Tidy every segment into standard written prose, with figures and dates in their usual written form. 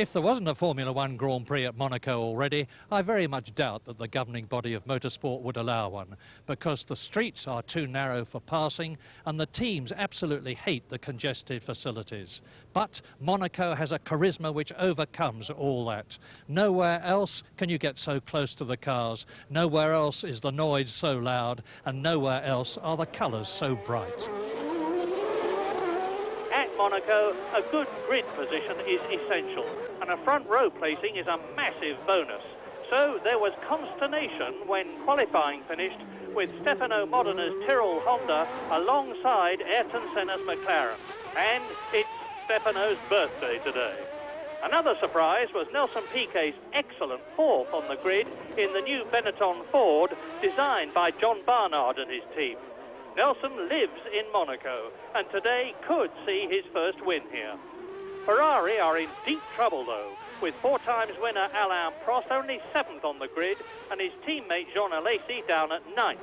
If there wasn't a Formula One Grand Prix at Monaco already, I very much doubt that the governing body of motorsport would allow one, because the streets are too narrow for passing and the teams absolutely hate the congested facilities. But Monaco has a charisma which overcomes all that. Nowhere else can you get so close to the cars, nowhere else is the noise so loud, and nowhere else are the colours so bright. At Monaco, a good grid position is essential, and a front row placing is a massive bonus. So there was consternation when qualifying finished with Stefano Modina's Tyrrell Honda alongside Ayrton Senna's McLaren. And it's Stefano's birthday today. Another surprise was Nelson Piquet's excellent fourth on the grid in the new Benetton Ford designed by John Barnard and his team. Nelson lives in Monaco and today could see his first win here. Ferrari are in deep trouble though, with four-times winner Alain Prost only 7th on the grid and his teammate Jean Alesi down at 9th.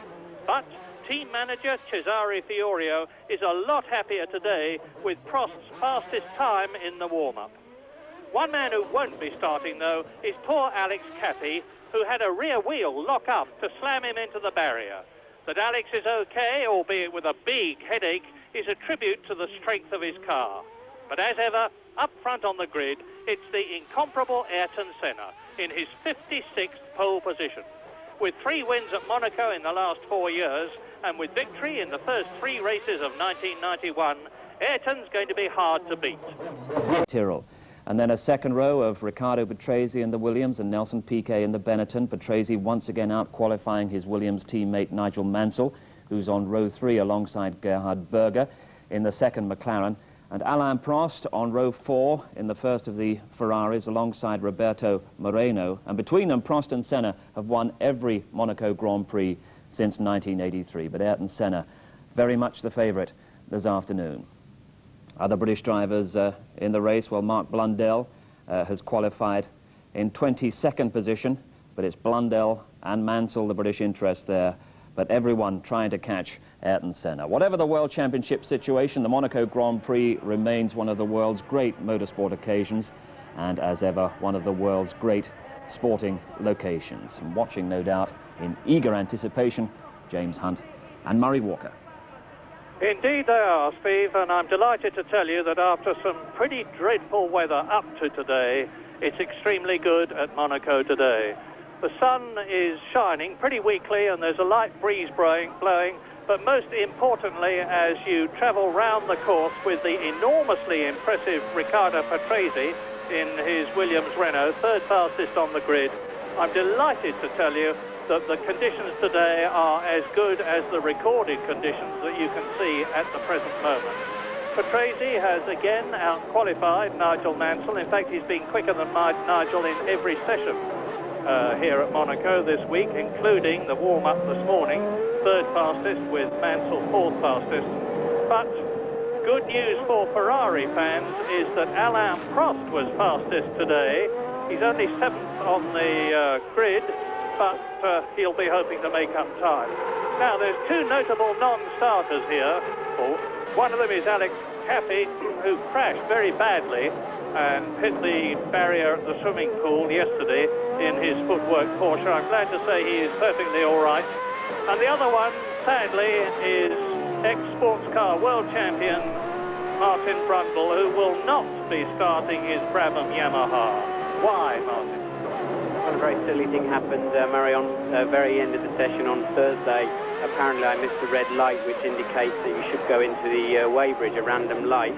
But team manager Cesare Fiorio is a lot happier today with Prost's fastest time in the warm-up. One man who won't be starting though is poor Alex Cappy, who had a rear wheel lock up to slam him into the barrier. That Alex is okay, albeit with a big headache, is a tribute to the strength of his car. But as ever, up front on the grid, it's the incomparable Ayrton Senna in his 56th pole position. With 3 wins at Monaco in the last 4 years, and with victory in the first 3 races of 1991, Ayrton's going to be hard to beat. Tyrrell. And then a second row of Riccardo Patrese in the Williams and Nelson Piquet in the Benetton. Patrese once again out-qualifying his Williams teammate Nigel Mansell, who's on row 3 alongside Gerhard Berger in the second McLaren. And Alain Prost on row 4 in the first of the Ferraris alongside Roberto Moreno. And between them, Prost and Senna have won every Monaco Grand Prix since 1983. But Ayrton Senna, very much the favourite this afternoon. Other British drivers in the race, well, Mark Blundell has qualified in 22nd position, but it's Blundell and Mansell, the British interest there, but everyone trying to catch Ayrton Senna. Whatever the World Championship situation, the Monaco Grand Prix remains one of the world's great motorsport occasions, and as ever, one of the world's great sporting locations. And watching, no doubt, in eager anticipation, James Hunt and Murray Walker. Indeed they are, Steve, and I'm delighted to tell you that after some pretty dreadful weather up to today, it's extremely good at Monaco today. The sun is shining pretty weakly and there's a light breeze blowing, but most importantly, as you travel round the course with the enormously impressive Riccardo Patrese in his Williams Renault, 3rd fastest on the grid, I'm delighted to tell you that the conditions today are as good as the recorded conditions that you can see at the present moment. Patrese has again out-qualified Nigel Mansell. In fact, he's been quicker than Nigel in every session here at Monaco this week, including the warm-up this morning, 3rd fastest with Mansell 4th fastest. But good news for Ferrari fans is that Alain Prost was fastest today. He's only 7th on the grid, but he'll be hoping to make up time. Now, there's 2 notable non-starters here. One of them is Alex Cappy, who crashed very badly and hit the barrier at the swimming pool yesterday in his footwork Porsche. I'm glad to say he is perfectly all right. And the other one, sadly, is ex-sports car world champion Martin Brundle, who will not be starting his Brabham Yamaha. Why, Martin? Well, a very silly thing happened, Murray, on the very end of the session on Thursday. Apparently I missed the red light, which indicates that you should go into the weighbridge, a random light.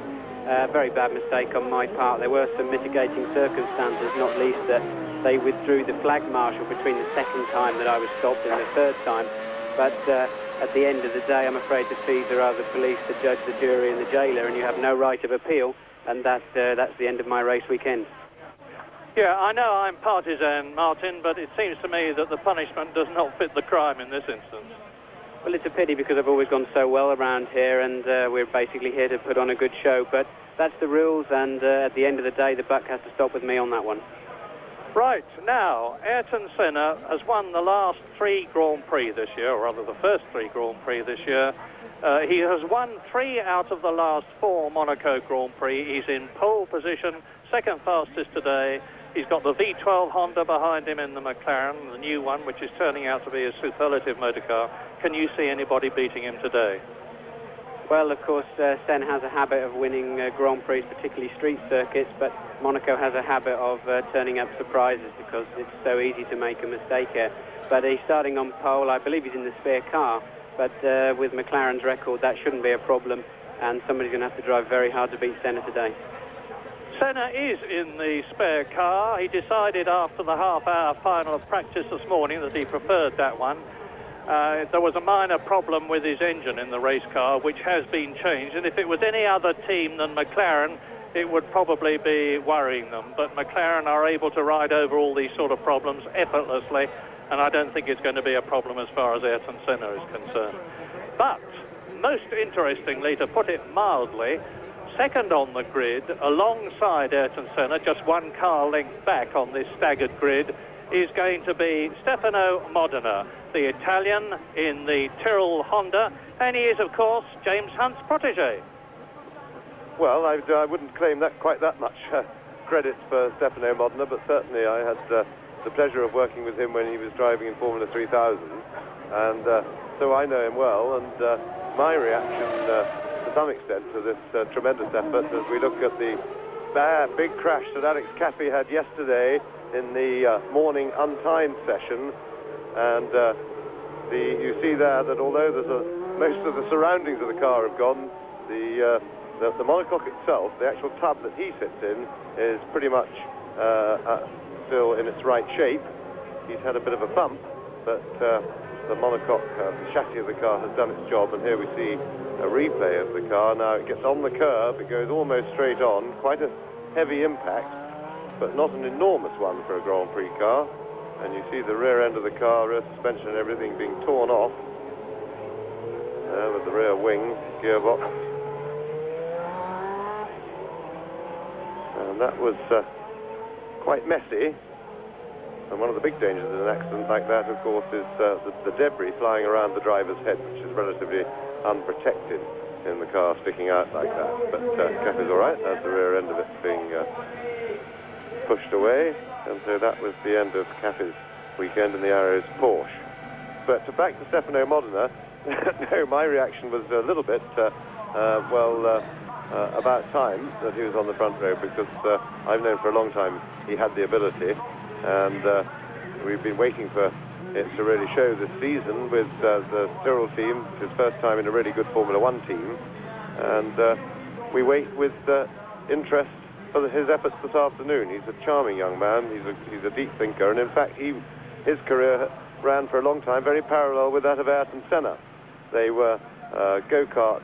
Very bad mistake on my part. There were some mitigating circumstances, not least that they withdrew the flag marshal between the second time that I was stopped and the 3rd time. But at the end of the day, I'm afraid the fees are the police, the judge, the jury and the jailer, and you have no right of appeal, and that's the end of my race weekend. Yeah, I know I'm partisan, Martin, but it seems to me that the punishment does not fit the crime in this instance. Well, it's a pity because I've always gone so well around here, and we're basically here to put on a good show, but that's the rules, and at the end of the day, the buck has to stop with me on that one. Right, now, Ayrton Senna has won the last 3 Grand Prix this year, or rather the first 3 Grand Prix this year. He has won 3 out of the last 4 Monaco Grand Prix. He's in pole position second fastest today. He's got the V12 Honda behind him in the McLaren, the new one, which is turning out to be a superlative motor car. Can you see anybody beating him today? Well, of course, Senna has a habit of winning Grand Prix, particularly street circuits, but Monaco has a habit of turning up surprises because it's so easy to make a mistake here. But he's starting on pole. I believe he's in the spare car, but with McLaren's record, that shouldn't be a problem, and somebody's going to have to drive very hard to beat Senna today. Senna is in the spare car. He decided after the half-hour final of practice this morning that he preferred that one. There was a minor problem with his engine in the race car, which has been changed, and if it was any other team than McLaren, it would probably be worrying them. But McLaren are able to ride over all these sort of problems effortlessly, and I don't think it's going to be a problem as far as Ayrton Senna is concerned. But, most interestingly, to put it mildly, second on the grid, alongside Ayrton Senna, just one car length back on this staggered grid, is going to be Stefano Modena, the Italian in the Tyrrell Honda, and he is, of course, James Hunt's protege. Well, I wouldn't claim that quite that much credit for Stefano Modena, but certainly I had the pleasure of working with him when he was driving in Formula 3000, and so I know him well, and my reaction to some extent to this tremendous effort as we look at the big crash that Alex Cappy had yesterday in the morning untimed session, and you see there that although most of the surroundings of the car have gone, the monocoque itself, the actual tub that he sits in, is pretty much still in its right shape. He's had a bit of a bump, but the monocoque, the chassis of the car has done its job, and here we see a replay of the car. Now it gets on the curb, it goes almost straight on, quite a heavy impact, but not an enormous one for a Grand Prix car. And you see the rear end of the car, rear suspension and everything being torn off with the rear wing gearbox. And that was quite messy. And one of the big dangers in an accident like that, of course, is the debris flying around the driver's head, which is relatively unprotected in the car sticking out like that. But Cappy's all right. That's the rear end of it being pushed away. And so that was the end of Cappy's weekend in the Arrows Porsche. But back to Stefano Modena, no, my reaction was a little bit, about time that he was on the front row, because I've known for a long time he had the ability, and we've been waiting for it to really show this season with the Tyrrell team, his first time in a really good Formula One team, and we wait with interest for his efforts this afternoon. He's a charming young man, he's a deep thinker, and in fact his career ran for a long time very parallel with that of Ayrton Senna. They were go-kart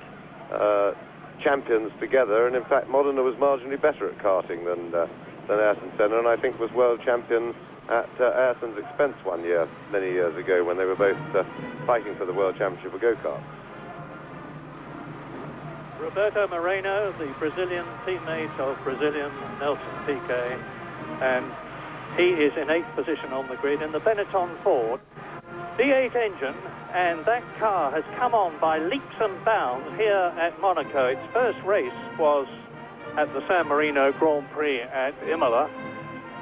champions together, and in fact Modena was marginally better at karting than Ayrton Senna, and I think was world champion at Ayrton's expense one year, many years ago, when they were both fighting for the world championship of go-kart. Roberto Moreno, the Brazilian teammate of Brazilian Nelson Piquet, and he is in 8th position on the grid in the Benetton Ford. V8 engine, and that car has come on by leaps and bounds here at Monaco. Its first race was at the San Marino Grand Prix at Imola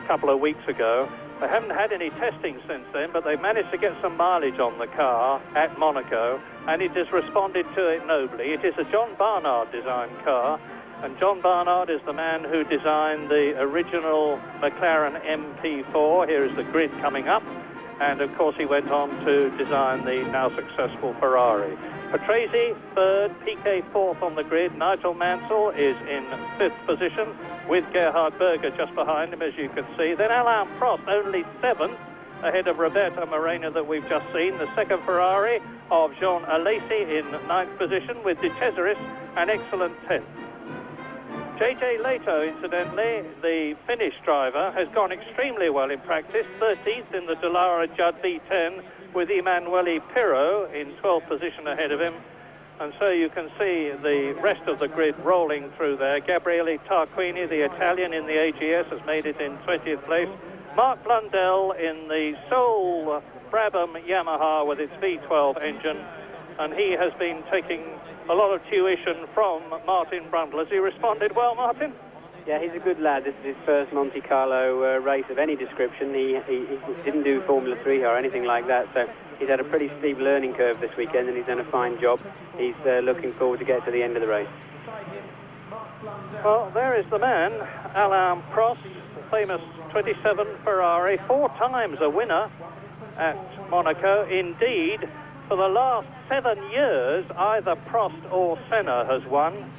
a couple of weeks ago. They haven't had any testing since then, but they've managed to get some mileage on the car at Monaco, and it has responded to it nobly. It is a John Barnard designed car, and John Barnard is the man who designed the original McLaren MP4. Here is the grid coming up, and of course he went on to design the now successful Ferrari. Patrese third, Piquet fourth on the grid. Nigel Mansell is in 5th position with Gerhard Berger just behind him, as you can see. Then Alain Prost only 7th, ahead of Roberto Moreno that we've just seen. The second Ferrari of Jean Alesi in 9th position, with De Cesaris an excellent 10th. JJ Leto, incidentally, the Finnish driver, has gone extremely well in practice. 13th in the Dallara Judd V10, with Emanuele Pirro in 12th position ahead of him. And so you can see the rest of the grid rolling through there. Gabriele Tarquini, the Italian in the AGS, has made it in 20th place. Mark Blundell in the sole Brabham Yamaha with its V12 engine, and he has been taking a lot of tuition from Martin Brundle. Has he responded well, Martin? Yeah, he's a good lad. This is his first Monte Carlo race of any description. He didn't do Formula 3 or anything like that, so he's had a pretty steep learning curve this weekend, and he's done a fine job. He's looking forward to get to the end of the race. Well, there is the man, Alain Prost, the famous 27 Ferrari, 4 times a winner at Monaco. Indeed, for the last 7 years, either Prost or Senna has won.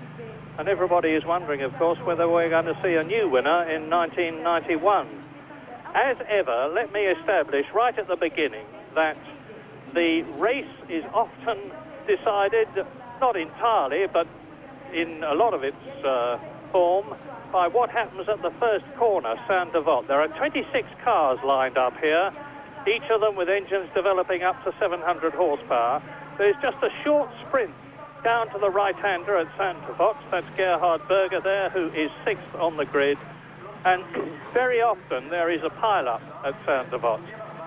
And everybody is wondering, of course, whether we're going to see a new winner in 1991. As ever, let me establish right at the beginning that the race is often decided, not entirely, but in a lot of its form, by what happens at the first corner, Saint-Devote. There are 26 cars lined up here, each of them with engines developing up to 700 horsepower. There's just a short sprint down to the right-hander at Saint-Devote. That's Gerhard Berger there, who is 6th on the grid. And very often there is a pile-up at Saint-Devote.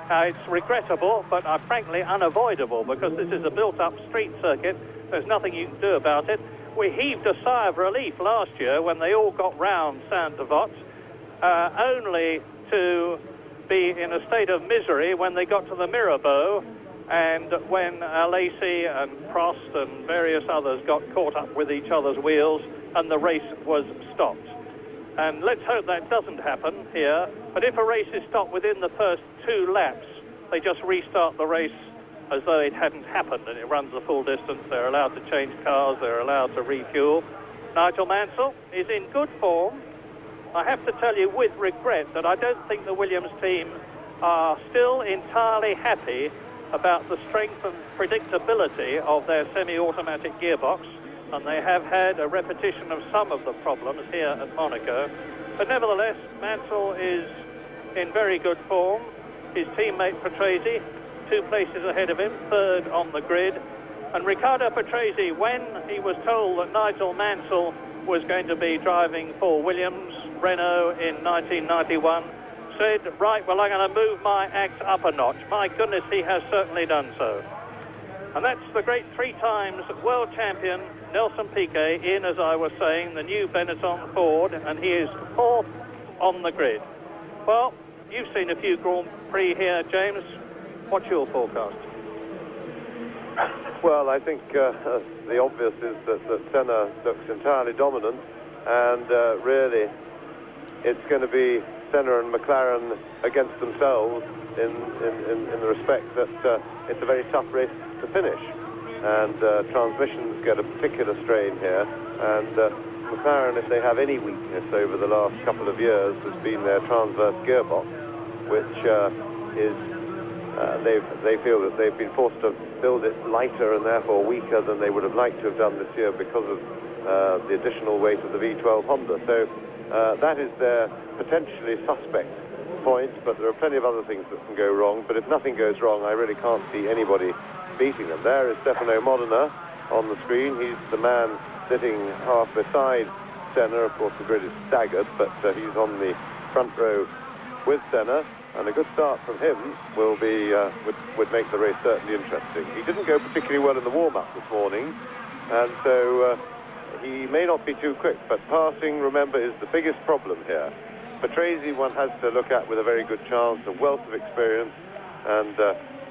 It's regrettable, but frankly unavoidable, because this is a built-up street circuit. There's nothing you can do about it. We heaved a sigh of relief last year when they all got round Saint-Devote, only to be in a state of misery when they got to the Mirabeau, and when Alesi and Prost and various others got caught up with each other's wheels and the race was stopped. And let's hope that doesn't happen here. But if a race is stopped within the first 2 laps, they just restart the race as though it hadn't happened, and it runs the full distance. They're allowed to change cars, they're allowed to refuel. Nigel Mansell is in good form. I have to tell you with regret that I don't think the Williams team are still entirely happy about the strength and predictability of their semi-automatic gearbox, and they have had a repetition of some of the problems here at Monaco. But nevertheless, Mansell is in very good form. His teammate Patrese, 2 places ahead of him, 3rd on the grid. And Riccardo Patrese, when he was told that Nigel Mansell was going to be driving for Williams, Renault in 1991, said, right, well, I'm going to move my act up a notch. My goodness, he has certainly done so. And that's the great 3 times world champion Nelson Piquet in, as I was saying, the new Benetton Ford, and he is 4th on the grid. Well, you've seen a few Grand Prix here, James. What's your forecast? Well, I think the obvious is that Senna looks entirely dominant, and really it's going to be Senna and McLaren against themselves in the respect that it's a very tough race to finish, and transmissions get a particular strain here, and McLaren, if they have any weakness over the last couple of years, has been their transverse gearbox, which is they feel that they've been forced to build it lighter and therefore weaker than they would have liked to have done this year because of the additional weight of the V12 Honda. So that is their potentially suspect point, but there are plenty of other things that can go wrong. But if nothing goes wrong, I really can't see anybody beating them. There is Stefano Modena on the screen. He's the man sitting half beside Senna. Of course, the grid is staggered, but he's on the front row with Senna, and a good start from him will be would make the race certainly interesting. He didn't go particularly well in the warm-up this morning, and so he may not be too quick, but passing, remember, is the biggest problem here. Patrese one has to look at with a very good chance, a wealth of experience, and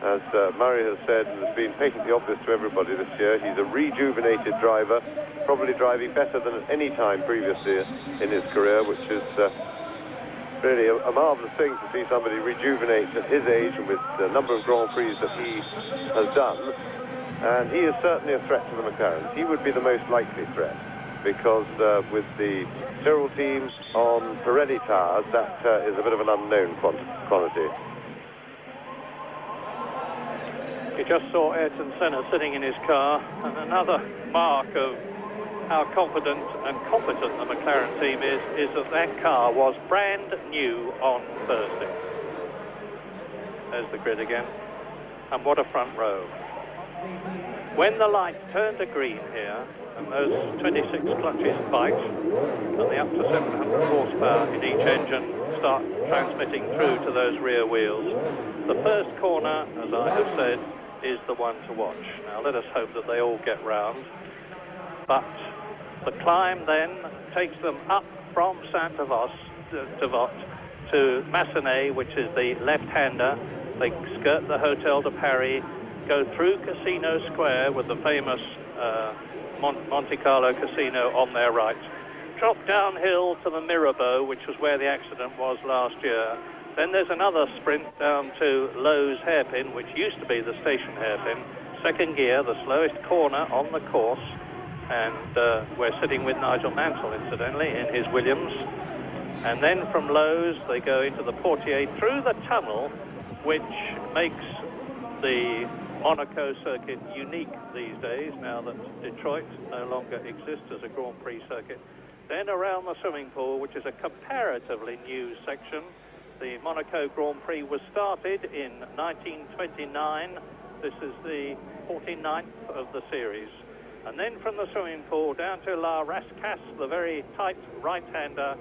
as Murray has said, and has been patently obvious to everybody this year, he's a rejuvenated driver, probably driving better than at any time previously in his career, which is really a marvellous thing to see somebody rejuvenate at his age and with the number of Grand Prix that he has done. And he is certainly a threat to the McLarens. He would be the most likely threat, because with the Tyrrell team on Pirelli tires, that is a bit of an unknown quantity. You just saw Ayrton Senna sitting in his car, and another mark of how confident and competent the McLaren team is that that car was brand new on Thursday. There's the grid again, and what a front row. When the light turned to green here, and those 26 clutches bite, and the up to 700 horsepower in each engine start transmitting through to those rear wheels, the first corner, as I have said, is the one to watch. Now let us hope that they all get round, but the climb then takes them up from Saint-Devote to Massenet, which is the left-hander. They skirt the Hotel de Paris, go through Casino Square with the famous Monte Carlo Casino on their right, drop downhill to the Mirabeau, which was where the accident was last year. Then there's another sprint down to Lowe's hairpin, which used to be the station hairpin. Second gear, the slowest corner on the course. And we're sitting with Nigel Mansell, incidentally, in his Williams. And then from Lowe's, they go into the Portier through the tunnel, which makes the Monaco circuit unique these days, now that Detroit no longer exists as a Grand Prix circuit. Then around the swimming pool, which is a comparatively new section. The Monaco Grand Prix was started in 1929. This is the 49th of the series. And then from the swimming pool down to La Rascasse, the very tight right-hander.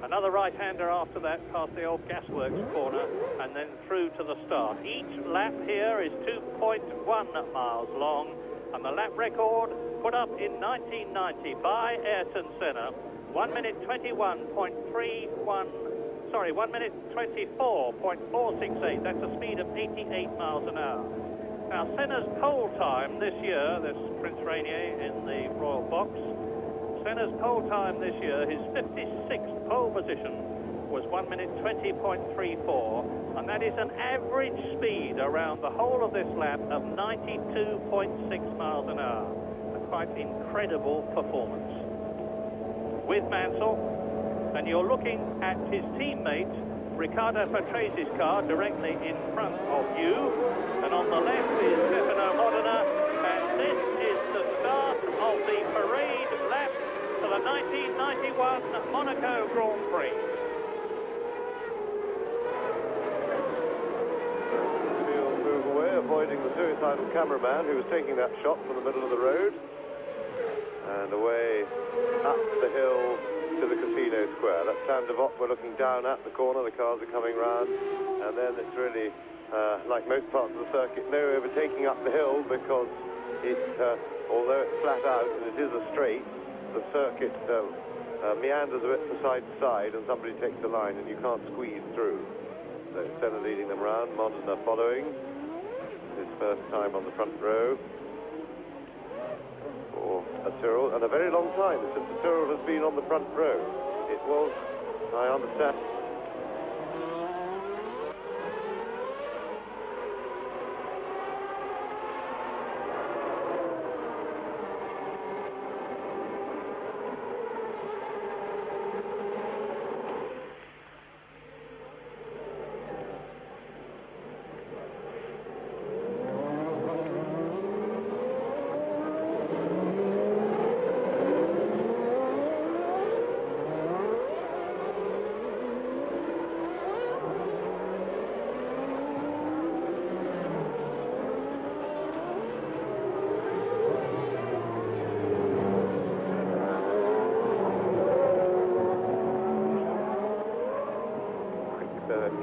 Another right-hander after that, past the old gasworks corner, and then through to the start. Each lap here is 2.1 miles long, and the lap record put up in 1990 by Ayrton Senna, 1 minute 24.468. That's a speed of 88 miles an hour. Now, Senna's pole time this year, there's Prince Rainier in the Royal Box. Senna's pole time this year, his 56th pole position, was 1 minute 20.34, and that is an average speed around the whole of this lap of 92.6 miles an hour. A quite incredible performance. With Mansell, and you're looking at his teammate, Riccardo Patrese's car directly in front of you, and on the left is Stefano Modena, and this is the start of the parade lap for the 1991 Monaco Grand Prix. He'll move away, avoiding the suicidal cameraman who was taking that shot from the middle of the road, and away up the hill to the Casino Square. That's Saint-Devote. We're looking down at the corner. The cars are coming round, and then it's really like most parts of the circuit, no overtaking up the hill, because although it's flat out and it is a straight, the circuit meanders a bit from side to side, and somebody takes the line and you can't squeeze through. So Senna leading them round, Modena following, his first time on the front row for a Tyrrell, and a very long time since the Tyrrell has been on the front row. It was, I understand,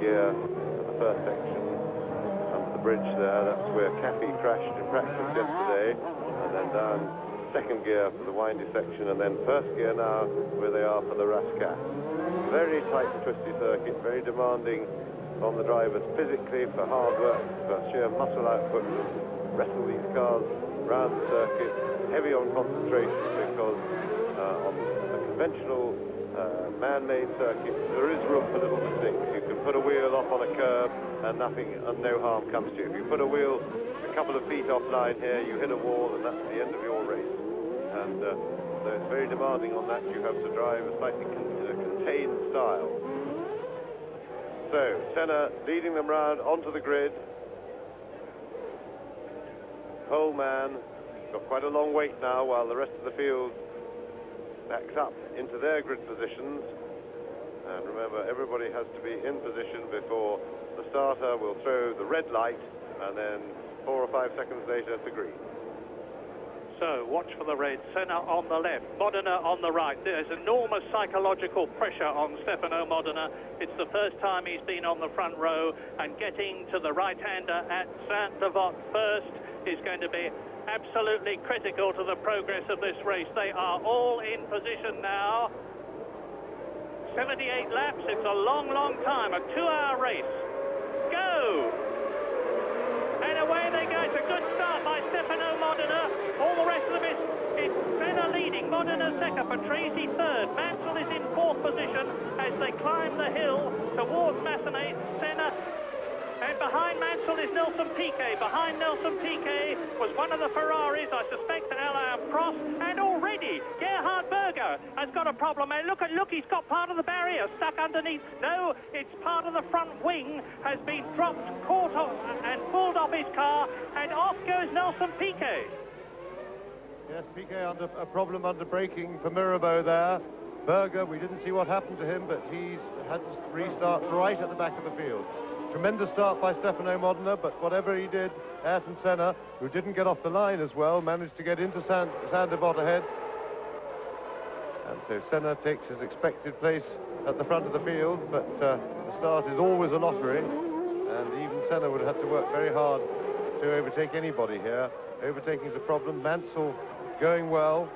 gear at the first section under the bridge there. That's where Cappy crashed in practice yesterday, and then down second gear for the windy section, and then first gear now where they are for the Rascasse. Very tight and twisty circuit, very demanding on the drivers physically, for hard work, for sheer muscle output, to wrestle these cars round the circuit. Heavy on concentration, because on a conventional man-made circuit, there is room for little mistakes. You can put a wheel off on a curb and no harm comes to you. If you put a wheel a couple of feet offline here, you hit a wall and that's the end of your race. And so it's very demanding on that. You have to drive a slightly contained style. So Senna leading them round onto the grid. Pole man got quite a long wait now, while the rest of the field backs up into their grid positions. And remember, everybody has to be in position before the starter will throw the red light, and then 4 or 5 seconds later to green. So watch for the red. Senna on the left, Modena on the right. There's enormous psychological pressure on Stefano Modena. It's the first time he's been on the front row, and getting to the right-hander at Saint-Devote first is going to be absolutely critical to the progress of this race. They are all in position now. 78 laps. It's a long, long time, a 2-hour race. Go! And away they go. It's a good start by Stefano Modena. All the rest of them it's Senna leading, Modena second, Patrese third. Mansell is in fourth position as they climb the hill towards Massenet. Senna. And behind Mansell is Nelson Piquet. Behind Nelson Piquet was one of the Ferraris, I suspect, Alain Prost. And already Gerhard Berger has got a problem. And look, he's got part of the barrier stuck underneath. No, it's part of the front wing has been dropped, caught off and pulled off his car. And off goes Nelson Piquet. Yes, Piquet under a problem under braking for Mirabeau there. Berger, we didn't see what happened to him, but he's had to restart right at the back of the field. Tremendous start by Stefano Modena, but whatever he did, Ayrton Senna, who didn't get off the line as well, managed to get into Sandebot ahead. And so Senna takes his expected place at the front of the field, but the start is always a lottery, and even Senna would have to work very hard to overtake anybody here. Overtaking is a problem. Mansell going well.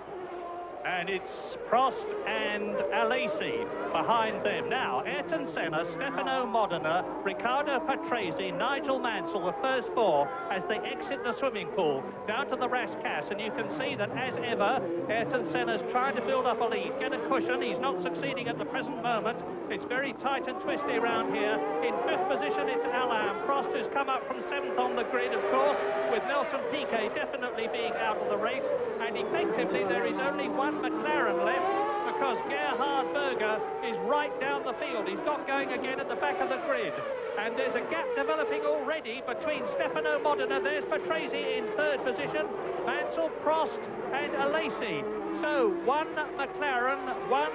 And it's Prost and Alesi behind them. Now, Ayrton Senna, Stefano Modena, Riccardo Patrese, Nigel Mansell, the first four, as they exit the swimming pool down to the Rascasse. And you can see that, as ever, Ayrton Senna's trying to build up a lead, get a cushion. He's not succeeding at the present moment. It's very tight and twisty around here. In fifth position, it's Alain Prost, who's come up from seventh on the grid, of course, with Nelson Piquet definitely being out of the race. And effectively, there is only one McLaren left, because Gerhard Berger is right down the field. He's got going again at the back of the grid. And there's a gap developing already between Stefano Modena. There's Patrese in third position, Mansell, Prost and Alesi. So one McLaren, one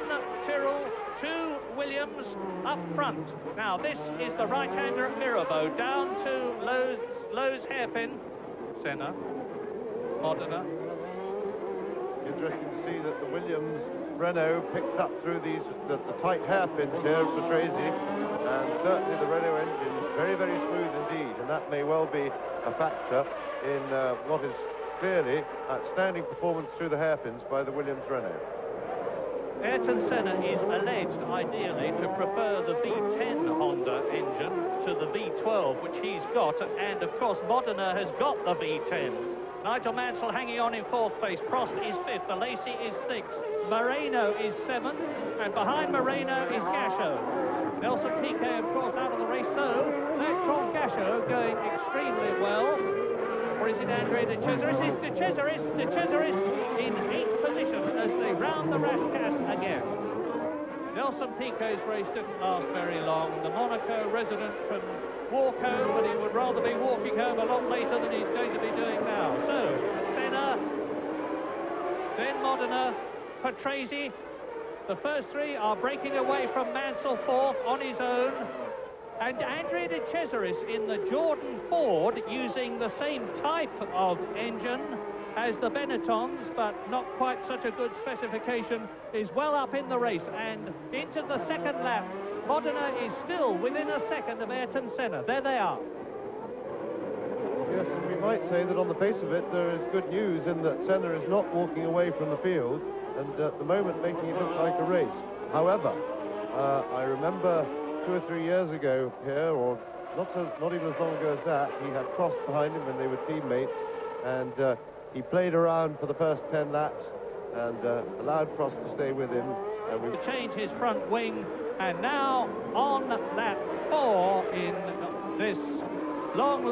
Tyrrell, two Williams up front. Now this is the right-hander at Mirabeau, down to Lowe's hairpin. Senna, Modena. Interesting to see that the Williams Renault picks up through the tight hairpins here of Patrese, and certainly the Renault engine is very, very smooth indeed, and that may well be a factor in what is clearly outstanding performance through the hairpins by the Williams Renault. Ayrton Senna is alleged, ideally, to prefer the V10 Honda engine to the V12, which he's got, and of course Modena has got the V10. Nigel Mansell hanging on in fourth place. Prost is fifth. Alesi is sixth. Moreno is seventh. And behind Moreno is Gasho. Nelson Piquet, of course, out of the race. So, Bertrand Gasho going extremely well. Or is it Andre De Cesaris? It's De Cesaris in eighth position as they round the Rascasse again. Nelson Piquet's race didn't last very long. The Monaco resident can walk home, but he would rather be walking home a lot later than he's going to be doing now. So, Senna, then Modena, Patrese. The first three are breaking away from Mansell fourth on his own. And Andre De Cesaris in the Jordan Ford, using the same type of engine as the Benettons, but not quite such a good specification, is well up in the race. And into the second lap, Modena is still within a second of Ayrton Senna. There they are. Yes, and we might say that on the face of it, there is good news in that Senna is not walking away from the field, and at the moment making it look like a race. However, I remember 2 or 3 years ago here, or not even as long ago as that, he had Prost behind him when they were teammates, and he played around for the first 10 laps and allowed Prost to stay with him. Change his front wing, and now on lap 4 in this long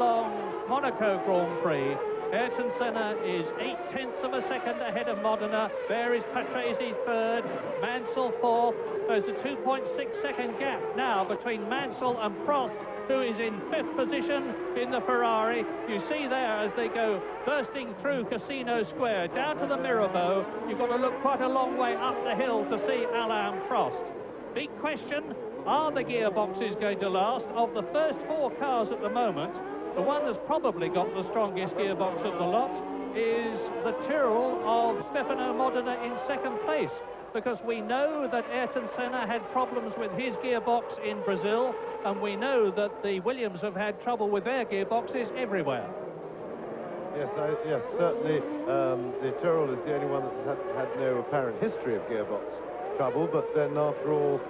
Monaco Grand Prix, Ayrton Senna is 0.8 of a second ahead of Modena. There is Patrese third, Mansell fourth. There's a 2.6 second gap now between Mansell and Prost, who is in fifth position in the Ferrari. You see there as they go bursting through Casino Square down to the Mirabeau. You've got to look quite a long way up the hill to see Alain Prost. Big question, are the gearboxes going to last? Of the first 4 cars at the moment, the one that's probably got the strongest gearbox of the lot is the Tyrrell of Stefano Modena in second place, because we know that Ayrton Senna had problems with his gearbox in Brazil, and we know that the Williams have had trouble with their gearboxes everywhere. Yes, certainly the Tyrrell is the only one that's had no apparent history of gearbox trouble, but then after all,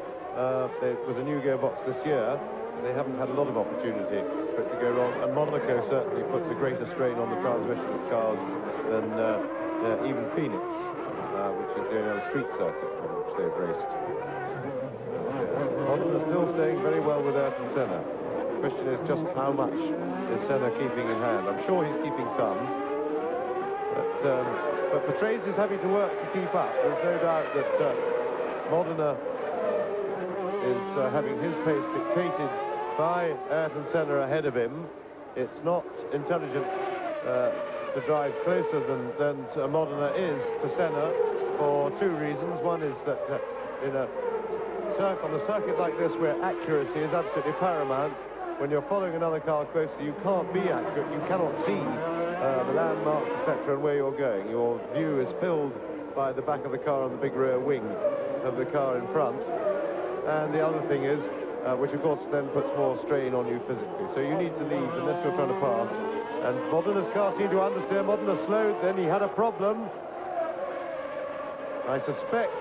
with a new gearbox this year, they haven't had a lot of opportunity for it to go wrong, and Monaco certainly puts a greater strain on the transmission of cars than even Phoenix, which is the only other street circuit on which they've raced. Modena still staying very well with Ayrton Senna. The question is just how much is Senna keeping in hand. I'm sure he's keeping some, but Patrese is having to work to keep up. There's no doubt that Modena is having his pace dictated by Ayrton Senna ahead of him. It's not intelligent to drive closer than Modena is to Senna for two reasons. One is that on a circuit like this where accuracy is absolutely paramount, when you're following another car closer, you can't be accurate. You cannot see the landmarks, etc., and where you're going. Your view is filled by the back of the car and the big rear wing of the car in front. And the other thing is, which of course then puts more strain on you physically. So you need to leave unless you're trying to pass. And Modena's car seemed to understeer. Modena slowed, then he had a problem. I suspect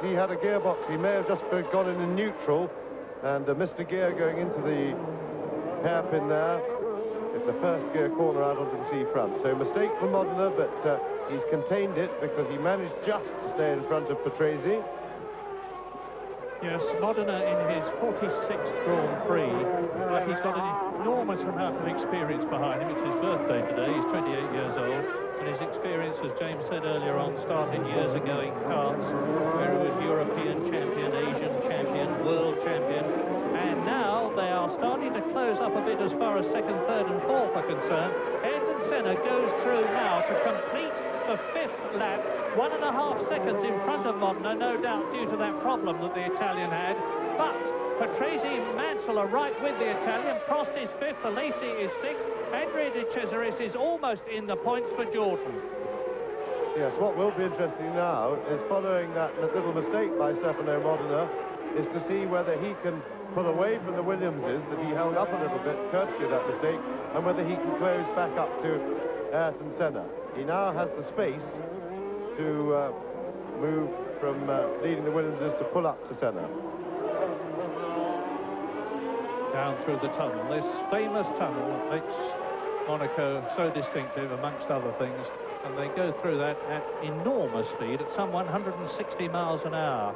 he had a gearbox. He may have just gone in neutral and missed a gear going into the hairpin there. It's a first gear corner out onto the C-front. So mistake for Modena, but he's contained it because he managed just to stay in front of Patrese. Yes, Modena in his 46th Grand Prix, but he's got an enormous amount of experience behind him. It's his birthday today. He's 28 years old. And his experience, as James said earlier on, started years ago in karts, where he was European champion, Asian champion, world champion. And now they are starting to close up a bit as far as second, third and fourth are concerned. Ayrton Senna goes through now to complete the fifth lap, 1.5 seconds in front of Modena, no doubt due to that problem that the Italian had. But Patrese and Mansell are right with the Italian. Prost is fifth, Alesi is sixth. Andrea De Cesaris is almost in the points for Jordan. Yes, what will be interesting now is, following that little mistake by Stefano Modena, is to see whether he can pull away from the Williamses that he held up a little bit courtesy of that mistake, and whether he can close back up to Ayrton Senna. He now has the space to move from leading the Williamses to pull up to Senna. Down through the tunnel, this famous tunnel that makes Monaco so distinctive amongst other things, and they go through that at enormous speed at some 160 miles an hour.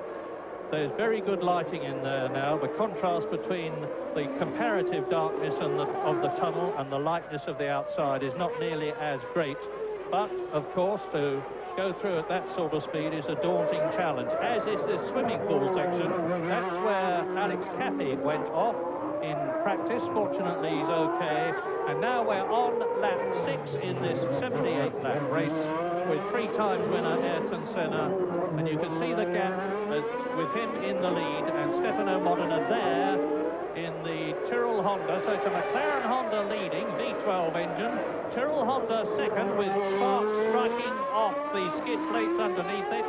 There's very good lighting in there now. The contrast between the comparative darkness of the tunnel and the lightness of the outside is not nearly as great, but of course to go through at that sort of speed is a daunting challenge, as is this swimming pool section. That's where Alex Cathy went off in practice. Fortunately, he's okay. And now we're on lap 6 in this 78-lap race with three-time winner Ayrton Senna. And you can see the gap with him in the lead and Stefano Modena there in the Tyrrell Honda. So it's a McLaren Honda leading, V12 engine. Tyrrell Honda second with sparks striking off the skid plates underneath it.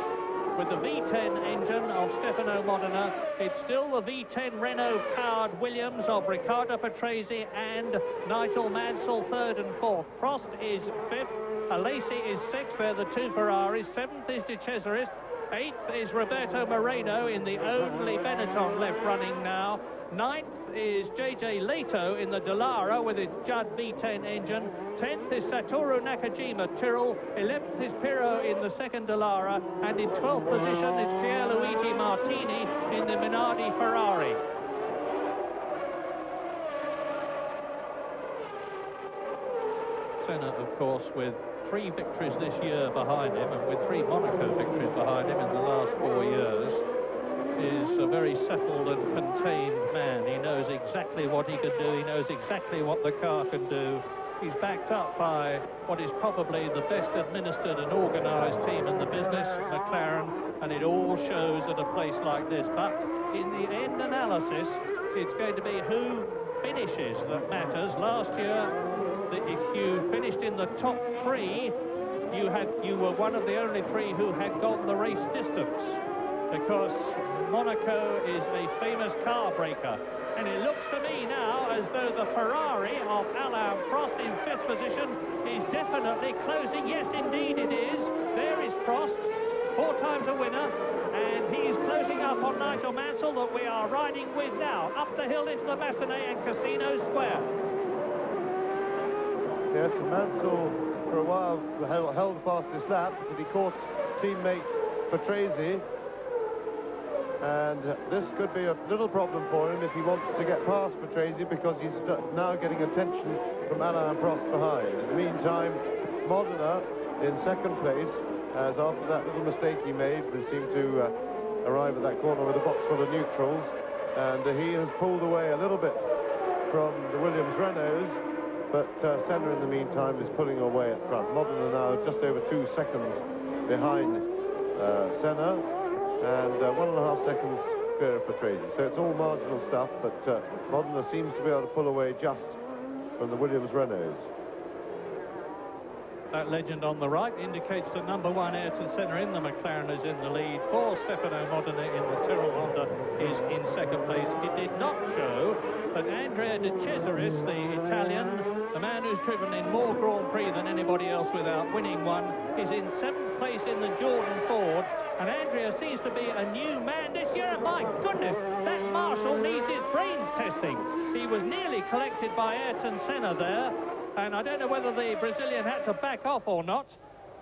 With the V10 engine of Stefano Modena, it's still the V10 Renault-powered Williams of Riccardo Patrese and Nigel Mansell, third and fourth. Prost is fifth, Alesi is sixth, they're the two Ferraris. Seventh is De Cesaris, eighth is Roberto Moreno in the only Benetton left running now. Ninth is JJ Leto in the Dallara with his Judd V10 engine. 10th is Satoru Nakajima Tyrrell. 11th is Pirro in the second Dallara. And in 12th position is Pierluigi Martini in the Minardi Ferrari. Senna, of course, with 3 victories this year behind him and with 3 Monaco victories behind him in the last 4 years, is a very settled and contained man. He knows exactly what he can do. He knows exactly what the car can do. He's backed up by what is probably the best administered and organised team in the business, McLaren, and it all shows at a place like this. But in the end analysis, it's going to be who finishes that matters. Last year, if you finished in the top 3, you were one of the only 3 who had gone the race distance, because Monaco is a famous car breaker. And it looks to me now as though the Ferrari of Alain Prost in 5th position is definitely closing. Yes, indeed it is. There is Prost. 4 times a winner, and he's closing up on Nigel Mansell that we are riding with now, up the hill into the Massenet and Casino Square. Yes, Mansell for a while held fast his lap, but he caught teammate Patrese, and this could be a little problem for him if he wants to get past Patrese, because he's now getting attention from Alain Prost behind. In the meantime, Modena in second place, as after that little mistake he made, they seemed to arrive at that corner with a box full of neutrals, and he has pulled away a little bit from the Williams Renaults, but Senna in the meantime is pulling away at front. Modena now just over 2 seconds behind Senna, and 1.5 seconds clear of Patrese. So it's all marginal stuff, but Modena seems to be able to pull away just from the Williams Renaults. That legend on the right indicates that number 1 Ayrton Senna in the McLaren is in the lead. 4 Stefano Modena in the Tyrrell Honda is in second place. It did not show that Andrea De Cesaris, the Italian, the man who's driven in more Grand Prix than anybody else without winning one, is in 7th place in the Jordan Ford. And Andrea seems to be a new man this year. My goodness, that marshal needs his brains testing. He was nearly collected by Ayrton Senna there. And I don't know whether the Brazilian had to back off or not,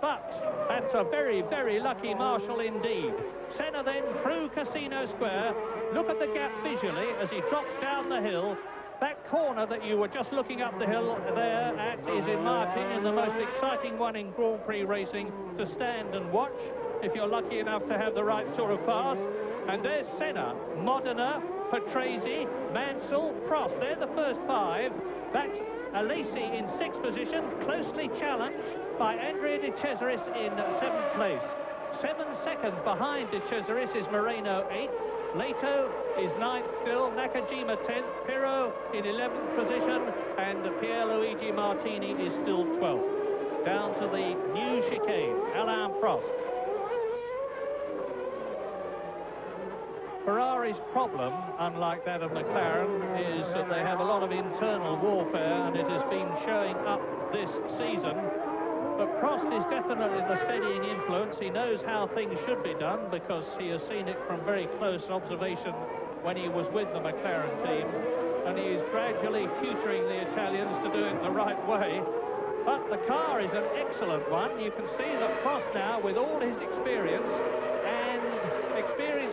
but that's a very, very lucky marshal indeed. Senna then through Casino Square. Look at the gap visually as he drops down the hill. That corner that you were just looking up the hill there at is, in my opinion, the most exciting one in Grand Prix racing to stand and watch, if you're lucky enough to have the right sort of pass. And there's Senna, Modena, Patrese, Mansell, Prost. They're the first 5. That's Alesi in 6th position, closely challenged by Andrea De Cesaris in 7th place. 7 seconds behind De Cesaris is Moreno 8th. Leto is 9th still, Nakajima 10th, Pirro in 11th position, and Pierluigi Martini is still 12th. Down to the new chicane, Alain Prost. Ferrari's problem, unlike that of McLaren, is that they have a lot of internal warfare, and it has been showing up this season. But Prost is definitely the steadying influence. He knows how things should be done because he has seen it from very close observation when he was with the McLaren team, and he is gradually tutoring the Italians to do it the right way. But the car is an excellent one. You can see that Prost now, with all his experience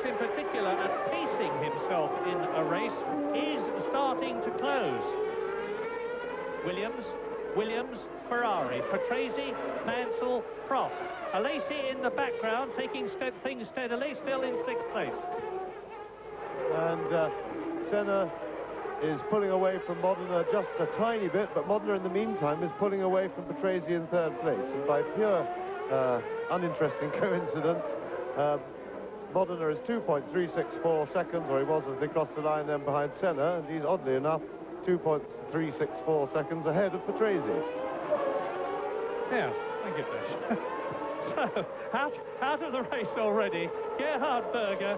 in particular at pacing himself in a race, is starting to close. Williams, Ferrari, Patrese, Mansell, Prost. Alesi in the background, taking things steadily, still in 6th place. And Senna is pulling away from Modena just a tiny bit, but Modena in the meantime is pulling away from Patrese in 3rd place. And by pure uninteresting coincidence, Modena is 2.364 seconds, or he was as they crossed the line then behind Senna, and he's oddly enough 2.364 seconds ahead of Patrese. Yes, thank you, Fish. So, out of the race already, Gerhard Berger,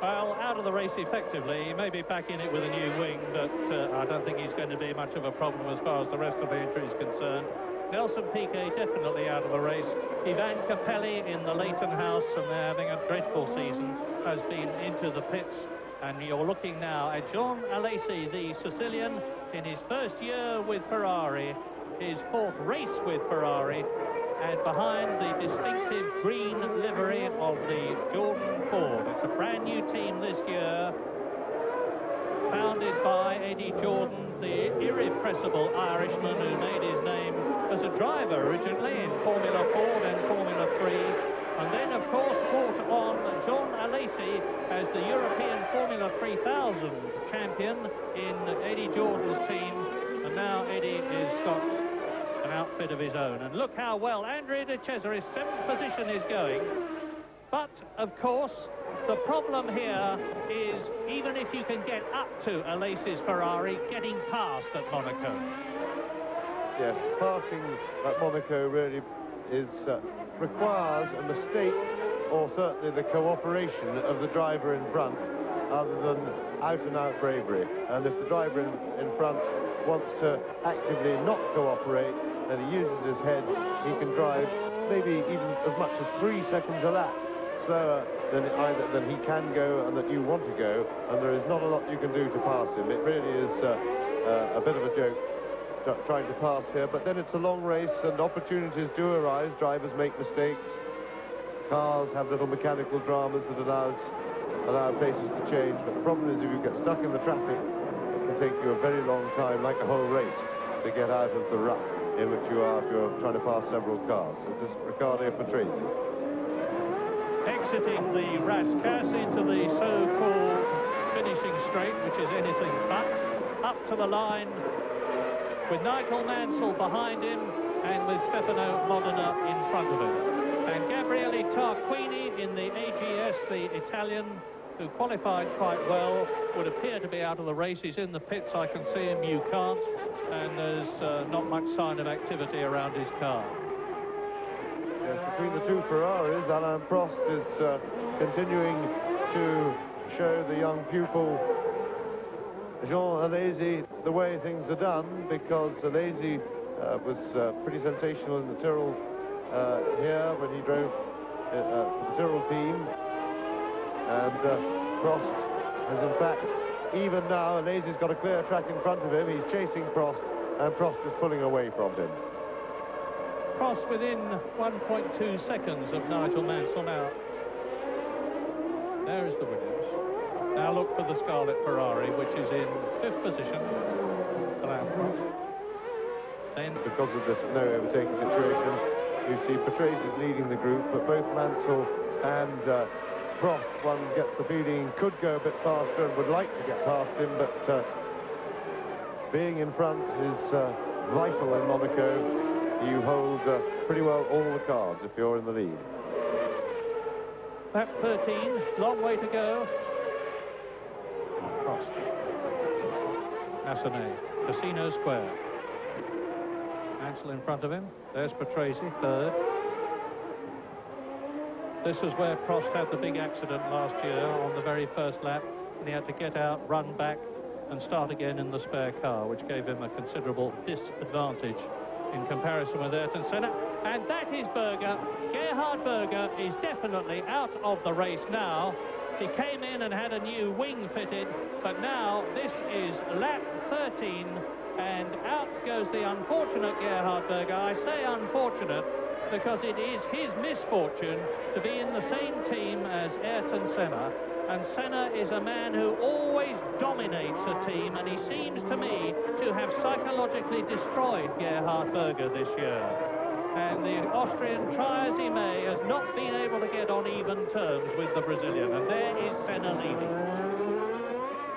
well, out of the race effectively. He may be back in it with a new wing, but I don't think he's going to be much of a problem as far as the rest of the entry is concerned. Nelson Piquet definitely out of the race. Ivan Capelli in the Leighton house, and they're having a dreadful season, has been into the pits. And you're looking now at Jean Alesi, the Sicilian, in his 1st year with Ferrari, his 4th race with Ferrari, and behind the distinctive green livery of the Jordan Ford. It's a brand new team this year, founded by Eddie Jordan, the irrepressible Irishman who made his name as a driver originally in Formula Ford and Formula 3, and then of course brought on John Alesi as the European Formula 3000 champion in Eddie Jordan's team, and now Eddie has got an outfit of his own. And look how well Andrea De Cesaris' 7th position is going. But of course the problem here is, even if you can get up to Alesi's Ferrari, getting past at Monaco. Yes, passing at Monaco really requires a mistake, or certainly the cooperation of the driver in front, other than out-and-out bravery. And if the driver in front wants to actively not cooperate, then he uses his head. He can drive maybe even as much as 3 seconds a lap slower than he can go and that you want to go, and there is not a lot you can do to pass him. It really is a bit of a joke trying to pass here, but then it's a long race and opportunities do arise. Drivers make mistakes. Cars have little mechanical dramas that allow paces to change, but the problem is if you get stuck in the traffic, it can take you a very long time, like a whole race, to get out of the rut in which you are if you're trying to pass several cars. So this is Riccardo Patrese. Exiting the Rascasse into the so-called finishing straight, which is anything but, up to the line with Nigel Mansell behind him and with Stefano Modena in front of him. And Gabriele Tarquini in the AGS, the Italian, who qualified quite well, would appear to be out of the race. He's in the pits, I can see him, you can't, and there's not much sign of activity around his car. Yes, between the two Ferraris, Alain Prost is continuing to show the young pupil Jean Alesi the way things are done, because Alesi was pretty sensational in the Tyrrell here when he drove for the Tyrrell team, and Prost has in fact, even now, Alesi's got a clear track in front of him. He's chasing Prost, and Prost is pulling away from him. Prost within 1.2 seconds of Nigel Mansell now. There is the Williams. Now look for the Scarlet Ferrari, which is in 5th position. Alain Prost. Then, because of this no overtaking situation, you see Patrese is leading the group, but both Mansell and Prost, one gets the feeling, could go a bit faster and would like to get past him, but being in front is vital in Monaco. You hold pretty well all the cards if you're in the lead. lap 13, long way to go. Prost. Massenet, Casino Square. Mansell in front of him. There's Patrese, 3rd. This is where Prost had the big accident last year on the very first lap, and he had to get out, run back, and start again in the spare car, which gave him a considerable disadvantage in comparison with Ayrton Senna. And that is Berger. Gerhard Berger is definitely out of the race now. He came in and had a new wing fitted, but now this is lap 13, and out goes the unfortunate Gerhard Berger. I say unfortunate because it is his misfortune to be in the same team as Ayrton Senna, and Senna is a man who always dominates a team, and he seems to me to have psychologically destroyed Gerhard Berger this year. And the Austrian, try as he may, has not been able to get on even terms with the Brazilian, and there is Senna leading.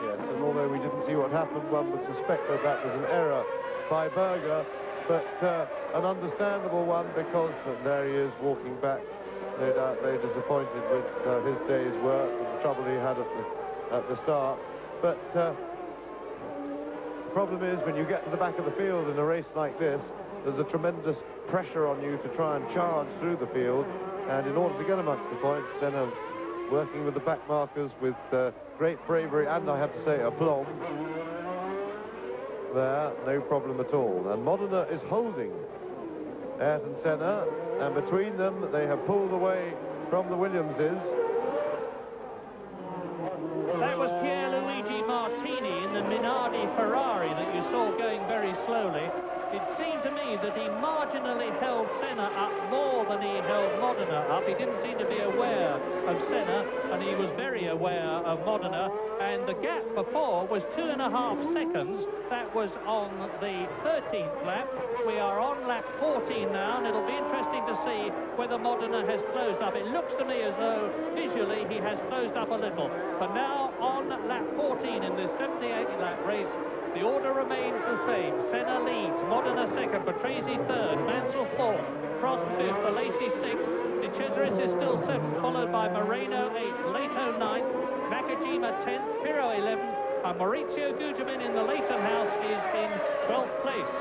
Yes, and although we didn't see what happened, one would suspect that that was an error by Berger, but an understandable one, because there he is walking back, no doubt very disappointed with his day's work and the trouble he had at the start. But the problem is, when you get to the back of the field in a race like this, there's a tremendous pressure on you to try and charge through the field, and in order to get amongst the points, Senna working with the back markers with great bravery and, I have to say, aplomb. There, no problem at all. And Modena is holding Ayrton Senna, and between them they have pulled away from the Williamses. That was Pierluigi Martini in the Minardi Ferrari that you saw going very slowly. It seemed to me that he marginally held Senna up more than he held Modena up. He didn't seem to be aware of Senna, and he was very aware of Modena. And the gap before was 2.5 seconds. That was on the 13th lap. We are on lap 14 now, and it'll be interesting to see whether Modena has closed up. It looks to me as though visually he has closed up a little. But now on lap 14 in this 78 lap race, the order remains the same. Senna leads, Modena 2nd, Patrese 3rd, Mansell 4th, Prost 5th, Alesi 6th, De Cesaris is still 7th, followed by Moreno 8th, Leto 9th, Nakajima 10th, Pirro 11th, and Maurizio Gugelmin in the Leighton house is in 12th place.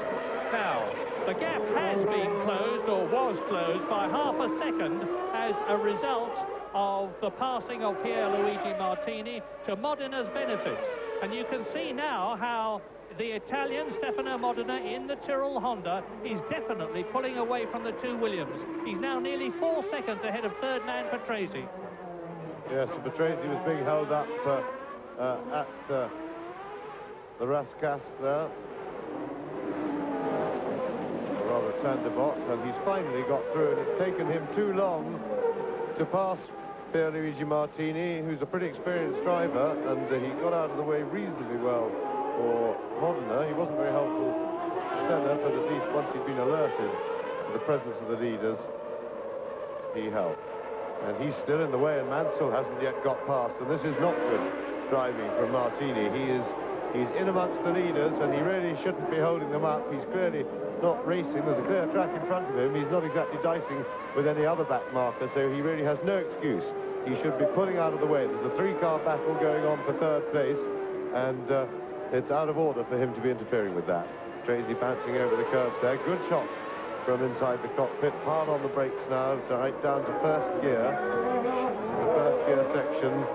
Now, the gap has been closed, or was closed, by half a second as a result of the passing of Pierluigi Martini to Modena's benefit. And you can see now how the Italian Stefano Modena in the Tyrrell Honda is definitely pulling away from the two Williams. He's now nearly 4 seconds ahead of third man Patrese. Yes, Patrese was being held up at the Rascasse there. Or rather, Sandebot, and he's finally got through, and it's taken him too long to pass Pierluigi Martini, who's a pretty experienced driver, and he got out of the way reasonably well for Modena. He wasn't very helpful to Senna, but at least once he'd been alerted to the presence of the leaders, he helped. And he's still in the way, and Mansell hasn't yet got past, and this is not good driving from Martini. He's in amongst the leaders, and he really shouldn't be holding them up. He's clearly not racing. There's a clear track in front of him. He's not exactly dicing with any other back marker, so he really has no excuse. He should be pulling out of the way. There's a three-car battle going on for third place, and it's out of order for him to be interfering with that. Patrese bouncing over the curbs there. Good shot from inside the cockpit. Hard on the brakes now, right down to first gear. The first gear section.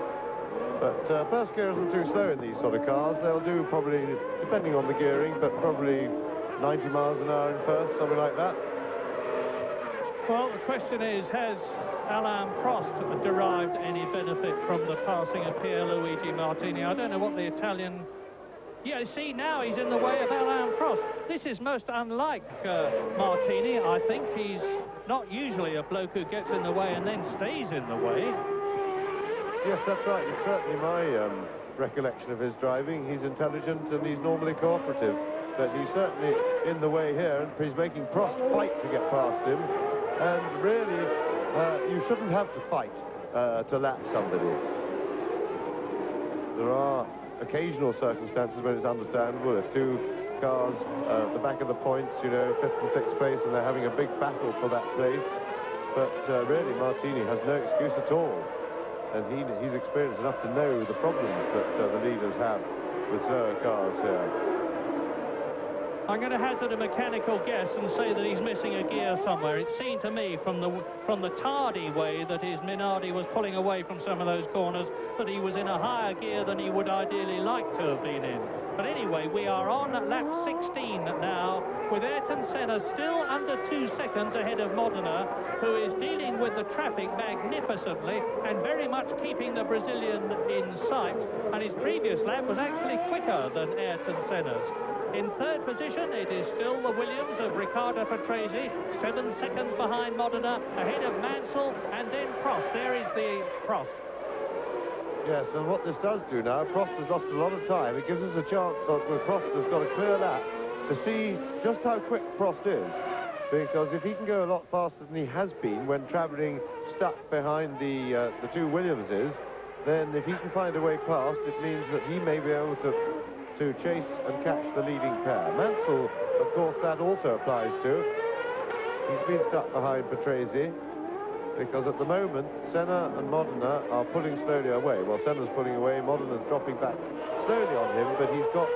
But first gear isn't too slow in these sort of cars. They'll do probably, depending on the gearing, but probably 90 miles an hour in first, something like that. Well, the question is, has Alain Prost derived any benefit from the passing of Pierluigi Martini? I don't know what the Italian... Yeah, see, now he's in the way of Alain Prost. This is most unlike Martini, I think. He's not usually a bloke who gets in the way and then stays in the way. Yes, that's right. It's certainly my recollection of his driving. He's intelligent and he's normally cooperative. But he's certainly in the way here, and he's making Prost fight to get past him. And really, you shouldn't have to fight to lap somebody. There are occasional circumstances when it's understandable. If two cars at the back of the points, you know, 5th and 6th place, and they're having a big battle for that place. But really, Martini has no excuse at all. And he's experienced enough to know the problems that the leaders have with slower cars here. I'm going to hazard a mechanical guess and say that he's missing a gear somewhere. It seemed to me from the tardy way that his Minardi was pulling away from some of those corners that he was in a higher gear than he would ideally like to have been in. But anyway, we are on lap 16 now, with Ayrton Senna still under 2 seconds ahead of Modena, who is dealing with the traffic magnificently and very much keeping the Brazilian in sight. And his previous lap was actually quicker than Ayrton Senna's. In third position, it is still the Williams of Riccardo Patrese, 7 seconds behind Modena, ahead of Mansell, and then Prost. There is the Prost. Yes, and what this does do now, Prost has lost a lot of time. It gives us a chance, where Prost has got a clear lap, to see just how quick Prost is. Because if he can go a lot faster than he has been when travelling stuck behind the two Williamses, then if he can find a way past, it means that he may be able to chase and catch the leading pair. Mansell, of course, that also applies to. He's been stuck behind Patrese, because at the moment, Senna and Modena are pulling slowly away. Well, Senna's pulling away, Modena's dropping back slowly on him, but he's got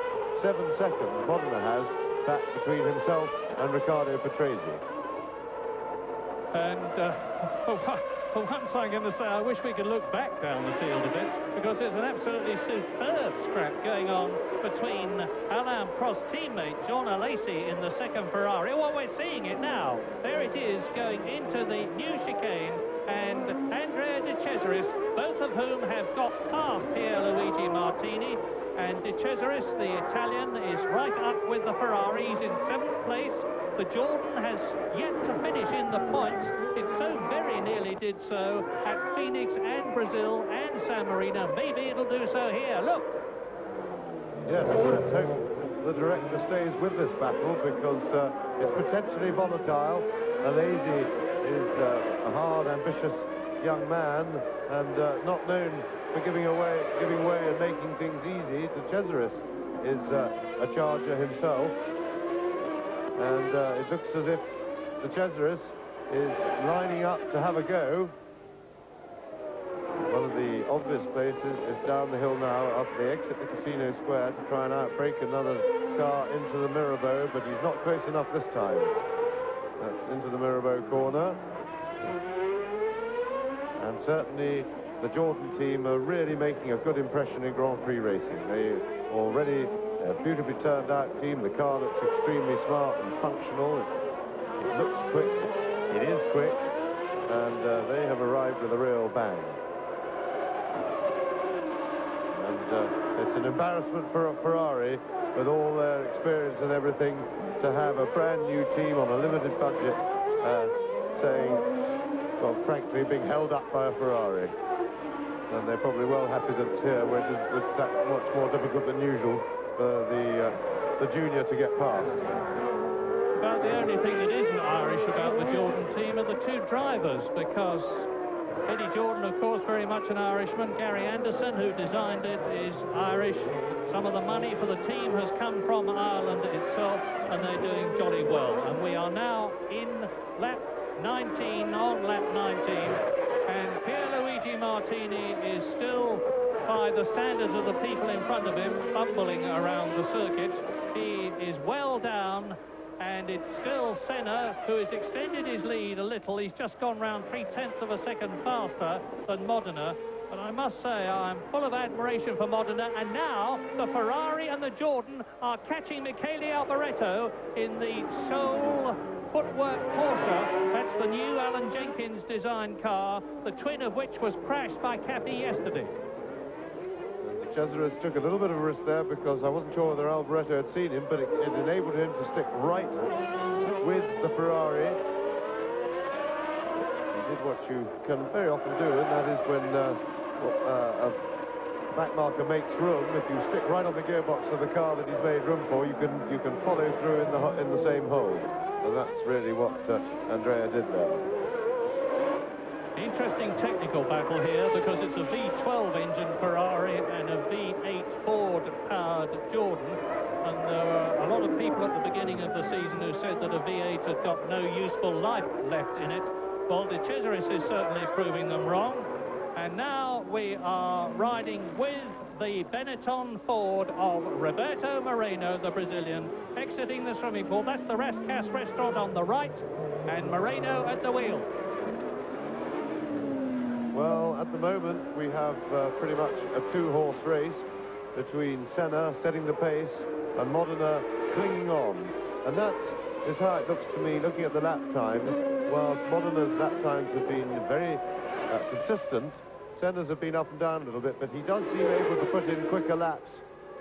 7 seconds, Modena has, back between himself and Riccardo Patrese. And for once I'm going to say I wish we could look back down the field a bit, because there's an absolutely superb scrap going on between Alain Prost's teammate John Alesi in the second Ferrari. Well, we're seeing it now. There it is going into the new chicane, and Andrea De Cesaris, both of whom have got past Pierluigi Martini. And De Cesaris, the Italian, is right up with the Ferrari. He's in 7th place. The Jordan has yet to finish in the points. It so very nearly did so at Phoenix and Brazil and San Marino. Maybe it'll do so here. Look. Yes, let's hope the director stays with this battle, because it's potentially volatile. Alesi is a hard, ambitious young man, and not known for giving way and making things easy. De Cesaris is a charger himself, and it looks as if De Cesaris is lining up to have a go. One of the obvious places is down the hill now after they exit the Casino Square to try and outbrake another car into the Mirabeau, but he's not close enough this time. That's into the Mirabeau corner. And certainly the Jordan team are really making a good impression in Grand Prix racing. They already a beautifully turned out team. The car looks extremely smart and functional. It looks quick. It is quick. And they have arrived with a real bang. it's an embarrassment for a Ferrari, with all their experience and everything, to have a brand new team on a limited budget saying, well, frankly, being held up by a Ferrari. And they're probably well happy that it's here, where it's that much more difficult than usual for the junior to get past. But the only thing that isn't Irish about the Jordan team are the two drivers, because Eddie Jordan, of course, very much an Irishman. Gary Anderson, who designed it, is Irish. Some of the money for the team has come from Ireland itself, and they're doing jolly well. And we are now in lap 19, on lap 19, and Pierluigi Martini is still, by the standards of the people in front of him, bumbling around the circuit. He is well down, and it's still Senna who has extended his lead a little. He's just gone round 0.3 of a second faster than Modena. But I must say, I'm full of admiration for Modena, and now the Ferrari and the Jordan are catching Michele Alboreto in the sole footwork Porsche. That's the new Alan Jenkins design car, the twin of which was crashed by Cappy yesterday. The Cesaris took a little bit of a risk there, because I wasn't sure whether Alboreto had seen him, but it enabled him to stick right with the Ferrari. He did what you can very often do, and that is when a backmarker makes room. If you stick right on the gearbox of the car that he's made room for, you can follow through in the same hole. And that's really what Andrea did there. Interesting technical battle here, because it's a V12 engine Ferrari and a V8 Ford-powered Jordan. And there were a lot of people at the beginning of the season who said that a V8 had got no useful life left in it. Well, De Cesaris is certainly proving them wrong. And now we are riding with the Benetton Ford of Roberto Moreno, the Brazilian, exiting the swimming pool. That's the Rascasse restaurant on the right, and Moreno at the wheel. Well, at the moment, we have pretty much a two-horse race between Senna setting the pace and Modena clinging on. And that is how it looks to me, looking at the lap times. While Modena's lap times have been very consistent, Senna's have been up and down a little bit, but he does seem able to put in quicker laps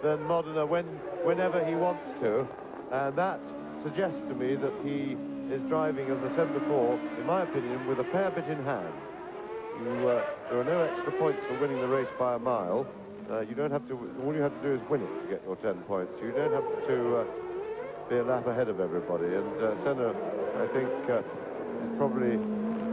than Modena whenever he wants to. And that suggests to me that he is driving, as I said before, in my opinion, with a fair bit in hand. There are no extra points for winning the race by a mile. You don't have to. All you have to do is win it to get your 10 points. You don't have to be a lap ahead of everybody. And Senna, I think, is probably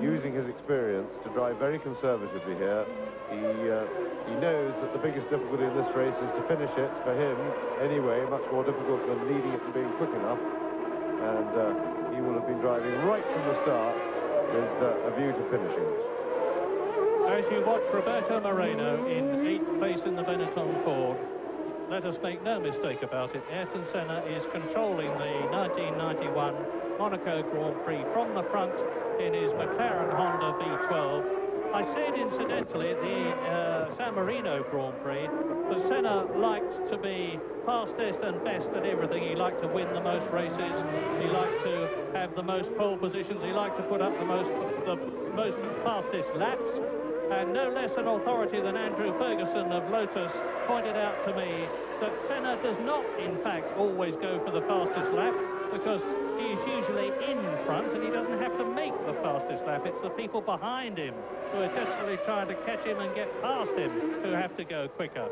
using his experience to drive very conservatively here. He knows that the biggest difficulty in this race is to finish it, for him anyway, much more difficult than leading it and being quick enough. And he will have been driving right from the start with a view to finishing. As you watch Roberto Moreno in 8th place in the Benetton Ford, let us make no mistake about it, Ayrton Senna is controlling the 1991 Monaco Grand Prix from the front in his McLaren Honda V12. I said incidentally at the San Marino Grand Prix that Senna liked to be fastest and best at everything. He liked to win the most races, he liked to have the most pole positions, he liked to put up the most fastest laps. And no less an authority than Andrew Ferguson of Lotus pointed out to me that Senna does not, in fact, always go for the fastest lap, because he's usually in front and he doesn't have to make the fastest lap. It's the people behind him who are desperately trying to catch him and get past him who have to go quicker.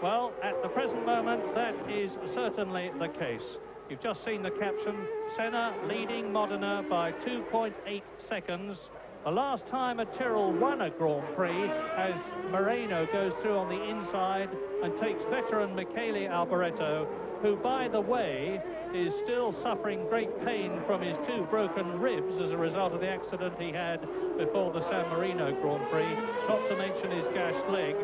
Well, at the present moment, that is certainly the case. You've just seen the caption, Senna leading Modena by 2.8 seconds. The last time a Tyrrell won a Grand Prix, as Moreno goes through on the inside and takes veteran Michele Alboreto, who, by the way, is still suffering great pain from his 2 broken ribs as a result of the accident he had before the San Marino Grand Prix, not to mention his gashed leg.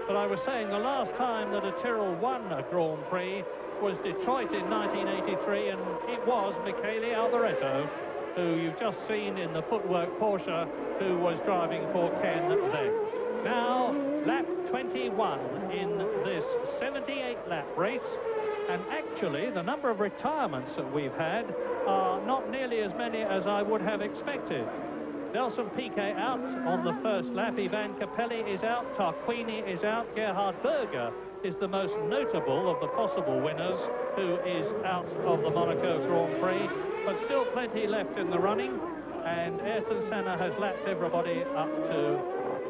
But I was saying the last time that a Tyrrell won a Grand Prix was Detroit in 1983, and it was Michele Alboreto, who you've just seen in the footwork Porsche, who was driving for Ken then. Now, lap 21 in this 78-lap race, and actually the number of retirements that we've had are not nearly as many as I would have expected. Nelson Piquet out on the first lap, Ivan Capelli is out, Tarquini is out, Gerhard Berger is the most notable of the possible winners, who is out of the Monaco Grand Prix, but still plenty left in the running, and Ayrton Senna has lapped everybody up to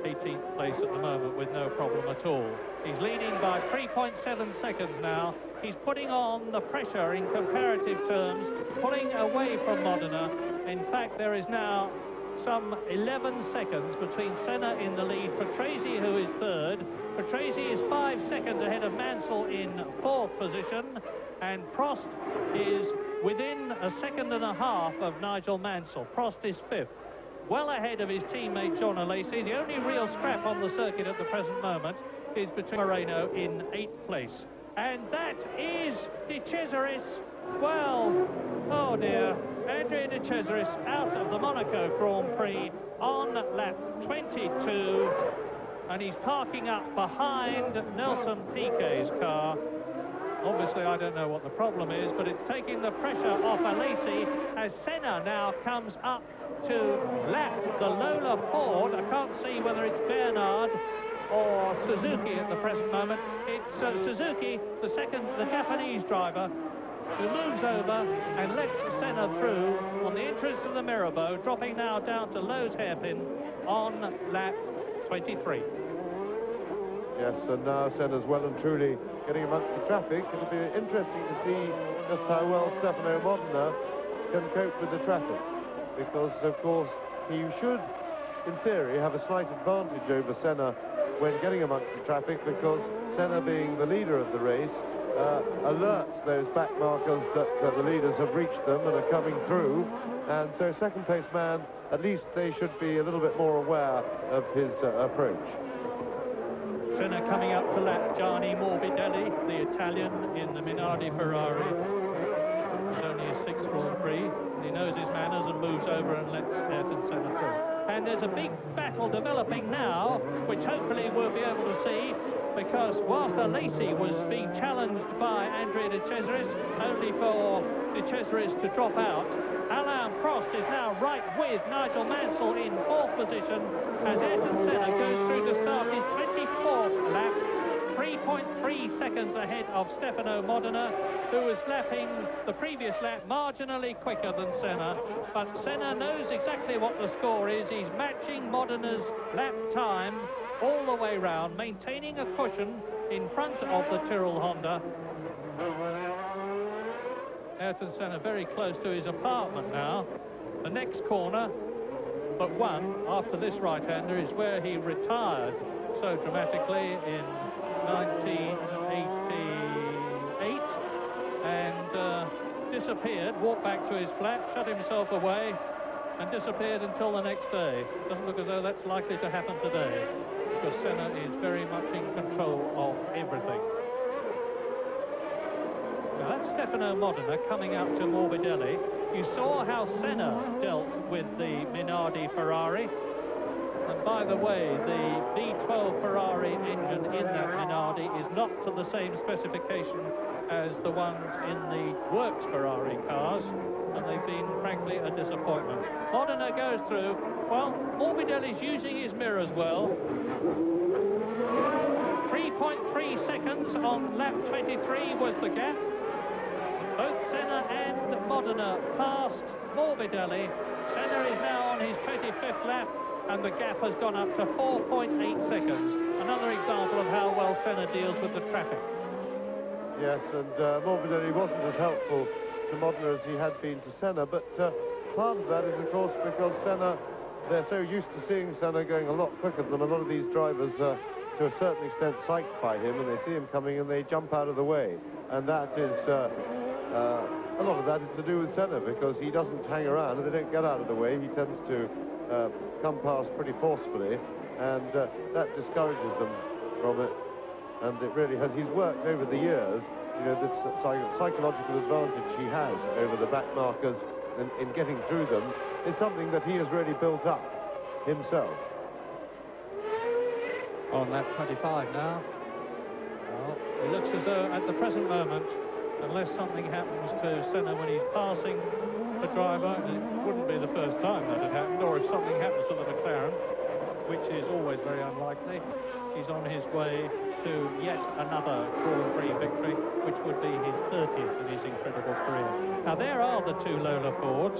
18th place at the moment with no problem at all. He's leading by 3.7 seconds now. He's putting on the pressure in comparative terms, pulling away from Modena. In fact, there is now some 11 seconds between Senna in the lead, Patrese, who is third. Patrese is 5 seconds ahead of Mansell in fourth position, and Prost is within a second and a half of Nigel Mansell. Prost is fifth, well ahead of his teammate John Alesi. The only real scrap on the circuit at the present moment is between Moreno in 8th place. And that is De Cesaris. Well, oh dear, Andrea De Cesaris out of the Monaco Grand Prix on lap 22, and he's parking up behind Nelson Piquet's car. Obviously, I don't know what the problem is, but it's taking the pressure off Alesi as Senna now comes up to lap the Lola Ford. I can't see whether it's Bernard or Suzuki at the present moment. It's Suzuki, the Japanese driver, who moves over and lets Senna through on the entrance to the Mirabeau, dropping now down to Lowe's hairpin on lap 23. Yes, and now Senna's well and truly getting amongst the traffic. It'll be interesting to see just how well Stefano Modena can cope with the traffic, because, of course, he should, in theory, have a slight advantage over Senna when getting amongst the traffic, because Senna, being the leader of the race, alerts those back markers that the leaders have reached them and are coming through, and so second place man, at least they should be a little bit more aware of his approach. Senna coming up to lap Gianni Morbidelli, the Italian in the Minardi Ferrari. It's only his 6th Grand Prix. He knows his manners and moves over and lets Ayrton Senna through. And there's a big battle developing now, which hopefully we'll be able to see, because whilst Alesi was being challenged by Andrea De Cesaris, only for De Cesaris to drop out, Alain Prost is now right with Nigel Mansell in 4th position as Ayrton Senna goes through to start his 24th lap, 3.3 seconds ahead of Stefano Modena, who was lapping the previous lap marginally quicker than Senna. But Senna knows exactly what the score is. He's matching Modena's lap time all the way round, maintaining a cushion in front of the Tyrrell Honda. Ayrton Senna very close to his apartment now. The next corner, but one after this right-hander, is where he retired so dramatically in 1988 and disappeared, walked back to his flat, shut himself away and disappeared until the next day. Doesn't look as though that's likely to happen today, because Senna is very much in control of everything. Now that's Stefano Modena coming out to Morbidelli. You saw how Senna dealt with the Minardi Ferrari. And by the way, the V12 Ferrari engine in that Minardi is not to the same specification as the ones in the Works Ferrari cars, and they've been, frankly, a disappointment. Modena goes through. Well, Morbidelli's using his mirrors well. 3.3 seconds on lap 23 was the gap. Both Senna and Modena passed Morbidelli. Senna is now on his 25th lap, and the gap has gone up to 4.8 seconds. Another example of how well Senna deals with the traffic. Yes, and Morbidelli wasn't as helpful to Modena as he had been to Senna, but part of that is, of course, because Senna, they're so used to seeing Senna going a lot quicker than a lot of these drivers, to a certain extent, psyched by him, and they see him coming and they jump out of the way. And that is, a lot of that is to do with Senna, because he doesn't hang around and they don't get out of the way. He tends to come past pretty forcefully, and that discourages them from it. And it really has. He's worked over the years, you know, this psychological advantage he has over the back markers in getting through them is something that he has really built up himself. On lap 25 now. Well, it looks as though at the present moment, unless something happens to Senna when he's passing the driver, and it wouldn't be the first time that had happened, or if something happens to the McLaren, which is always very unlikely, he's on his way to yet another Grand Prix victory, which would be his 30th in his incredible career. Now, there are the two Lola Fords.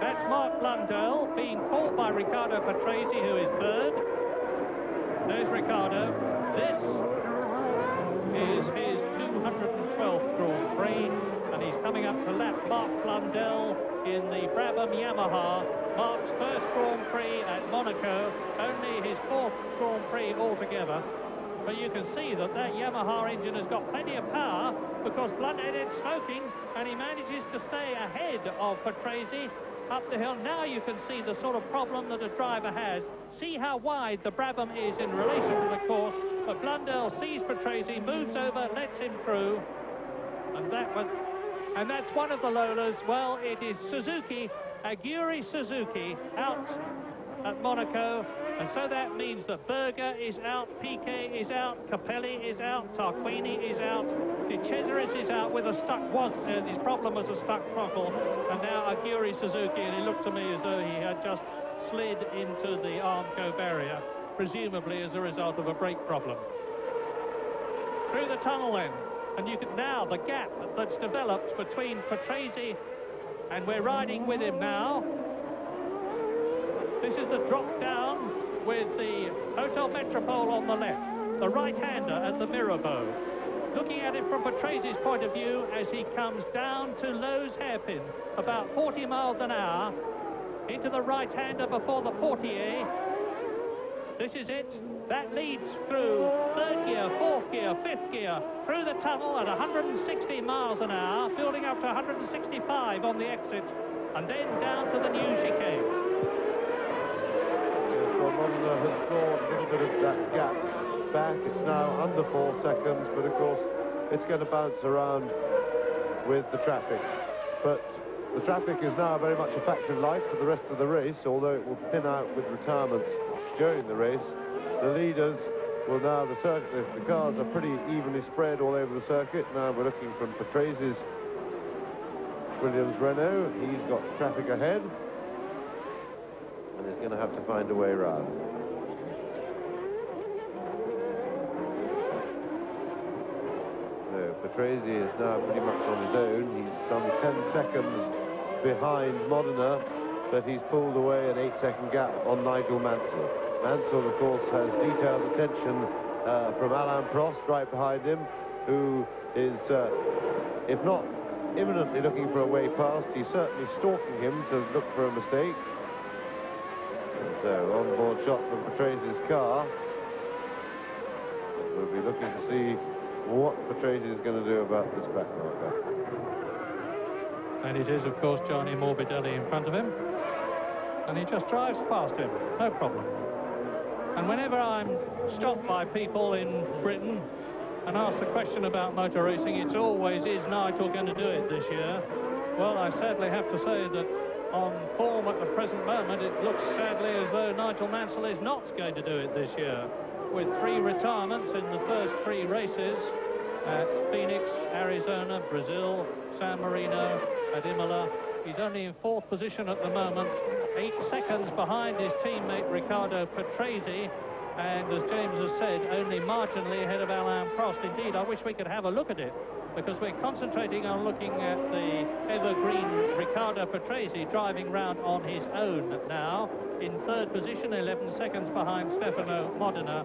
That's Mark Blundell being caught by Riccardo Patrese, who is third. There's Riccardo. This is his 212th Grand Prix, and he's coming up to lap Mark Blundell in the Brabham Yamaha. Mark's first Grand Prix at Monaco, only his fourth Grand Prix altogether. But you can see that that Yamaha engine has got plenty of power, because Blundell is smoking, and he manages to stay ahead of Patrese up the hill. Now you can see the sort of problem that a driver has. See how wide the Brabham is in relation to the course, but Blundell sees Patrese, moves over, lets him through, and that's one of the Lolas. Well, it is Suzuki, Aguri Suzuki, out at Monaco, and so that means that Berger is out, Piquet is out, Capelli is out, Tarquini is out, De Cesaris is out with a stuck, his problem was a stuck throttle, and now Aguri Suzuki, and it looked to me as though he had just slid into the Armco barrier, presumably as a result of a brake problem. Through the tunnel then, and you can now, the gap that's developed between Patrese, and we're riding with him now. This is the drop down with the Hotel Metropole on the left, the right-hander at the Mirabeau. Looking at it from Patrese's point of view as he comes down to Lowe's hairpin, about 40 miles an hour, into the right-hander before the Portier. This is it. That leads through third gear, fourth gear, fifth gear, through the tunnel at 160 miles an hour, building up to 165 on the exit, and then down to the new chicane. Modena has clawed a little bit of that gap back. It's now under 4 seconds, but of course it's going to bounce around with the traffic. But the traffic is now very much a fact of life for the rest of the race, although it will thin out with retirements during the race. The leaders will now, the cars are pretty evenly spread all over the circuit. Now we're looking from Patrese's Williams Renault. He's got traffic ahead, and he's going to have to find a way around. So Patrese is now pretty much on his own. He's some 10 seconds behind Modena, but he's pulled away an 8-second gap on Nigel Mansell. Mansell, of course, has detailed attention from Alain Prost right behind him, who is, if not imminently looking for a way past, he's certainly stalking him to look for a mistake. So, on-board shot from Patrese's car. We'll be looking to see what Patrese is going to do about this back marker. And it is, of course, Gianni Morbidelli in front of him. And he just drives past him, no problem. And whenever I'm stopped by people in Britain and asked a question about motor racing, it's always, is Nigel going to do it this year? Well, I sadly have to say that on form at the present moment, it looks sadly as though Nigel Mansell is not going to do it this year. With 3 retirements in the first 3 races at Phoenix, Arizona, Brazil, San Marino, at Imola. He's only in 4th position at the moment, 8 seconds behind his teammate Riccardo Patrese, and as James has said, only marginally ahead of Alain Prost. Indeed, I wish we could have a look at it, because we're concentrating on looking at the evergreen Riccardo Patrese driving round on his own now, in 3rd position, 11 seconds behind Stefano Modena.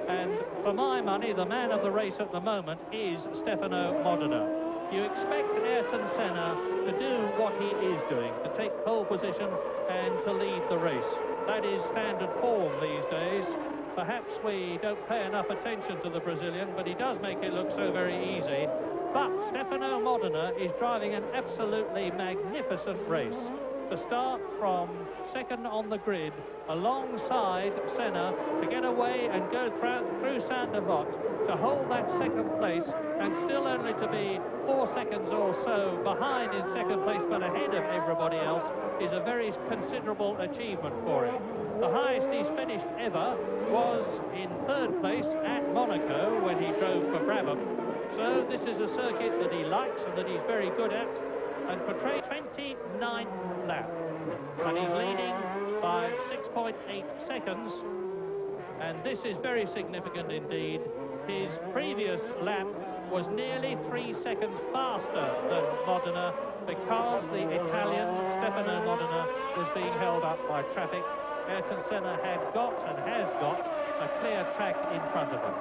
And for my money, the man of the race at the moment is Stefano Modena. You expect Ayrton Senna to do what he is doing, to take pole position and to lead the race. That is standard form these days. Perhaps we don't pay enough attention to the Brazilian, but he does make it look so very easy. But Stefano Modena is driving an absolutely magnificent race. To start from 2nd on the grid, alongside Senna, to get away and go through Saint-Devote, to hold that 2nd place, and still only to be 4 seconds or so behind in 2nd place, but ahead of everybody else, is a very considerable achievement for him. The highest he's finished ever was in 3rd place at Monaco when he drove for Brabham. So this is a circuit that he likes and that he's very good at, and Patrese 29th lap, and he's leading by 6.8 seconds And this is very significant indeed. His previous lap was nearly 3 seconds faster than Modena because the Italian, Stefano Modena, was being held up by traffic. Ayrton Senna had got and has got a clear track in front of him.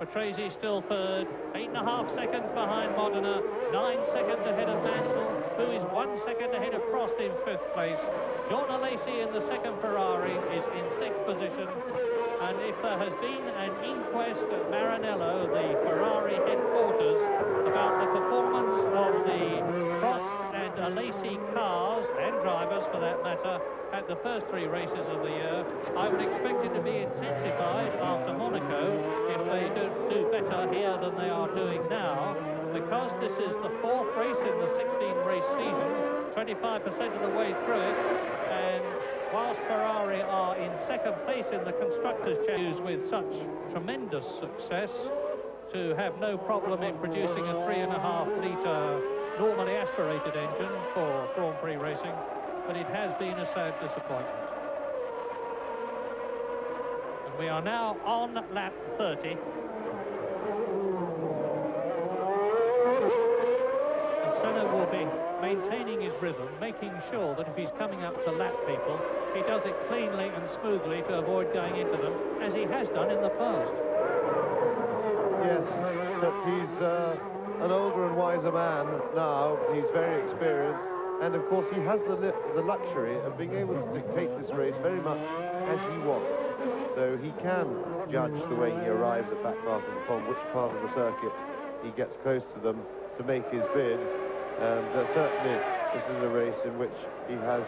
Patrese still third, 8.5 seconds behind Modena, 9 seconds ahead of Mansell, who is 1 second ahead of Prost in 5th place. John Alesi in the second Ferrari is in 6th position. And if there has been an inquest at Maranello, the Ferrari headquarters, about the performance of the Prost and Alesi cars, and drivers for that matter, at the first 3 races of the year, I would expect it to be intensified after Monaco if they don't do better here than they are doing now, because this is the 4th race in the 16-race season, 25% of the way through it, and whilst Ferrari are in 2nd place in the Constructors' Championship with such tremendous success, to have no problem in producing a 3.5-litre normally aspirated engine for Grand Prix racing, but it has been a sad disappointment. And we are now on lap 30. And Senna will be maintaining his rhythm, making sure that if he's coming up to lap people, he does it cleanly and smoothly to avoid going into them, as he has done in the past. Yes, but he's an older and wiser man now. He's very experienced, and of course he has the luxury of being able to dictate this race very much as he wants. So he can judge the way he arrives at back markers upon which part of the circuit he gets close to them to make his bid. And certainly this is a race in which he has,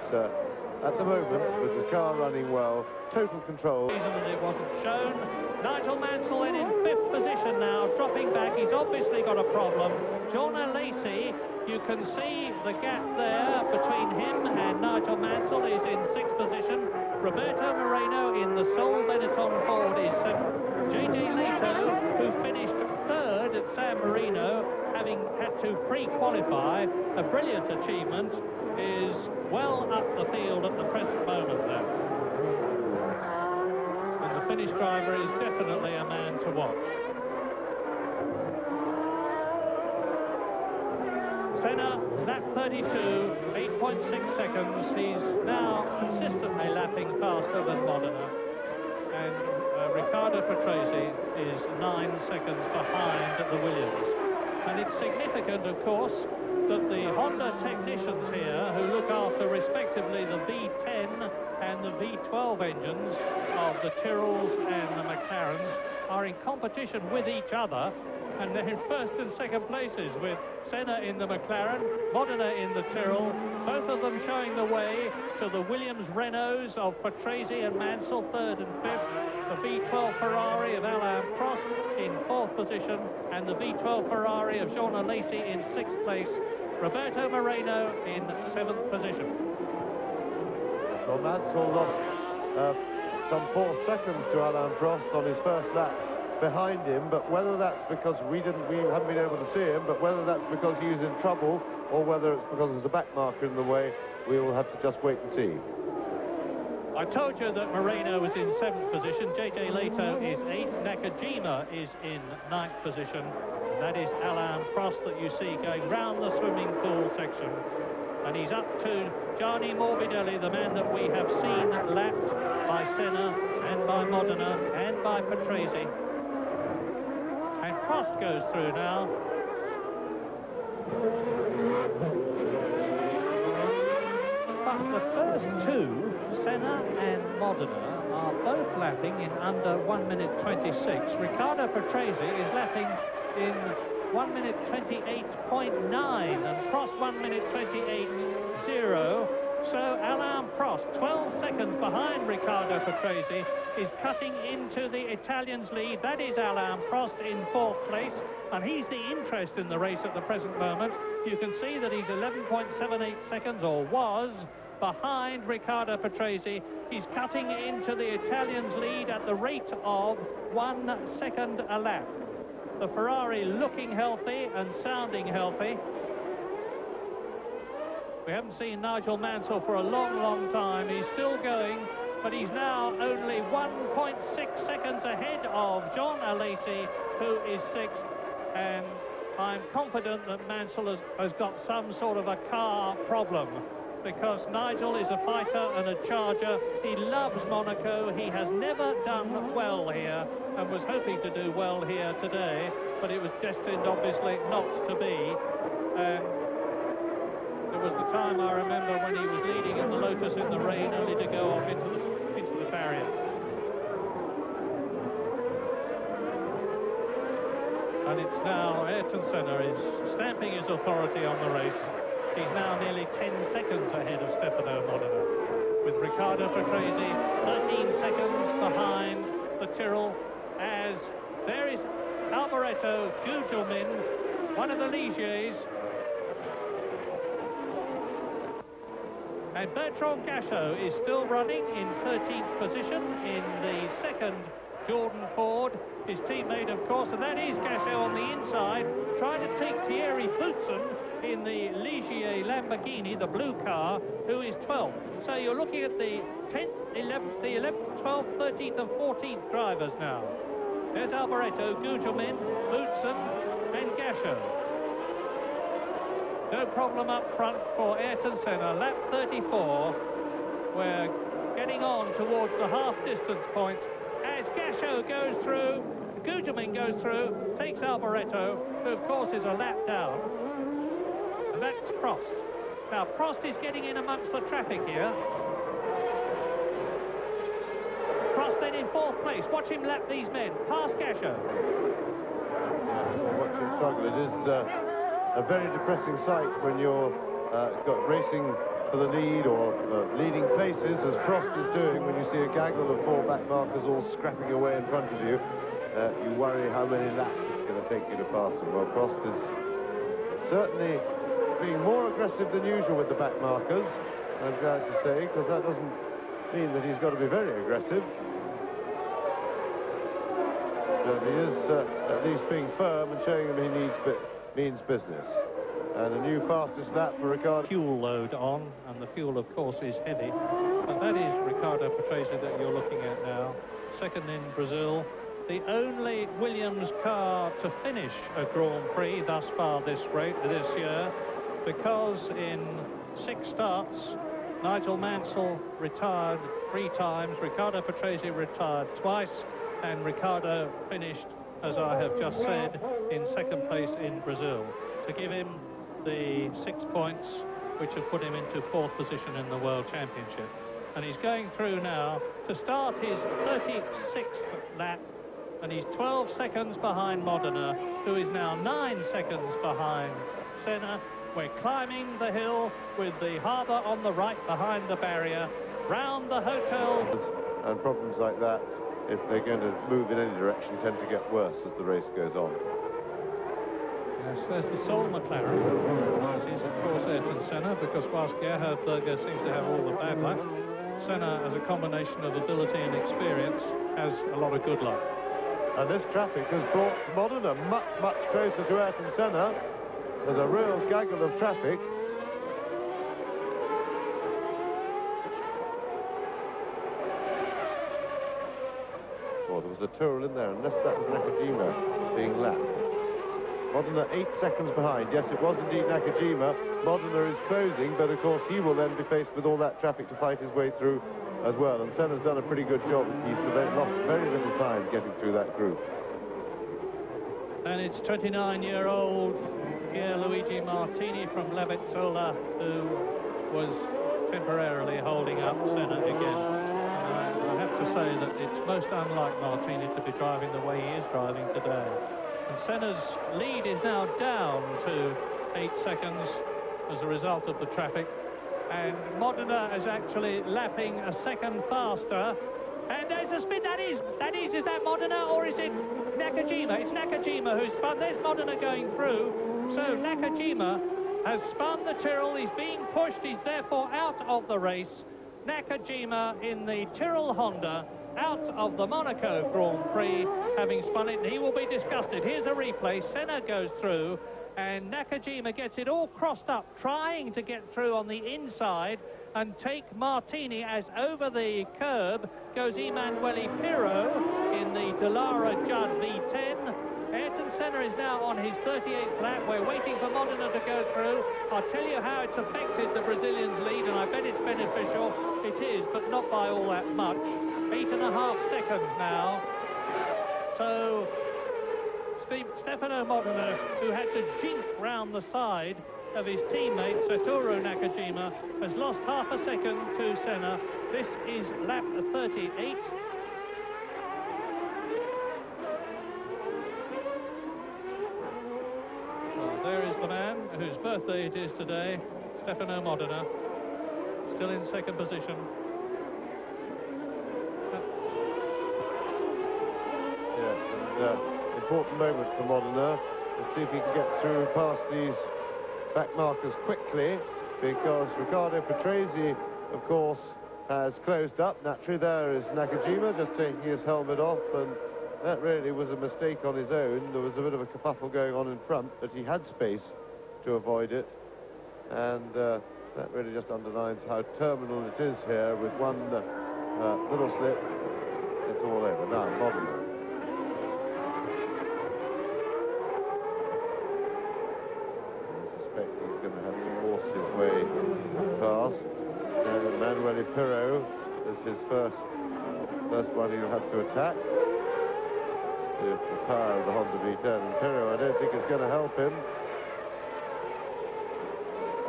at the moment, with the car running well, total control. Reason that it wasn't shown. Nigel Mansell in 5th position now, dropping back. He's obviously got a problem. John Alesi, you can see the gap there between him and Nigel Mansell, is in 6th position. Roberto Moreno in the Sol Benetton Ford is 7th. J.J. Leto, who finished 3rd at San Marino, having had to pre-qualify, a brilliant achievement, is well up the field at the present moment there. And the Finnish driver is definitely a man to watch. Senna, lap 32, 8.6 seconds. He's now consistently lapping faster than Modena. And Riccardo Patrese is 9 seconds behind the Williams. And it's significant, of course, that the Honda technicians here, who look after respectively the V10 and the V12 engines of the Tyrrells and the McLarens, are in competition with each other, and they're in 1st and 2nd places, with Senna in the McLaren, Modena in the Tyrrell, both of them showing the way to the Williams Renaults of Patrese and Mansell, 3rd and 5th, the V12 Ferrari of Alain Prost in 4th position, and the V12 Ferrari of Jean Alesi in 6th place, Roberto Moreno in 7th position. Well, Mansell lost some 4 seconds to Alain Prost on his first lap behind him, but whether that's because we haven't been able to see him, but whether that's because he was in trouble or whether it's because there's a back marker in the way, we will have to just wait and see. I told you that Moreno was in 7th position, J.J. Leto is 8th, Nakajima is in 9th position, and that is Alain Prost that you see going round the swimming pool section. And he's up to Gianni Morbidelli, the man that we have seen lapped by Senna and by Modena and by Patrese. And Prost goes through now. But the first 2, Senna and Modena, are both lapping in under 1 minute 26. Riccardo Patrese is lapping in 1 minute 28.9 and Prost 1 minute 28.0. So Alain Prost, 12 seconds behind Riccardo Patrese, is cutting into the Italians' lead. That is Alain Prost in 4th place, and he's the interest in the race at the present moment. You can see that he's 11.78 seconds, or was, behind Riccardo Patrese. He's cutting into the Italians' lead at the rate of 1 second a lap. The Ferrari looking healthy and sounding healthy. We haven't seen Nigel Mansell for a long, long time. He's still going but he's now only 1.6 seconds ahead of John Alesi, who is 6th, and I'm confident that Mansell has got some sort of a car problem, because Nigel is a fighter and a charger. He loves Monaco. He has never done well here and was hoping to do well here today, but it was destined, obviously, not to be. And there was the time, I remember, when he was leading in the Lotus in the rain, only to go off into the barrier. And it's now Ayrton Senna is stamping his authority on the race. He's now nearly 10 seconds ahead of Stefano Modena, with Riccardo Patrese 13 seconds behind the Tyrrell, as there is Alboreto Gugelmin, one of the Ligiers, and Bertrand Gachot is still running in 13th position in the second Jordan Ford, his teammate, of course, and that is Gachot on the inside, trying to take Thierry Boutsen in the Ligier Lamborghini, the blue car, who is 12th. So you're looking at the 10th, 11th, the 11th, 12th, 13th and 14th drivers now. There's Alboreto, Gugelmin, Boutsen and Gachot. No problem up front for Ayrton Senna. Lap 34. We're getting on towards the half-distance point as Gachot goes through, Gugelmin goes through, takes Alboreto, who of course is a lap down. And that's Prost. Now Prost is getting in amongst the traffic here. Prost then in 4th place. Watch him lap these men, past Gachot. Watch him struggle. It is a very depressing sight when you're got racing for the lead or leading places, as Prost is doing. When you see a gaggle of 4 back markers all scrapping away in front of you, you worry how many laps it's going to take you to pass them. Well, Prost is certainly being more aggressive than usual with the back markers, I'm glad to say, because that doesn't mean that he's got to be very aggressive. But he is at least being firm and showing him he means business. And a new fastest lap for Riccardo. Fuel load on, and the fuel, of course, is heavy. And that is Riccardo Patrese that you're looking at now. Second in Brazil. The only Williams car to finish a Grand Prix thus far this year, because in 6 starts, Nigel Mansell retired 3 times, Riccardo Patrese retired twice, and Riccardo finished, as I have just said, in 2nd place in Brazil, to give him the 6 points which have put him into 4th position in the World Championship. And he's going through now to start his 36th lap, and he's 12 seconds behind Modena, who is now 9 seconds behind Senna. We're climbing the hill with the harbour on the right behind the barrier, round the hotel. And problems like that, if they're going to move in any direction, tend to get worse as the race goes on. Yes, there's the sole McLaren. It is, of course, Ayrton Senna, because whilst Gerhard Berger seems to have all the bad luck, Senna, as a combination of ability and experience, has a lot of good luck. And this traffic has brought Modena much, much closer to Ayrton Senna. There's a real gaggle of traffic. Oh, there was a Tyrrell in there, unless that was Nakajima being lapped. Modena 8 seconds behind. Yes, it was indeed Nakajima. Modena is closing, but of course he will then be faced with all that traffic to fight his way through as well. And Senna's done a pretty good job. He's lost very little time getting through that group. And it's 29-year-old Luigi Martini from Levezzola who was temporarily holding up Senna again. And I have to say that it's most unlike Martini to be driving the way he is driving today. And Senna's lead is now down to 8 seconds as a result of the traffic. And Modena is actually lapping a second faster. And there's a spin. Is that Modena or is it Nakajima? It's Nakajima who's spun. There's Modena going through. So Nakajima has spun the Tyrrell. He's being pushed. He's therefore out of the race. Nakajima in the Tyrrell Honda, out of the Monaco Grand Prix, having spun it, and he will be disgusted. Here's a replay. Senna goes through, and Nakajima gets it all crossed up, trying to get through on the inside, and take Martini as over the curb goes Emanuele Pirro in the Dallara Judd V10. Ayrton Senna is now on his 38th lap. We're waiting for Modena to go through. I'll tell you how it's affected the Brazilians' lead, and I bet it's beneficial. It is, but not by all that much. 8.5 seconds now. So Stefano Modena, who had to jink round the side of his teammate Satoru Nakajima, has lost half a second to Senna. This is lap 38. There is the man whose birthday it is today, Stefano Modena, still in second position. Yes, and important moment for Modena. Let's see if he can get through past these back markers quickly, because Riccardo Patrese, of course, has closed up. Naturally, there is Nakajima just taking his helmet off, and that really was a mistake on his own. There was a bit of a kerfuffle going on in front, but he had space to avoid it. And that really just underlines how terminal it is here. With one little slip, it's all over. Now, Modena. I suspect he's going to have to force his way past. Emanuele Pirro is his first one he'll have to attack. The power of the Honda V10, and Pirro, I don't think is going to help him.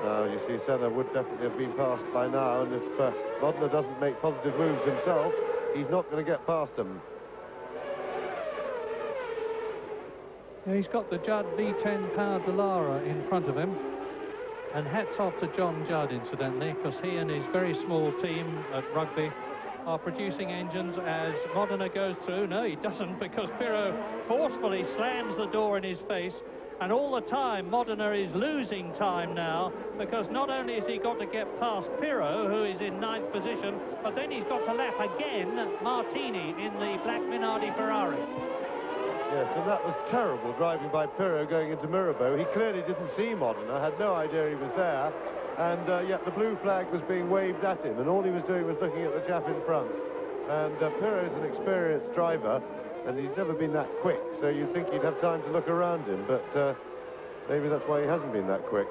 Now you see Senna would definitely have been passed by now, and if Modena doesn't make positive moves himself, he's not going to get past him. Yeah, he's got the Judd V10 powered Dallara in front of him, and hats off to John Judd, incidentally, because he and his very small team at Rugby are producing engines as Modena goes through. No, he doesn't, because Pirro forcefully slams the door in his face, and all the time Modena is losing time now, because not only has he got to get past Pirro, who is in 9th position, but then he's got to lap again Martini in the black Minardi Ferrari. Yes, and that was terrible driving by Pirro going into Mirabeau. He clearly didn't see Modena, had no idea he was there, and yet the blue flag was being waved at him, and all he was doing was looking at the chap in front. And Pirro is an experienced driver, and he's never been that quick, so you'd think he'd have time to look around him, but maybe that's why he hasn't been that quick.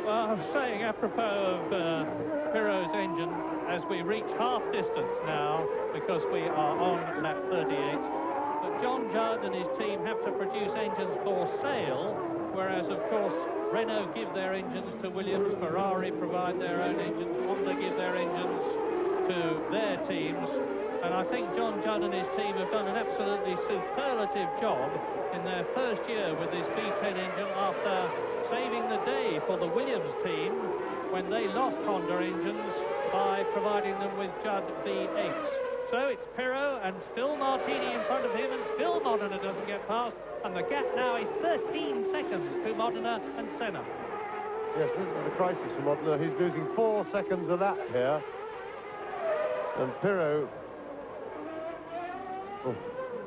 Well, I was saying, apropos of Pirro's engine, as we reach half distance now, because we are on lap 38, that John Judd and his team have to produce engines for sale, whereas, of course, Renault give their engines to Williams, Ferrari provide their own engines, Honda give their engines to their teams, and I think John Judd and his team have done an absolutely superlative job in their first year with this V10 engine, after saving the day for the Williams team when they lost Honda engines by providing them with Judd V8s. So it's Pirro and still Martini in front of him, and still Modena doesn't get past, and the gap now is 13 seconds to Modena and Senna. Yes, this is a crisis for Modena. He's losing 4 seconds a lap here. And Pirro... Oh,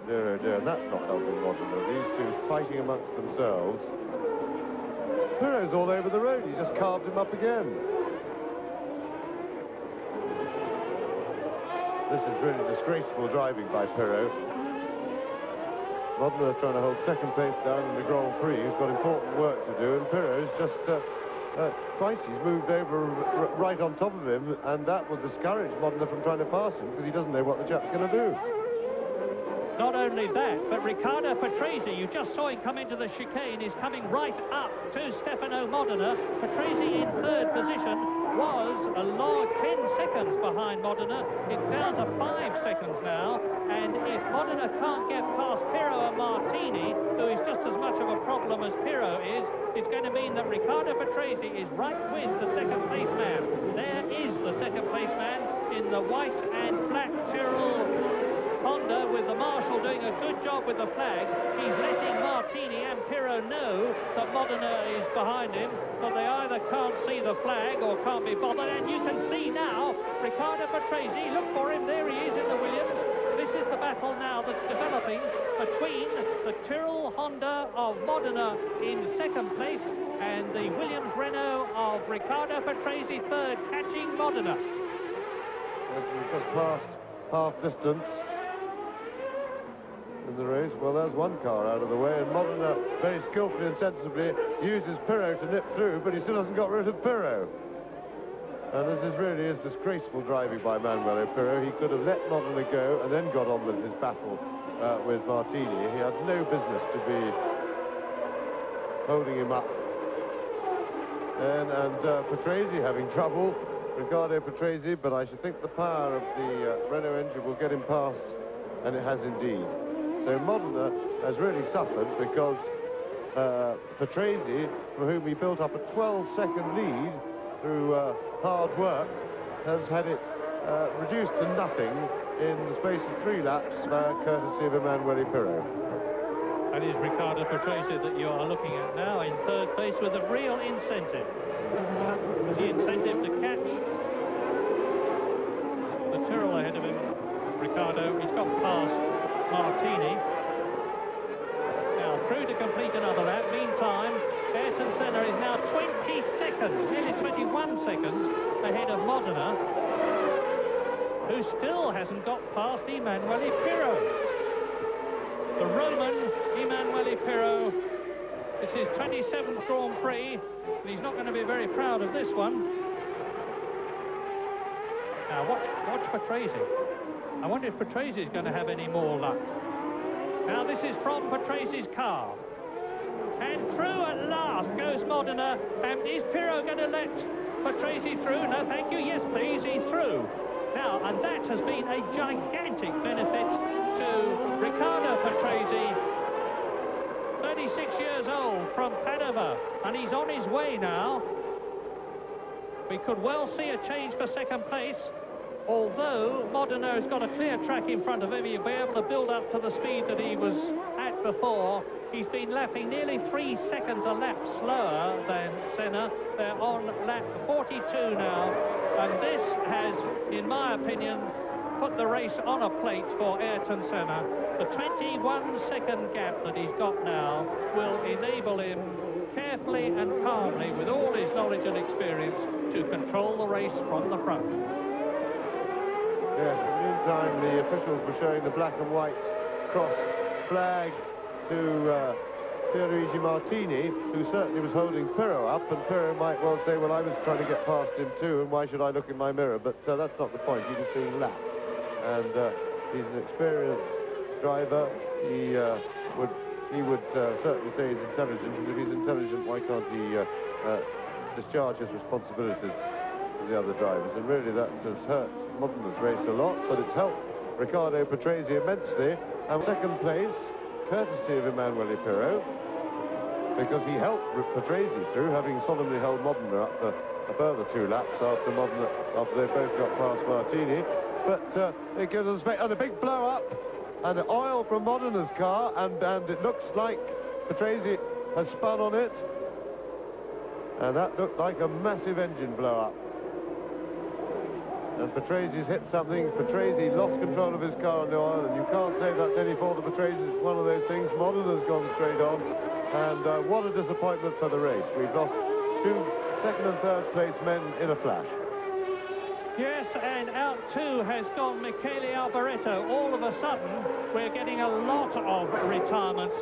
dear, oh dear, that's not helping Modena. These two fighting amongst themselves. Pirro's all over the road. He just carved him up again. This is really disgraceful driving by Pirro. Modena trying to hold second place down in the Grand Prix. He's got important work to do, and Pirro's just twice he's moved over right on top of him, and that will discourage Modena from trying to pass him, because he doesn't know what the chap's going to do. Not only that, but Riccardo Patrese, you just saw him come into the chicane, is coming right up to Stefano Modena. Patrese in 3rd position was a long 10 seconds behind Modena. It's down to 5 seconds now, and if Modena can't get past Pirro and Martini, who is just as much of a problem as Pirro is, it's going to mean that Riccardo Patrese is right with the second place man. There is the second place man in the white and black Tyrrell Honda, with the marshal doing a good job with the flag. He's letting Martini and Pirro know that Modena is behind him, but they either can't see the flag or can't be bothered. And you can see now Riccardo Patrese, look for him, there he is in the Williams. This is the battle battle now that's developing between the Tyrrell Honda of Modena in second place and the Williams Renault of Riccardo Patrese third, catching Modena. Yes, we've just passed half distance in the race. Well, there's one car out of the way, and Modena very skillfully and sensibly uses Pirro to nip through, but he still hasn't got rid of Pirro. And this really is disgraceful driving by Manuel Pirro. He could have let Modena go and then got on with his battle with Martini. He had no business to be holding him up. And Patrese having trouble, Riccardo Patrese, but I should think the power of the Renault engine will get him past, and it has indeed. So Modena has really suffered because Patrese, for whom he built up a 12-second lead through hard work, has had it reduced to nothing in the space of 3 laps, courtesy of Emanuele Pirro. That is Riccardo Patrese that you are looking at now in third place with a real incentive. The incentive to catch the Tyrrell ahead of him. Riccardo, he's got past Martini. Now through to complete another lap. Meantime, Ayrton Senna is now 20 seconds, nearly 21 seconds ahead of Modena, who still hasn't got past Emanuele Pirro. The Roman Emanuele Pirro. It's his 27th Grand Prix, and he's not going to be very proud of this one. Now watch Patrese. I wonder if Patrese is going to have any more luck. Now this is from Patrase's car. And through at last goes Modena. And is Pirro going to let Patrese through? No, thank you. Yes, please, he's through. Now, and that has been a gigantic benefit to Riccardo Patrese, 36 years old, from Padova, and he's on his way now. We could well see a change for second place. Although Modena has got a clear track in front of him, he'll be able to build up to the speed that he was at before. He's been lapping nearly 3 seconds a lap slower than Senna. They're on lap 42 now, and this has, in my opinion, put the race on a plate for Ayrton Senna. The 21-second gap that he's got now will enable him carefully and calmly, with all his knowledge and experience, to control the race from the front. Yes, in the meantime, the officials were showing the black and white cross flag to Pierluigi Martini, who certainly was holding Pirro up, and Pirro might well say, well, I was trying to get past him too, and why should I look in my mirror? But that's not the point. He was being lapped, and he's an experienced driver. He would certainly say he's intelligent, and if he's intelligent, why can't he discharge his responsibilities to the other drivers? And really that has hurt Modena's race a lot, but it's helped Riccardo Patrese immensely. And second place, courtesy of Emanuele Pirro, because he helped Patrese through, having solemnly held Modena up for a further 2 laps after they both got past Martini. But it gives us a big blow up and oil from Modena's car, and it looks like Patrese has spun on it, and that looked like a massive engine blow up. And Patrese's hit something. Patrese lost control of his car on the oil, and you can't say that's any fault of Patrese. It's one of those things. Modena's gone straight on, and what a disappointment for the race. We've lost 2 second and third place men in a flash. Yes, and out too has gone Michele Alboreto. All of a sudden, we're getting a lot of retirements.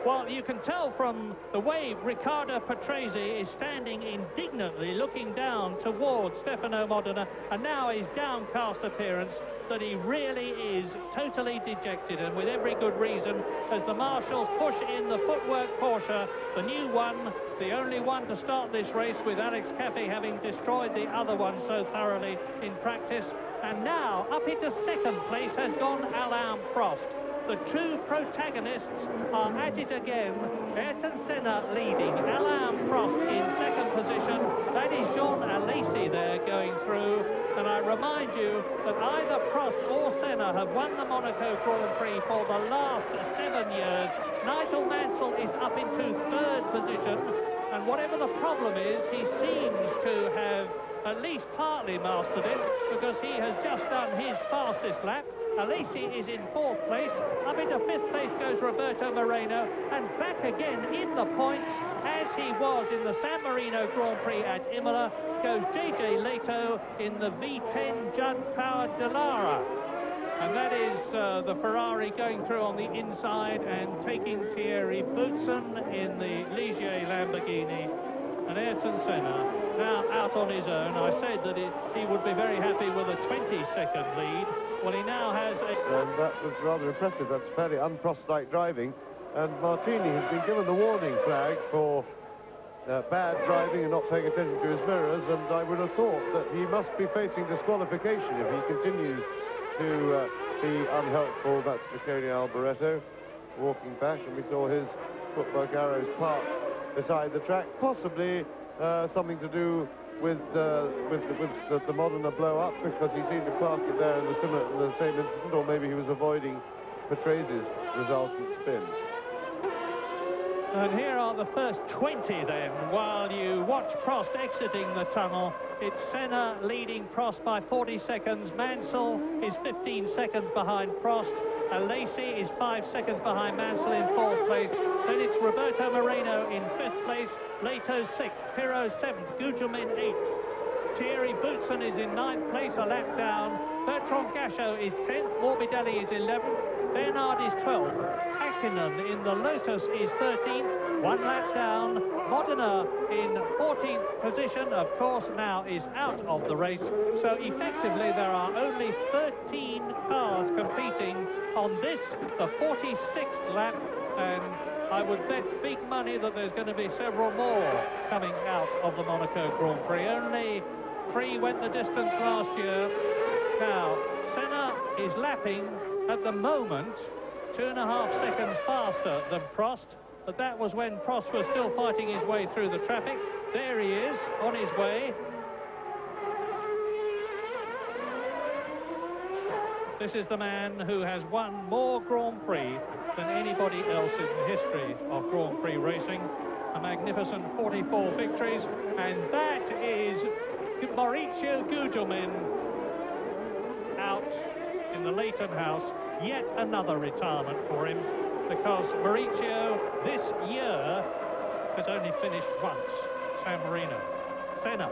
Well, you can tell from the way Riccardo Patrese is standing indignantly looking down towards Stefano Modena, and now his downcast appearance, that he really is totally dejected, and with every good reason, as the marshals push in the footwork Porsche, the new one, the only one to start this race, with Alex Caffey having destroyed the other one so thoroughly in practice. And now, up into second place has gone Alain Prost. The two protagonists are at it again. Ayrton Senna leading, Alain Prost in second position. That is Jean Alesi there going through. And I remind you that either Prost or Senna have won the Monaco Grand Prix for the last 7 years. Nigel Mansell is up into third position. And whatever the problem is, he seems to have at least partly mastered it, because he has just done his fastest lap. Alesi is in 4th place. Up into 5th place goes Roberto Moreno, and back again in the points, as he was in the San Marino Grand Prix at Imola, goes JJ Leto in the V10 Judd-powered Dallara. And that is the Ferrari going through on the inside and taking Thierry Boutsen in the Ligier Lamborghini. And Ayrton Senna now out on his own. I said that he would be very happy with a 20-second lead. Well, he now has a... And that was rather impressive. That's fairly un-Prost-like driving. And Martini has been given the warning flag for bad driving and not paying attention to his mirrors. And I would have thought that he must be facing disqualification if he continues to be unhelpful. That's Michele Alboreto walking back, and we saw his footwork arrows parked beside the track, possibly something to do with the Modena blow-up, because he seemed to park it there in the same incident, or maybe he was avoiding Patrese's resultant spin. And here are the first 20 then, while you watch Prost exiting the tunnel. It's Senna leading Prost by 40 seconds. Mansell is 15 seconds behind Prost. Alesi is 5 seconds behind Mansell in 4th place. Then it's Roberto Moreno in 5th place. Leto 6th, Pirro 7th, Gugelmin 8th. Thierry Boutsen is in 9th place, a lap down. Bertrand Gachot is 10th, Morbidelli is 11th, Bernard is 12th. Hakkinen in the Lotus is 13th, 1 lap down. Modena in 14th position, of course, now is out of the race. So effectively there are only 13 cars competing on this, the 46th lap, and I would bet big money that there's going to be several more coming out of the Monaco Grand Prix. Only 3 went the distance last year. Now, Senna is lapping at the moment 2.5 seconds faster than Prost, but that was when Prost was still fighting his way through the traffic. There he is, on his way. This is the man who has won more Grand Prix than anybody else in the history of Grand Prix racing. A magnificent 44 victories, and that is Maurizio Gugelmin out in the Leighton house. Yet another retirement for him, because Maurizio this year has only finished once, San Marino. Senna.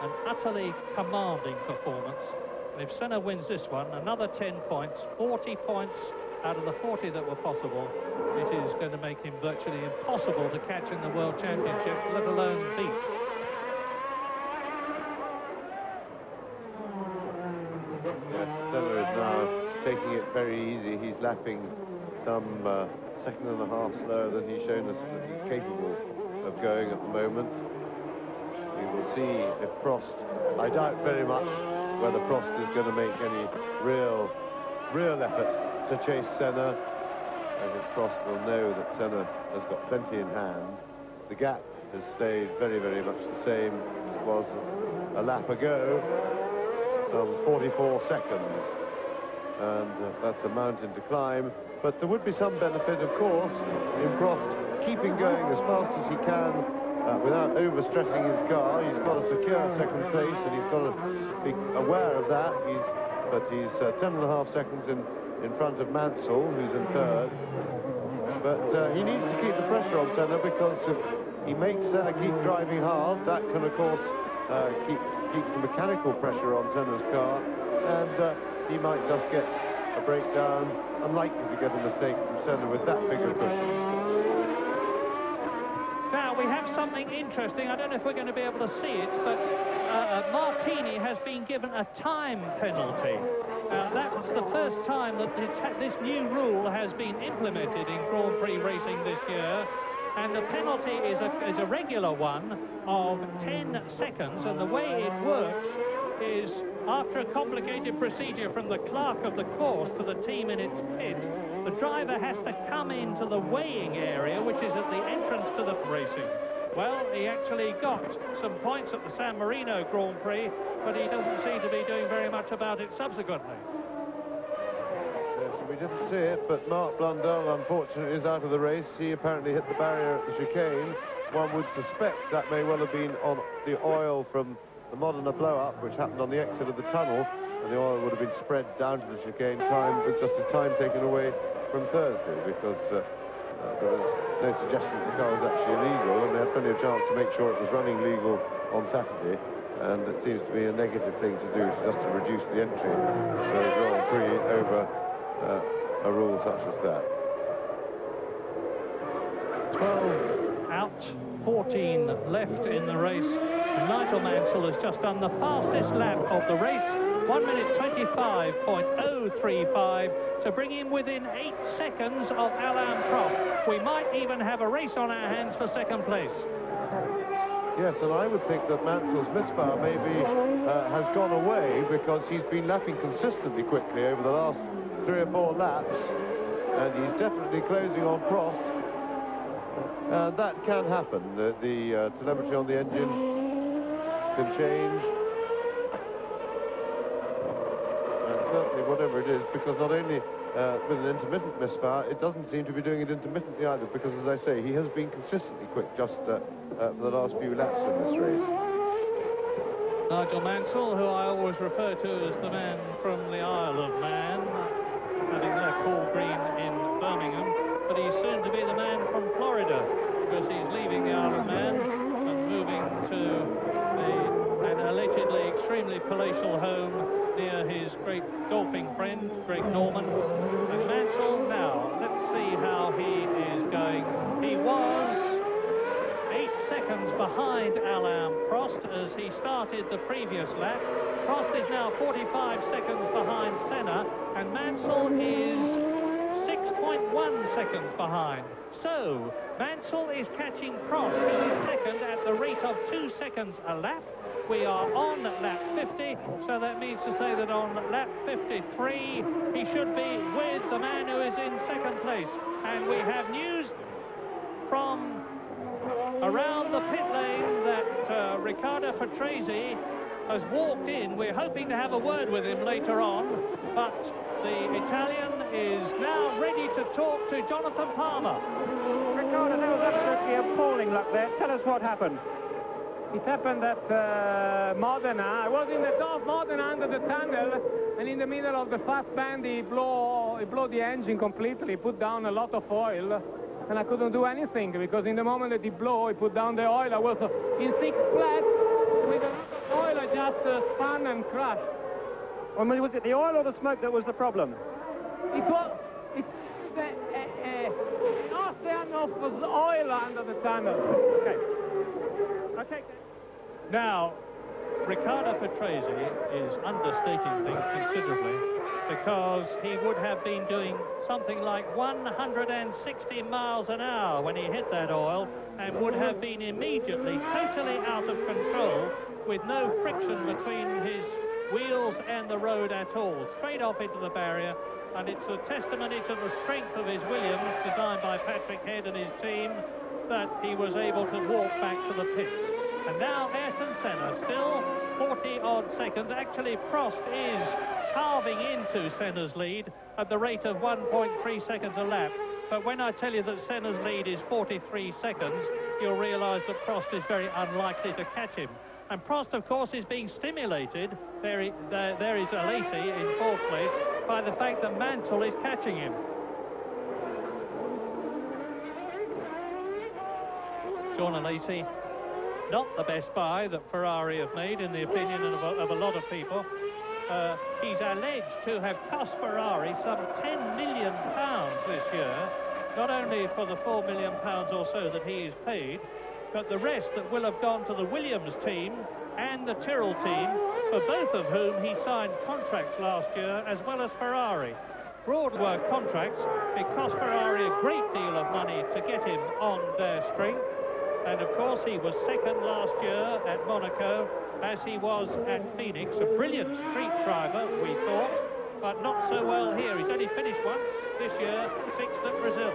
An utterly commanding performance. And if Senna wins this one, another 10 points, 40 points out of the 40 that were possible, it is going to make him virtually impossible to catch in the World Championship, let alone beat. Yes, Senna is now taking it very easy. He's lapping some 1.5 seconds slower than he's shown us that he's capable of going at the moment. We will see if Prost, I doubt very much whether Prost is going to make any real effort to chase Senna. I think Prost will know that Senna has got plenty in hand. The gap has stayed very, very much the same as it was a lap ago, some 44 seconds. And that's a mountain to climb. But there would be some benefit, of course, in Prost keeping going as fast as he can without overstressing his car. He's got to secure second place, and he's got to be aware of that. But he's 10.5 seconds in front of Mansell, who's in 3rd. But he needs to keep the pressure on Senna, because if he makes Senna keep driving hard, that can, of course, keep the mechanical pressure on Senna's car, and he might just get a breakdown. Unlikely to get a mistake from Senna with that big a cushion. Now, we have something interesting. I don't know if we're going to be able to see it, but Martini has been given a time penalty. That's the first time that this new rule has been implemented in Grand Prix racing this year. And the penalty is a regular one of 10 seconds. And the way it works is, after a complicated procedure from the clerk of the course to the team in its pit, the driver has to come into the weighing area, which is at the entrance to the racing. Well, he actually got some points at the San Marino Grand Prix, but he doesn't seem to be doing very much about it subsequently. Yes, we didn't see it, but Mark Blundell, unfortunately, is out of the race. He apparently hit the barrier at the chicane. One would suspect that may well have been on the oil from the Modena blow-up, which happened on the exit of the tunnel, and the oil would have been spread down to the chicane time, with just the time taken away from Thursday, because there was no suggestion that the car was actually illegal, and they had plenty of chance to make sure it was running legal on Saturday, and it seems to be a negative thing to do, just to reduce the entry to the Grand Prix over a rule such as that. 12 out, 14 left in the race. And Nigel Mansell has just done the fastest lap of the race, 1 minute 25.035, to bring him within 8 seconds of Alain Prost. We might even have a race on our hands for second place. Yes, and I would think that Mansell's misfire maybe has gone away, because he's been lapping consistently quickly over the last 3 or 4 laps, and he's definitely closing on Prost. And that can happen. The telemetry on the engine can change. And certainly whatever it is, because not only with an intermittent misfire, it doesn't seem to be doing it intermittently either, because, as I say, he has been consistently quick just for the last few laps in this race. Nigel Mansell, who I always refer to as the man from the Isle of Man, having left Hall Green in Birmingham, but he's soon to be the man from Florida, because he's leaving the Isle of Man and moving to an allegedly extremely palatial home near his great golfing friend, Greg Norman. And Mansell now, let's see how he is going. He was 8 seconds behind Alain Prost as he started the previous lap. Prost is now 45 seconds behind Senna, and Mansell is 6.1 seconds behind. So, Mansell is catching Prost, who is second, at the rate of 2 seconds a lap. We are on lap 50, so that means to say that on lap 53, he should be with the man who is in second place. And we have news from around the pit lane that Riccardo Patrese has walked in. We're hoping to have a word with him later on, but the Italian is now ready to talk to Jonathan Palmer. Riccardo, that was absolutely appalling luck there. Tell us what happened. It happened at Modena. I was in the top of Modena under the tunnel, and in the middle of the fast band, he blew the engine completely, put down a lot of oil, and I couldn't do anything, because in the moment that he blew, he put down the oil. I was in 6th flat with the oil. I just spun and crashed. Well, was it the oil or the smoke that was the problem? It was the ocean of oil under the tunnel. Okay. Okay. Now, Riccardo Patrese is understating things considerably, because he would have been doing something like 160 miles an hour when he hit that oil, and would have been immediately totally out of control, with no friction between his wheels and the road at all, straight off into the barrier. And it's a testimony to the strength of his Williams, designed by Patrick Head and his team, that he was able to walk back to the pits. And now Ayrton Senna, still 40-odd seconds. Actually, Prost is carving into Senna's lead at the rate of 1.3 seconds a lap. But when I tell you that Senna's lead is 43 seconds, you'll realise that Prost is very unlikely to catch him. And Prost, of course, is being stimulated, there is Alesi in 4th place, by the fact that Mansell is catching him. John Alesi, not the best buy that Ferrari have made, in the opinion of a lot of people. He's alleged to have cost Ferrari some £10 million this year, not only for the £4 million or so that he is paid, but the rest that will have gone to the Williams team and the Tyrrell team, for both of whom he signed contracts last year, as well as Ferrari. Broad work contracts. It cost Ferrari a great deal of money to get him on their string. And of course he was second last year at Monaco, as he was at Phoenix. A brilliant street driver, we thought, but not so well here. He's only finished once this year, 6th at Brazil.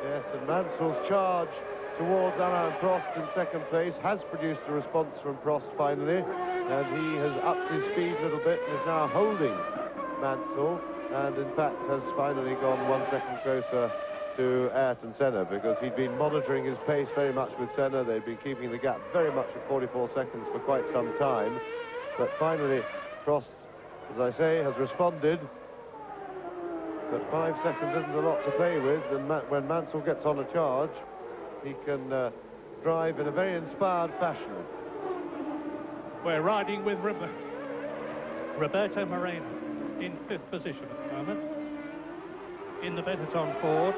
Yes, and Mansell's charge towards Alain Prost in second place has produced a response from Prost finally, and he has upped his speed a little bit and is now holding Mansell, and in fact has finally gone 1 second closer to to Ayrton Senna, because he'd been monitoring his pace very much with Senna. They'd been keeping the gap very much at 44 seconds for quite some time. But finally, Prost, as I say, has responded. But 5 seconds isn't a lot to play with, and when Mansell gets on a charge, he can drive in a very inspired fashion. We're riding with Roberto Moreno in 5th position at the moment in the Benetton Ford.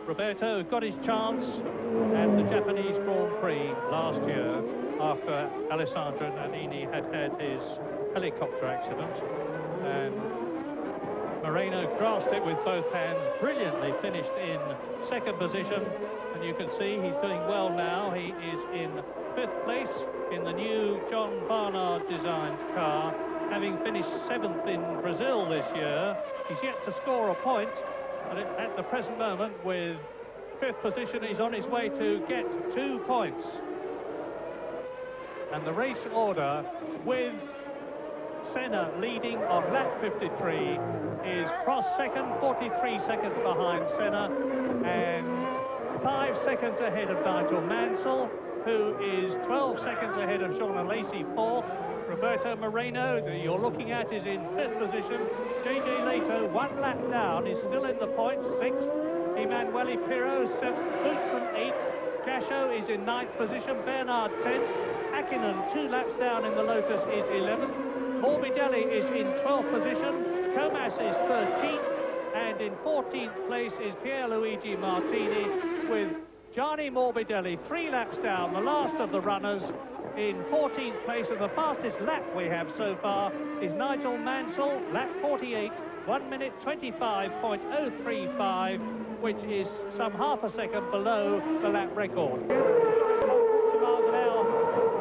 Roberto got his chance at the Japanese Grand Prix last year after Alessandro Nannini had his helicopter accident, and Moreno grasped it with both hands, brilliantly finished in 2nd position, and you can see he's doing well now. He is in 5th place in the new John Barnard designed car, having finished 7th in Brazil this year. He's yet to score a point, but at the present moment, with 5th position, he's on his way to get 2 points. And the race order, with Senna leading on lap 53, is Prost second, 43 seconds behind Senna, and 5 seconds ahead of Nigel Mansell, who is 12 seconds ahead of Jean Alesi, 4th. Roberto Moreno, that you're looking at, is in 5th position. JJ Leto, 1 lap down, is still in the points, 6th. Emanuele Pirro, 7th. Boutsen, 8th. Gasho is in 9th position. Bernard, 10th. Hakkinen, 2 laps down in the Lotus, is 11th. Morbidelli is in 12th position. Comas is 13th. And in 14th place is Pierluigi Martini, with Gianni Morbidelli 3 laps down, the last of the runners, in 14th place. And the fastest lap we have so far is Nigel Mansell, lap 48, 1 minute 25.035, which is some half a second below the lap record.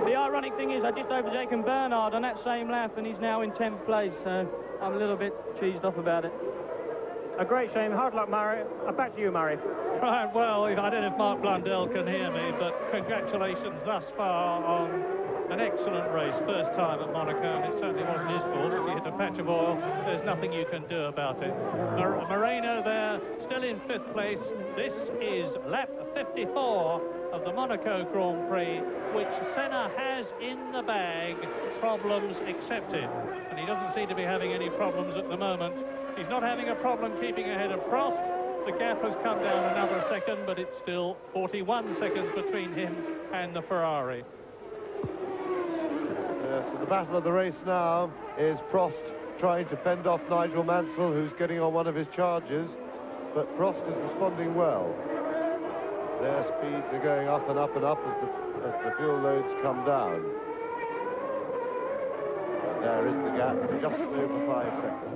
The ironic thing is I just overtaken Bernard on that same lap, and he's now in 10th place, so I'm a little bit cheesed off about it. A great shame. Hard luck, Murray. Back to you, Murray. Right, well, I don't know if Mark Blundell can hear me, but congratulations thus far on an excellent race. First time at Monaco, and it certainly wasn't his fault. If he hit a patch of oil, there's nothing you can do about it. Moreno there, still in 5th place. This is lap 54 of the Monaco Grand Prix, which Senna has in the bag, problems accepted. And he doesn't seem to be having any problems at the moment. He's not having a problem keeping ahead of Prost. The gap has come down another second, but it's still 41 seconds between him and the Ferrari. So the battle of the race now is Prost trying to fend off Nigel Mansell, who's getting on one of his charges, but Prost is responding well. Their speeds are going up and up and up as the fuel loads come down. And there is the gap, just over 5 seconds.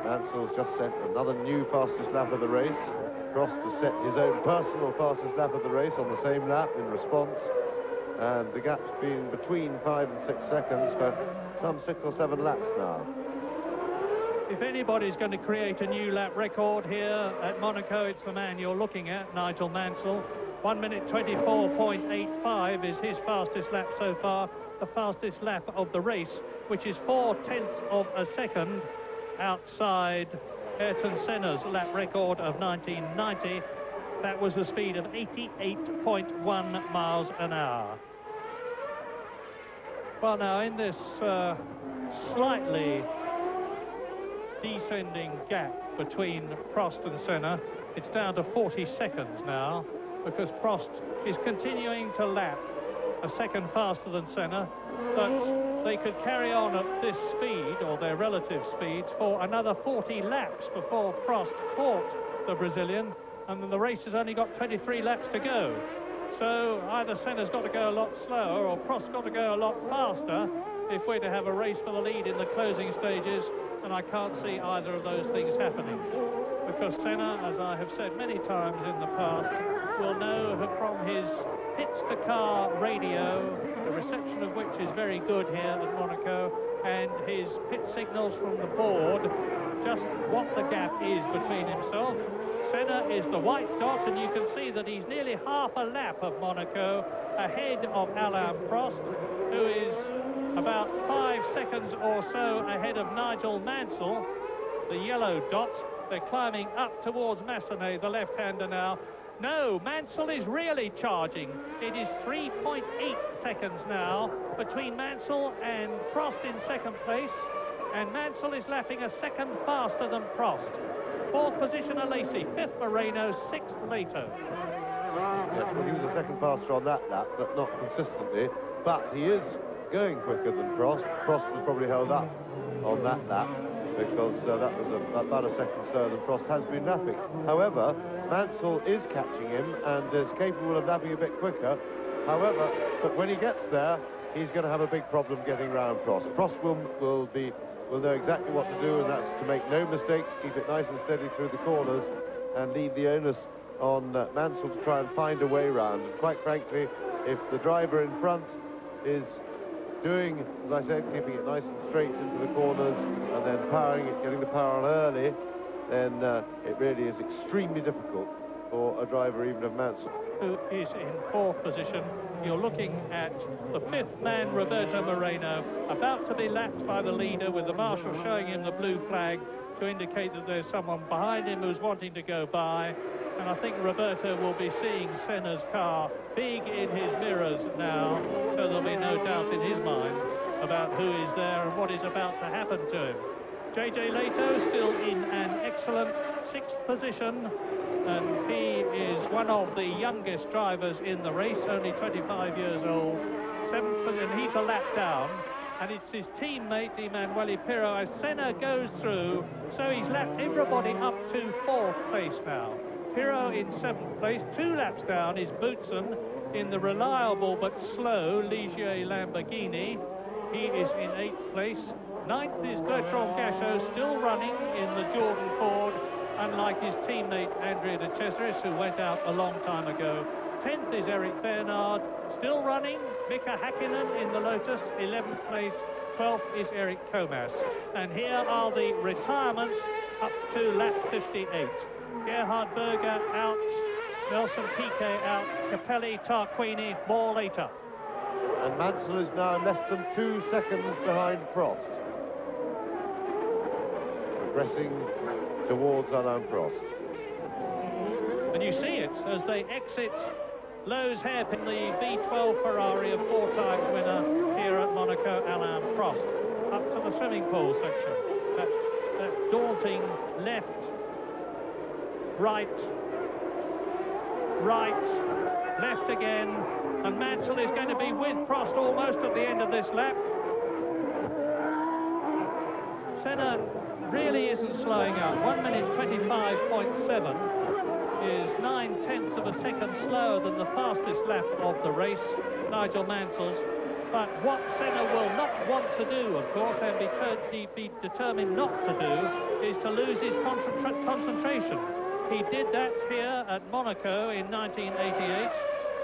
Mansell's just set another new fastest lap of the race. Prost has set his own personal fastest lap of the race on the same lap in response. And the gap's been between 5 and 6 seconds for some 6 or 7 laps now. If anybody's going to create a new lap record here at Monaco, it's the man you're looking at, Nigel Mansell. 1 minute 24.85 is his fastest lap so far, the fastest lap of the race, which is 0.4 of a second outside Ayrton Senna's lap record of 1990. That was the speed of 88.1 miles an hour. Well, now in this slightly descending gap between Prost and Senna, it's down to 40 seconds now, because Prost is continuing to lap a second faster than Senna, but they could carry on at this speed, or their relative speeds, for another 40 laps before Prost caught the Brazilian, and then the race has only got 23 laps to go. So either Senna's got to go a lot slower, or Prost's got to go a lot faster if we're to have a race for the lead in the closing stages, and I can't see either of those things happening. Because Senna, as I have said many times in the past, will know from his pits-to-car radio, the reception of which is very good here at Monaco, and his pit signals from the board, just what the gap is between himself. Senna is the white dot, and you can see that he's nearly half a lap of Monaco ahead of Alain Prost, who is about 5 seconds or so ahead of Nigel Mansell, the yellow dot, They're climbing up towards Massenet, the left-hander now. No, Mansell is really charging. It is 3.8 seconds now between Mansell and Prost in second place, and Mansell is lapping a second faster than Prost. Fourth position, Alesi. Fifth, Moreno. Sixth, Leto. Yes, well, he was a second faster on that lap, but not consistently. But he is going quicker than Prost. Prost was probably held up on that lap, because that was about a second slower than Prost has been lapping. However, Mansell is catching him and is capable of lapping a bit quicker. However, but when he gets there, he's going to have a big problem getting round Prost. Prost will know exactly what to do, and that's to make no mistakes, keep it nice and steady through the corners, and leave the onus on Mansell to try and find a way round. And quite frankly, if the driver in front is doing, as I said, keeping it nice and straight into the corners and then powering it, getting the power on early, then it really is extremely difficult for a driver even of Mansell. Who is in fourth position. You're looking at the fifth man, Roberto Moreno, about to be lapped by the leader, with the marshal showing him the blue flag to indicate that there's someone behind him who's wanting to go by. And I think Roberto will be seeing Senna's car big in his mirrors now, so there'll be no doubt in his mind about who is there and what is about to happen to him. JJ Leto still in an excellent sixth position, and he is one of the youngest drivers in the race, only 25 years old. Seventh, and he's a lap down, and it's his teammate Emanuele Pirro as Senna goes through, so he's lapped everybody up to fourth place now. Pirro in seventh place. 2 laps down is Boutsen in the reliable but slow Ligier Lamborghini. He is in 8th place. 9th is Bertrand Gachot, still running in the Jordan Ford, unlike his teammate Andrea de Cesaris, who went out a long time ago. 10th is Eric Bernard, still running. Mika Hakkinen in the Lotus, 11th place. 12th is Eric Comas. And here are the retirements up to lap 58. Gerhard Berger out, Nelson Piquet out, Capelli, Tarquini, more later. And Mansell is now less than 2 seconds behind Prost, progressing towards Alain Prost. And you see it as they exit Lowe's hairpin, the V12 Ferrari, a 4-time winner here at Monaco, Alain Prost, up to the swimming pool section. That daunting left, right, left again, and Mansell is going to be with Prost almost at the end of this lap. Senna really isn't slowing up. 1 minute 25.7 is 9/10 of a second slower than the fastest lap of the race, Nigel Mansell's. But what Senna will not want to do, of course, and be determined not to do, is to lose his concentration. He did that here at Monaco in 1988,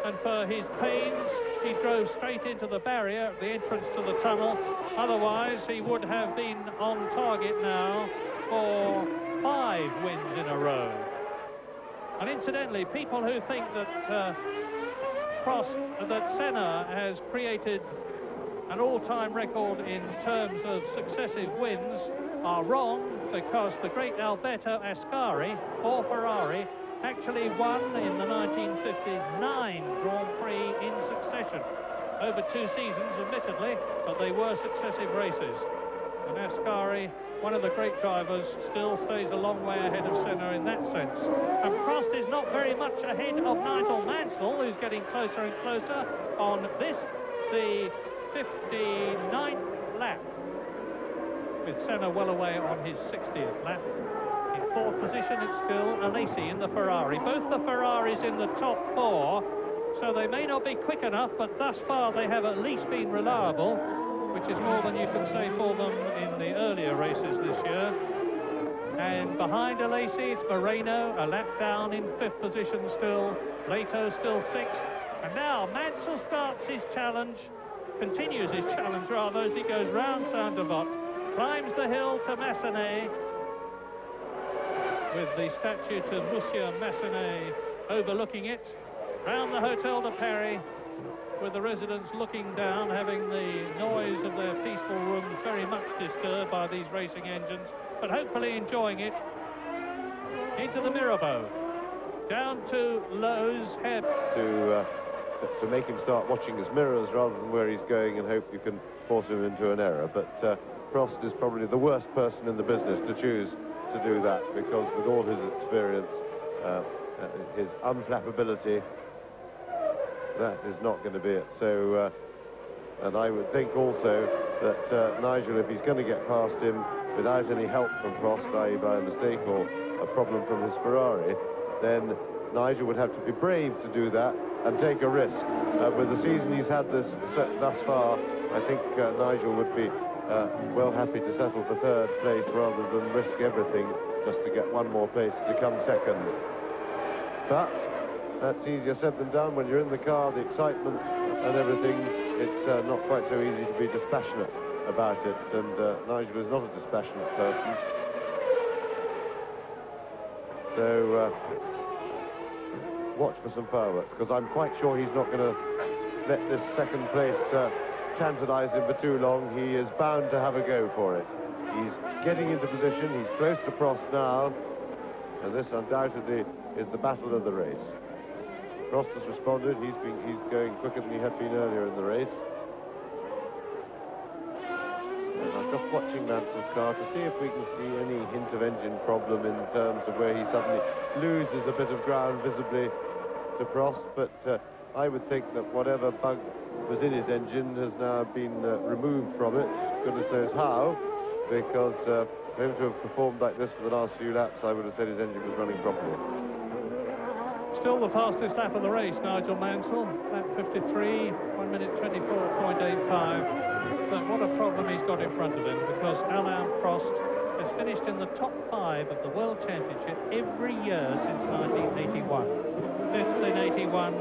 and for his pains, he drove straight into the barrier at the entrance to the tunnel. Otherwise, he would have been on target now for 5 wins in a row. And incidentally, people who think that Senna has created an all-time record in terms of successive wins are wrong, because the great Alberto Ascari for Ferrari actually won in the 1950s 9 Grand Prix in succession over 2 seasons, admittedly, but they were successive races. And Ascari, one of the great drivers, still stays a long way ahead of Senna in that sense. And Prost is not very much ahead of Nigel Mansell, who's getting closer and closer on this, the 59th lap, with Senna well away on his 60th lap. In 4th position, it's still Alesi in the Ferrari. Both the Ferraris in the top 4, so they may not be quick enough, but thus far they have at least been reliable, which is more than you can say for them in the earlier races this year. And behind Alesi, it's Moreno, a lap down in 5th position still. Leto still 6th. And now Mansell starts his challenge, continues his challenge rather, as he goes round Saint-Devote, climbs the hill to Massenet, with the statue to Monsieur Massenet overlooking it, round the Hotel de Paris, with the residents looking down, having the noise of their peaceful rooms very much disturbed by these racing engines, but hopefully enjoying it. into the Mirabeau, down to Lowe's head. To make him start watching his mirrors rather than where he's going and hope you can force him into an error. But Prost is probably the worst person in the business to choose to do that, because with all his experience, his unflappability, that is not going to be it. So, and I would think also that Nigel, if he's going to get past him without any help from Prost, i.e. by a mistake or a problem from his Ferrari, then Nigel would have to be brave to do that and take a risk. With the season he's had thus far, I think Nigel would be well happy to settle for third place rather than risk everything just to get one more place to come second. But that's easier said than done. When you're in the car, the excitement and everything, it's not quite so easy to be dispassionate about it, and Nigel is not a dispassionate person. So watch for some fireworks, because I'm quite sure he's not going to let this second place tantalize him for too long. He is bound to have a go for it. He's getting into position, he's close to Prost now, and this undoubtedly is the battle of the race. Prost has responded. He's going quicker than he had been earlier in the race. And I'm just watching Mansell's car to see if we can see any hint of engine problem in terms of where he suddenly loses a bit of ground visibly to Prost, but I would think that whatever bug was in his engine has now been removed from it. Goodness knows how, because for him to have performed like this for the last few laps, I would have said his engine was running properly. Still the fastest lap of the race, Nigel Mansell, lap 53, 1 minute 24.85. But what a problem he's got in front of him, because Alain Prost has finished in the top 5 of the World Championship every year since 1981. 5th in 81,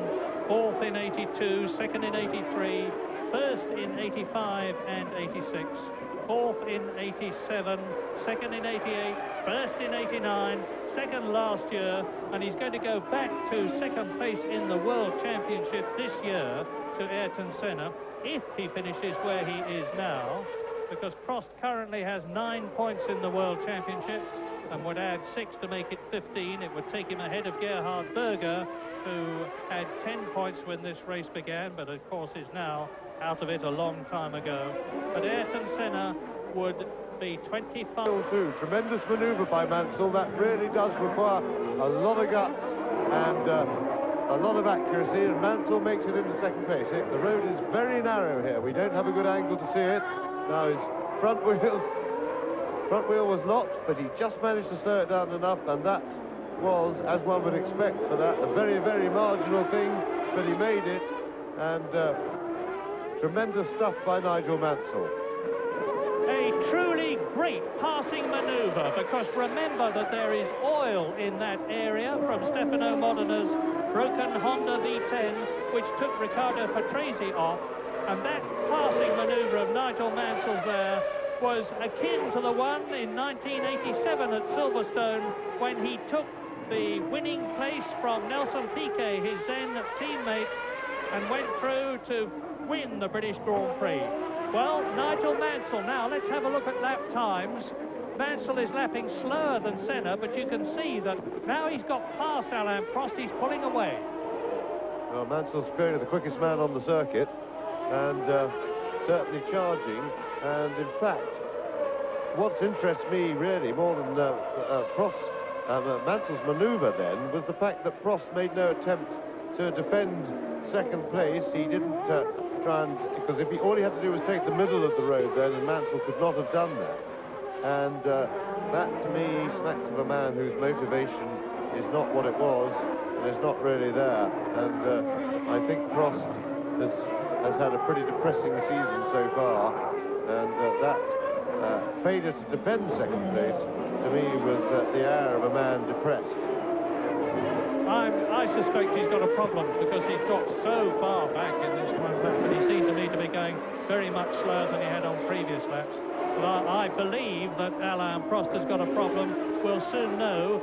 4th in 82, 2nd in 83, 1st in 85 and 86, 4th in 87, 2nd in 88, 1st in 89, 2nd last year, and he's going to go back to 2nd place in the World Championship this year to Ayrton Senna, if he finishes where he is now, because Prost currently has 9 points in the World Championship and would add 6 to make it 15. It would take him ahead of Gerhard Berger, who had 10 points when this race began, but of course is now out of it a long time ago. But Ayrton Senna would be 25. Tremendous manoeuvre by Mansell. That really does require a lot of guts and a lot of accuracy, and Mansell makes it into 2nd place. The road is very narrow here. We don't have a good angle to see it. Now his front wheel was locked, but he just managed to slow it down enough, and that was, as one would expect for that, a very, very marginal thing, but he made it, and tremendous stuff by Nigel Mansell. A truly great passing manoeuvre, because remember that there is oil in that area from Stefano Modina's broken Honda V10, which took Riccardo Patrese off, and that passing manoeuvre of Nigel Mansell's there was akin to the one in 1987 at Silverstone, when he took the winning place from Nelson Piquet, his then teammate, and went through to win the British Grand Prix. Well, Nigel Mansell, now let's have a look at lap times. Mansell is lapping slower than Senna, but you can see that now he's got past Alain Prost, he's pulling away. Well, Mansell's clearly the quickest man on the circuit, and certainly charging, and in fact, what interests me really more than Mansell's manoeuvre then was the fact that Prost made no attempt to defend 2nd place. He didn't try and, because if all he had to do was take the middle of the road then, and Mansell could not have done that. And that to me smacks of a man whose motivation is not what it was, and is not really there. And I think Prost has had a pretty depressing season so far, and that failure to defend 2nd place to me was the air of a man depressed. I suspect he's got a problem, because he's dropped so far back in this one lap, and he seemed to me to be going very much slower than he had on previous laps. But I believe that Alain Prost has got a problem. We'll soon know,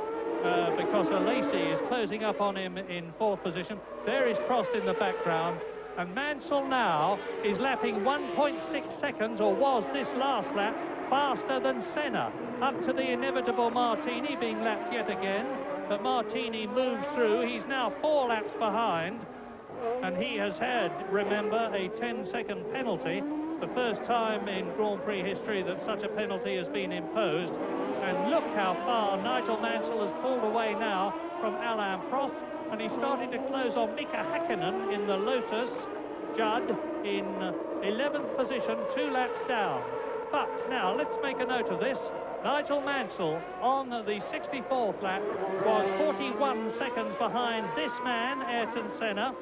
because Alesi is closing up on him in 4th position. There is Prost in the background, and Mansell now is lapping 1.6 seconds, or was this last lap, faster than Senna, up to the inevitable Martini being lapped yet again. But Martini moves through. He's now 4 laps behind, and he has had, remember, a 10-second penalty. The first time in Grand Prix history that such a penalty has been imposed. And look how far Nigel Mansell has pulled away now from Alain Prost, and he's starting to close on Mika Häkkinen in the Lotus. Judd in 11th position, 2 laps down. But now let's make a note of this. Nigel Mansell on the 64th lap was 41 seconds behind this man, Ayrton Senna,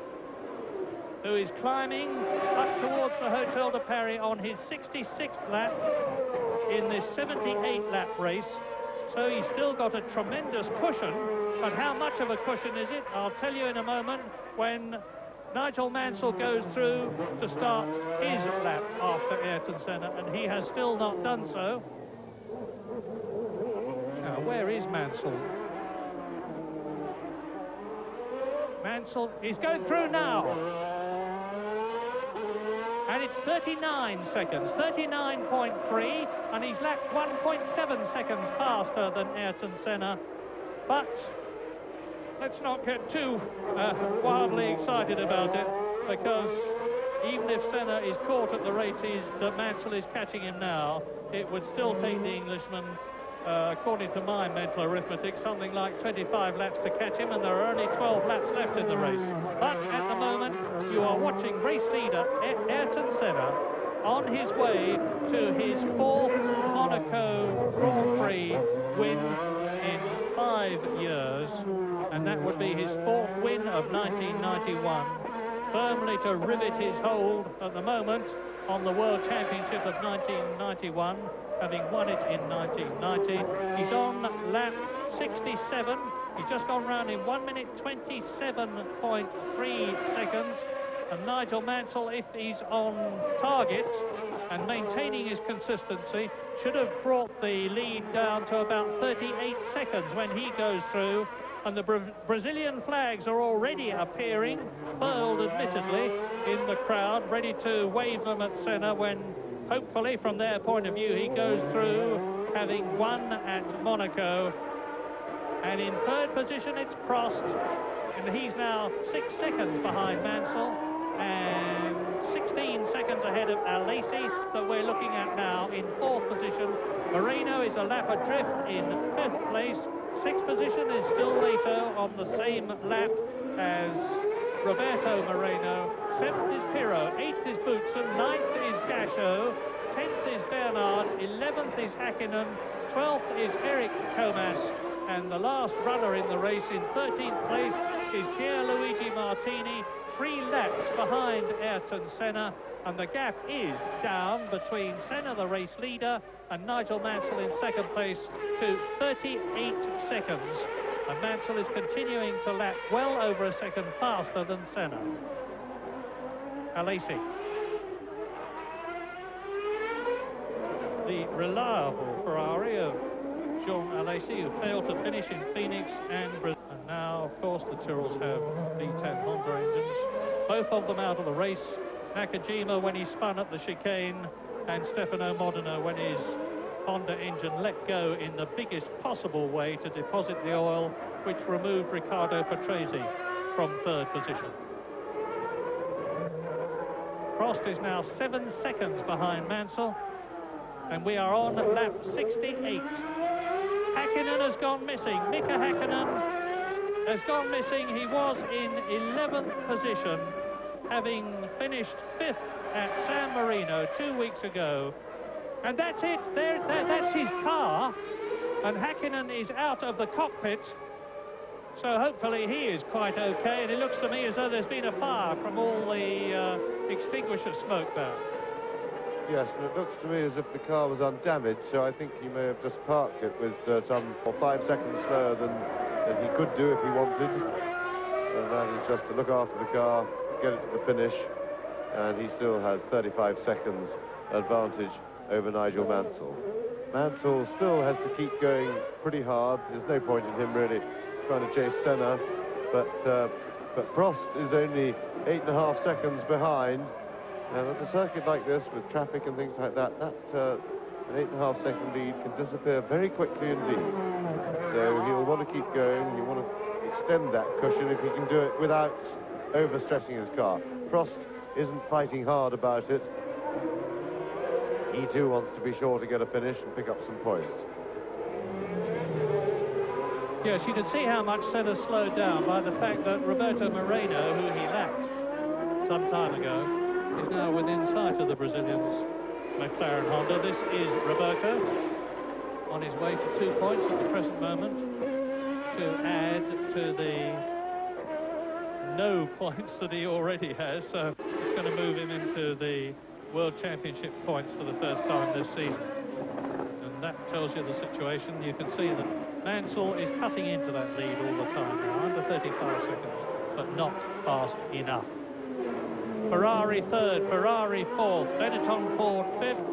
who is climbing up towards the Hotel de Paris on his 66th lap in this 78-lap race. So he's still got a tremendous cushion, but how much of a cushion is it? I'll tell you in a moment when Nigel Mansell goes through to start his lap after Ayrton Senna, and he has still not done so. Now, where is Mansell? Mansell is going through now. And it's 39 seconds, 39.3, and he's lapped 1.7 seconds faster than Ayrton Senna. But let's not get too wildly excited about it, because even if Senna is caught at the rate that Mansell is catching him now, it would still take the Englishman, according to my mental arithmetic, something like 25 laps to catch him, and there are only 12 laps left in the race. But at the moment, you are watching race leader Ayrton Senna on his way to his 4th Monaco Grand Prix win in 5 years, and that would be his 4th win of 1991, firmly to rivet his hold at the moment on the World Championship of 1991, having won it in 1990. He's on lap 67. He's just gone round in 1 minute 27.3 seconds. And Nigel Mansell, if he's on target and maintaining his consistency, should have brought the lead down to about 38 seconds when he goes through. And the Brazilian flags are already appearing, furled admittedly, in the crowd, ready to wave them at Senna when, hopefully, from their point of view, he goes through, having won at Monaco. And in 3rd position, it's Prost, and he's now 6 seconds behind Mansell, and 16 seconds ahead of Alesi, that we're looking at now in 4th position. Moreno is a lap adrift in 5th place. 6th position is still Leto on the same lap as Roberto Moreno. 7th is Pirro, 8th is Boutsen, 9th is Gachot, 10th is Bernard, 11th is Häkkinen, 12th is Eric Comas, and the last runner in the race in 13th place is Pierluigi Martini, 3 laps behind Ayrton Senna, and the gap is down between Senna, the race leader, and Nigel Mansell in 2nd place to 38 seconds. And Mansell is continuing to lap well over a second faster than Senna. Alesi. The reliable Ferrari of Jean Alesi, who failed to finish in Phoenix and Brazil. And now, of course, the Tyrrells have V10 Honda engines. Both of them out of the race. Nakajima when he spun at the chicane, and Stefano Modena when his Honda engine let go in the biggest possible way to deposit the oil, which removed Riccardo Patrese from 3rd position. Prost is now 7 seconds behind Mansell, and we are on lap 68. Häkkinen has gone missing. Mika Häkkinen has gone missing. He was in 11th position, having finished 5th at San Marino 2 weeks ago. And that's it. That's his car. And Häkkinen is out of the cockpit. So hopefully he is quite okay. And it looks to me as though there's been a fire from all the extinguisher smoke there. Yes, and it looks to me as if the car was undamaged, so I think he may have just parked it with some 5 seconds slower than he could do if he wanted. And that is just to look after the car, get it to the finish, and he still has 35 seconds advantage over Nigel Mansell. Mansell still has to keep going pretty hard. There's no point in him really trying to chase Senna, but Prost is only 8.5 seconds behind. And at a circuit like this, with traffic and things like that, an 8.5-second lead can disappear very quickly indeed. So he'll want to keep going, he'll want to extend that cushion if he can do it without overstressing his car. Prost isn't fighting hard about it. He too wants to be sure to get a finish and pick up some points. Yes, you can see how much Senna slowed down by the fact that Roberto Moreno, who he lapped some time ago, is now within sight of the Brazilian's McLaren Honda. This is Roberto on his way to 2 points at the present moment to add to the no points that he already has. So it's going to move him into the World Championship points for the first time this season. And that tells you the situation. You can see that Mansell is cutting into that lead all the time now, under 35 seconds, but not fast enough. Ferrari third, Ferrari fourth, Benetton Ford fifth,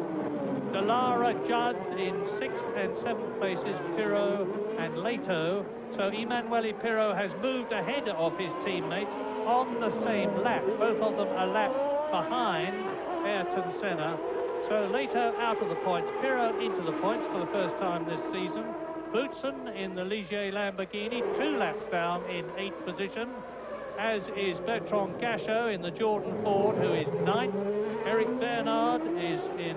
Dallara, Judd in 6th and 7th places, Pirro and Leto. So Emanuele Pirro has moved ahead of his teammates on the same lap. Both of them a lap behind Ayrton Senna. So Leto out of the points, Pirro into the points for the first time this season. Boutsen in the Ligier Lamborghini, 2 laps down in 8th position, as is Bertrand Gachot in the Jordan Ford, who is 9th. Eric Bernard is in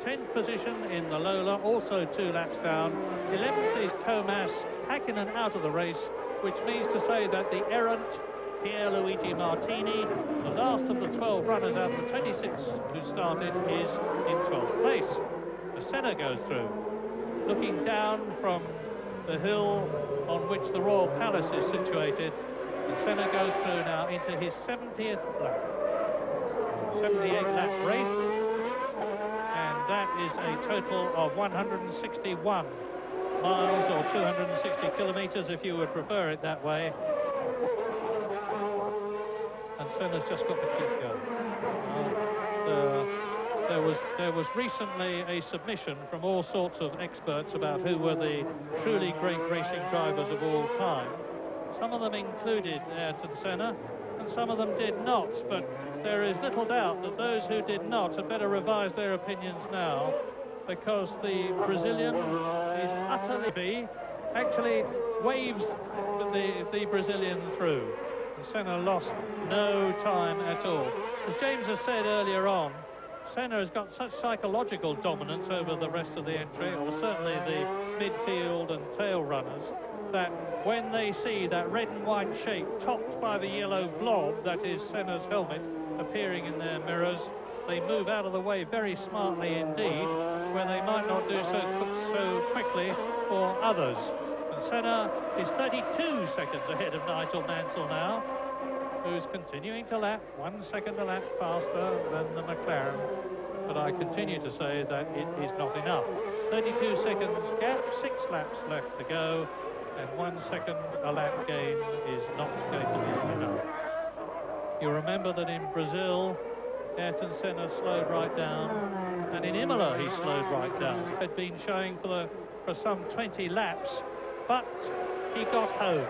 10th position in the Lola, also 2 laps down. 11th is Comas. Hakkinen out of the race, which means to say that the errant Pierluigi Martini, the last of the 12 runners out of the 26 who started, is in 12th place. The Senna goes through, looking down from the hill on which the Royal Palace is situated. And Senna goes through now into his 70th lap. 78 lap race, and that is a total of 161 miles or 260 kilometers if you would prefer it that way. And Senna's just got to keep going. There was recently a submission from all sorts of experts about who were the truly great racing drivers of all time. Some of them included Ayrton Senna, and some of them did not, but there is little doubt that those who did not had better revise their opinions now, because the Brazilian is utterly, actually waves the Brazilian through. And Senna lost no time at all. As James has said earlier on, Senna has got such psychological dominance over the rest of the entry, or certainly the midfield and tail runners, that when they see that red and white shape topped by the yellow blob that is Senna's helmet appearing in their mirrors, they move out of the way very smartly indeed, where they might not do so quickly for others. And Senna is 32 seconds ahead of Nigel Mansell now, who's continuing to lap 1 second a lap faster than the McLaren. But I continue to say that it is not enough. 32 seconds gap, 6 laps left to go, and 1 second a lap gain is not going to be enough. You remember that in Brazil, Ayrton Senna slowed right down, and in Imola he slowed right down. Had been showing for some 20 laps, but he got home.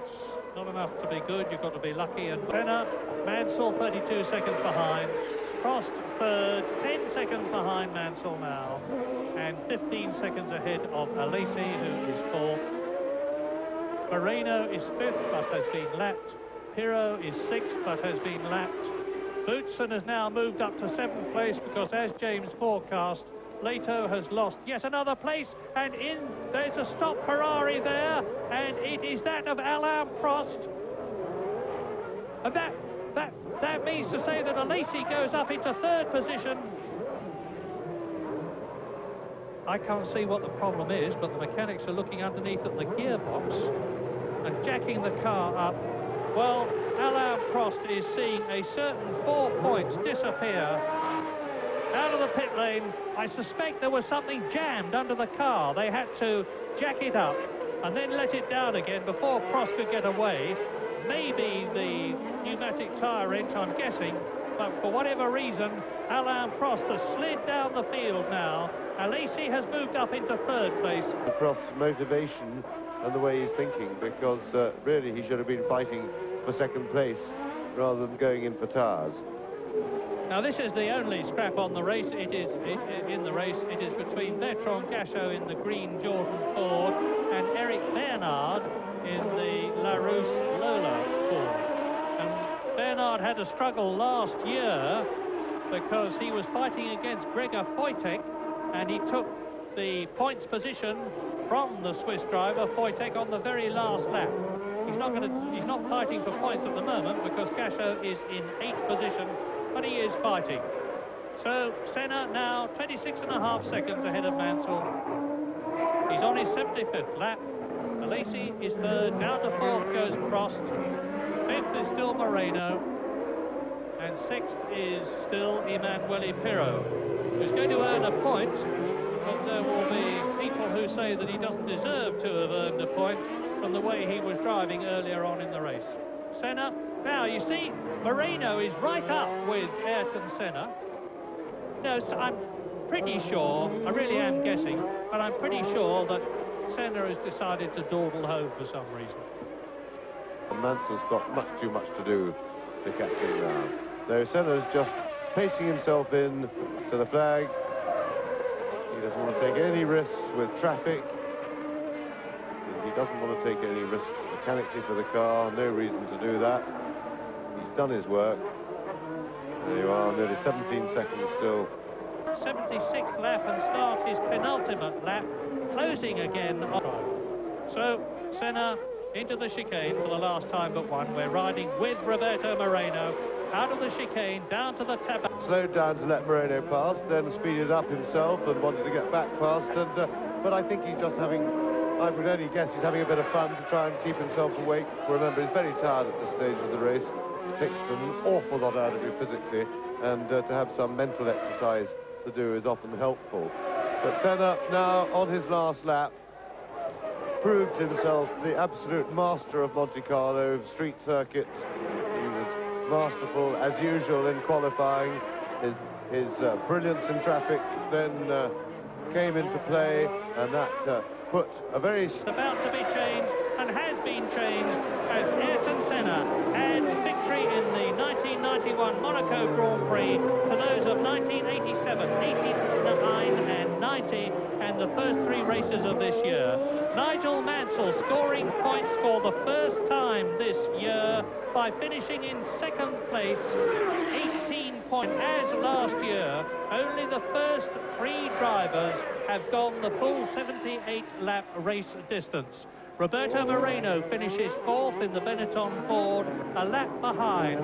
It's not enough to be good, you've got to be lucky. And Senna, Mansell 32 seconds behind, Prost third, 10 seconds behind Mansell now, and 15 seconds ahead of Alesi, who is fourth. Moreno is fifth, but has been lapped. Pirro is sixth, but has been lapped. Boutsen has now moved up to 7th place because, as James forecast, Leto has lost yet another place, and there's a stop Ferrari there, and it is that of Alain Prost. And that means to say that Alesi goes up into 3rd position. I can't see what the problem is, but the mechanics are looking underneath at the gearbox and jacking the car up. Well, Alain Prost is seeing a certain 4 points disappear out of the pit lane. I suspect there was something jammed under the car. They had to jack it up and then let it down again before Prost could get away. Maybe the pneumatic tyre wrench, I'm guessing, but for whatever reason, Alain Prost has slid down the field now. Alesi has moved up into 3rd place. Prost's motivation and the way he's thinking, because really he should have been fighting for 2nd place rather than going in for tyres. Now this is the only scrap on the race. It is in the race. It is between Bertrand Gachot in the green Jordan Ford and Eric Bernard in the Larousse Lola Ford. And Bernard had a struggle last year because he was fighting against Gregor Wojtek, and he took the points position from the Swiss driver Wojtek on the very last lap. He's not fighting for points at the moment because Gachot is in 8th position, but he is fighting. So Senna now 26.5 seconds ahead of Mansell. He's on his 75th lap. Alesi is 3rd. Down to 4th goes Prost. 5th is still Moreno. And 6th is still Emanuele Pirro, who's going to earn a point, but there will be people who say that he doesn't deserve to have earned a point from the way he was driving earlier on in the race. Senna, now you see, Moreno is right up with Ayrton Senna. No, so I'm pretty sure, I really am guessing, but I'm pretty sure that Senna has decided to dawdle home for some reason. Mansell's got too much to do to catch him now. So Senna's just pacing himself in to the flag. He doesn't want to take any risks with traffic. He doesn't want to take any risks mechanically for the car. No reason to do that. He's done his work. There you are, nearly 17 seconds still. 76th lap and start his penultimate lap, closing again. So Senna into the chicane for the last time but one. We're riding with Roberto Moreno out of the chicane down to the tap. Slowed down to let Moreno pass, then speeded up himself and wanted to get back past. But I think he's just having, I would only guess he's having a bit of fun to try and keep himself awake. Remember, he's very tired at this stage of the race. It takes an awful lot out of you physically, and to have some mental exercise to do is often helpful. But Senna now on his last lap proved himself the absolute master of Monte Carlo street circuits. He was masterful as usual in qualifying. His brilliance in traffic then came into play, and that put a very... About to be changed, and has been changed, as Ayrton Senna adds victory in the 1991 Monaco Grand Prix to those of 1987, 89 and 90, and the first 3 races of this year. Nigel Mansell scoring points for the first time this year by finishing in 2nd place, 18 points. As last year, only the first 3 drivers have gone the full 78-lap race distance. Roberto Moreno finishes 4th in the Benetton Ford, a lap behind.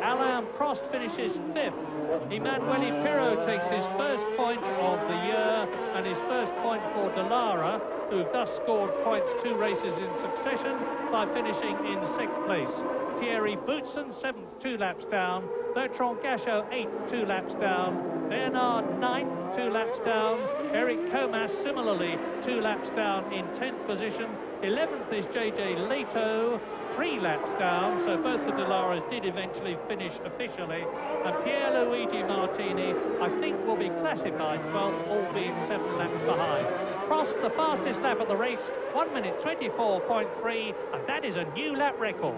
Alain Prost finishes 5th. Emanuele Pirro takes his first point of the year and his first point for Dallara, who thus scored points 2 races in succession by finishing in 6th place. Thierry Boutsen 7th, 2 laps down. Bertrand Gachot 8th, 2 laps down. Bernard 9th, 2 laps down. Eric Comas similarly 2 laps down in 10th position. 11th is JJ Leto, 3 laps down, so both the Dallaras did eventually finish officially. And Pierluigi Martini, I think, will be classified 12th, albeit 7 laps behind. Prost, the fastest lap of the race, 1 minute 24.3, and that is a new lap record.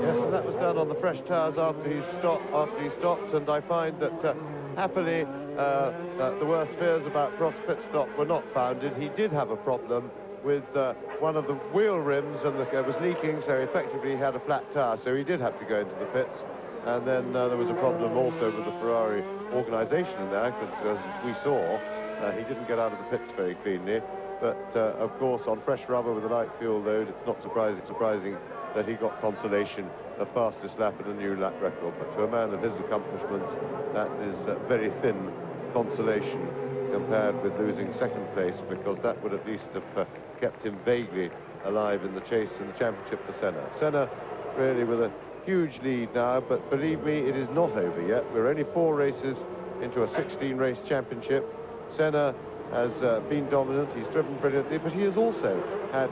Yes, and that was done on the fresh tyres after he stopped, and I find that happily the worst fears about Prost's pit stop were not founded. He did have a problem with one of the wheel rims, and it was leaking, so effectively he had a flat tyre, so he did have to go into the pits. And then there was a problem also with the Ferrari organisation in there, because as we saw, he didn't get out of the pits very cleanly. But of course, on fresh rubber with a light fuel load, it's not surprising that he got consolation, the fastest lap and a new lap record. But to a man of his accomplishments, that is very thin consolation compared with losing 2nd place, because that would at least have kept him vaguely alive in the chase in the championship for Senna. Senna really with a huge lead now, but believe me, it is not over yet. We're only 4 races into a 16-race championship. Senna has been dominant, he's driven brilliantly, but he has also had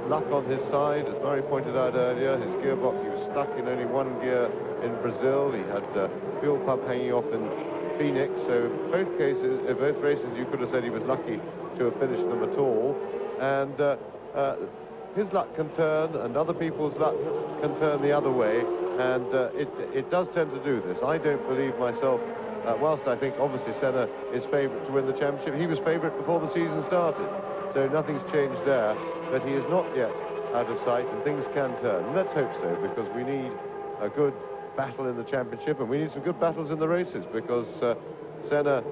luck on his side. As Murray pointed out earlier, his gearbox, he was stuck in only 1 gear in Brazil. He had fuel pump hanging off in Phoenix, so both races you could have said he was lucky to have finished them at all. And his luck can turn, and other people's luck can turn the other way. and it does tend to do this. I don't believe myself, whilst I think obviously Senna is favourite to win the championship, he was favourite before the season started, so nothing's changed there, but he is not yet out of sight, and things can turn. And let's hope so, because we need a good battle in the championship, and we need some good battles in the races, because Senna,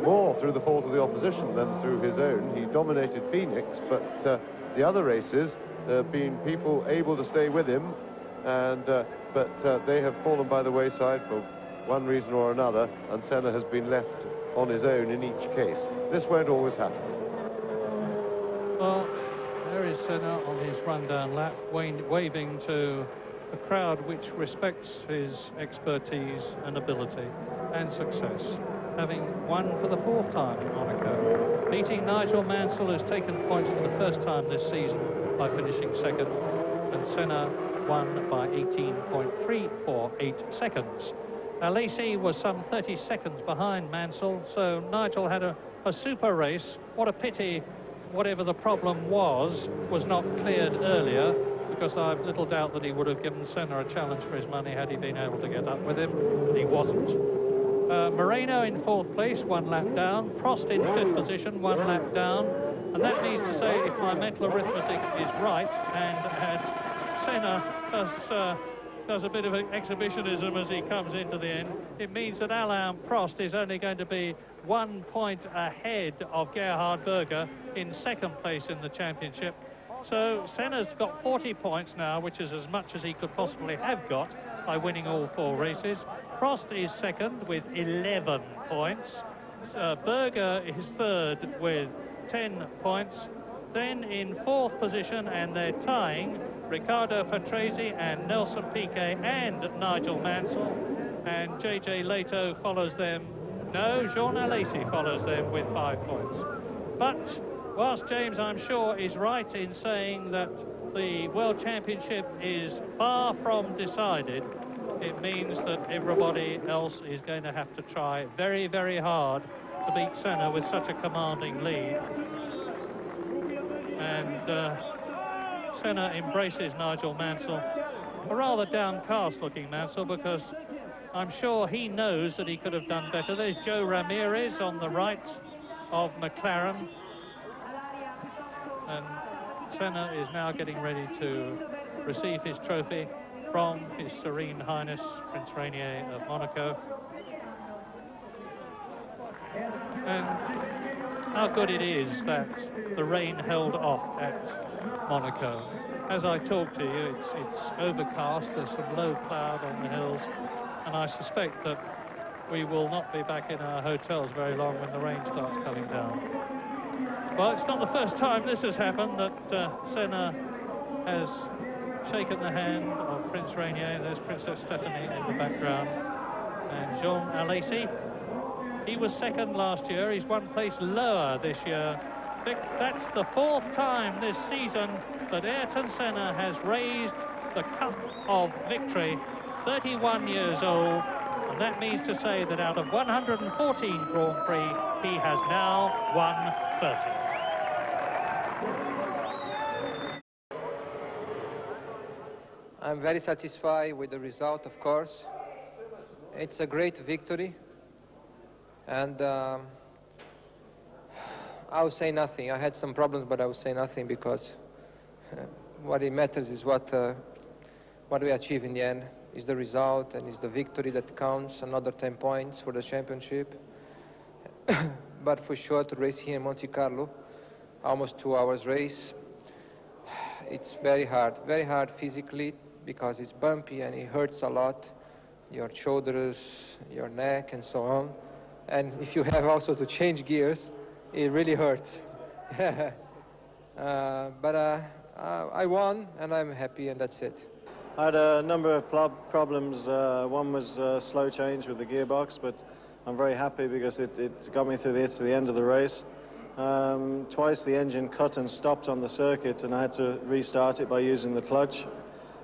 more through the fault of the opposition than through his own. He dominated Phoenix, but the other races, there have been people able to stay with him, and but they have fallen by the wayside for one reason or another, and Senna has been left on his own in each case. This won't always happen. Well, there is Senna on his rundown lap, waving to a crowd which respects his expertise and ability and success, having won for the 4th time in Monaco, beating Nigel Mansell, who's taken points for the first time this season by finishing 2nd, and Senna won by 18.348 seconds. Alesi was some 30 seconds behind Mansell, so Nigel had a super race. What a pity whatever the problem was not cleared earlier, because I've little doubt that he would have given Senna a challenge for his money had he been able to get up with him, but he wasn't. Moreno in 4th place, 1 lap down. Prost in 5th position, 1 lap down. And that means to say, if my mental arithmetic is right, and as Senna does a bit of exhibitionism as he comes into the end, it means that Alain Prost is only going to be 1 point ahead of Gerhard Berger in 2nd place in the championship. So Senna's got 40 points now, which is as much as he could possibly have got by winning all 4 races. Prost is 2nd with 11 points. Berger is 3rd with 10 points. Then in 4th position, and they're tying, Riccardo Patrese and Nelson Piquet and Nigel Mansell. And JJ Leto follows them. No, Jean Alesi follows them with 5 points. But whilst James, I'm sure, is right in saying that the World Championship is far from decided, it means that everybody else is going to have to try very, very hard to beat Senna with such a commanding lead. And Senna embraces Nigel Mansell, a rather downcast-looking Mansell, because I'm sure he knows that he could have done better. There's Joe Ramirez on the right of McLaren. And Senna is now getting ready to receive his trophy from His Serene Highness Prince Rainier of Monaco. And how good it is that the rain held off at Monaco. As I talk to you, it's overcast, there's some low cloud on the hills, and I suspect that we will not be back in our hotels very long when the rain starts coming down. Well, it's not the first time this has happened, that Senna has shaken the hand of Prince Rainier. There's Princess Stephanie in the background. And Jean Alesi, he was 2nd last year. He's 1 place lower this year. That's the 4th time this season that Ayrton Senna has raised the cup of victory. 31 years old. And that means to say that out of 114 Grand Prix, he has now won 30. I'm very satisfied with the result, of course. It's a great victory. And I will say nothing. I had some problems, but I will say nothing, because what it matters is what we achieve in the end. Is the result, and is the victory that counts. Another 10 points for the championship. But for sure, to race here in Monte Carlo, almost 2 hours race, it's very hard physically, because it's bumpy and it hurts a lot, your shoulders, your neck, and so on. And if you have also to change gears, it really hurts. But I won, and I'm happy, and that's it. I had a number of problems. One was slow change with the gearbox, but I'm very happy because it got me to the end of the race. Twice the engine cut and stopped on the circuit, and I had to restart it by using the clutch.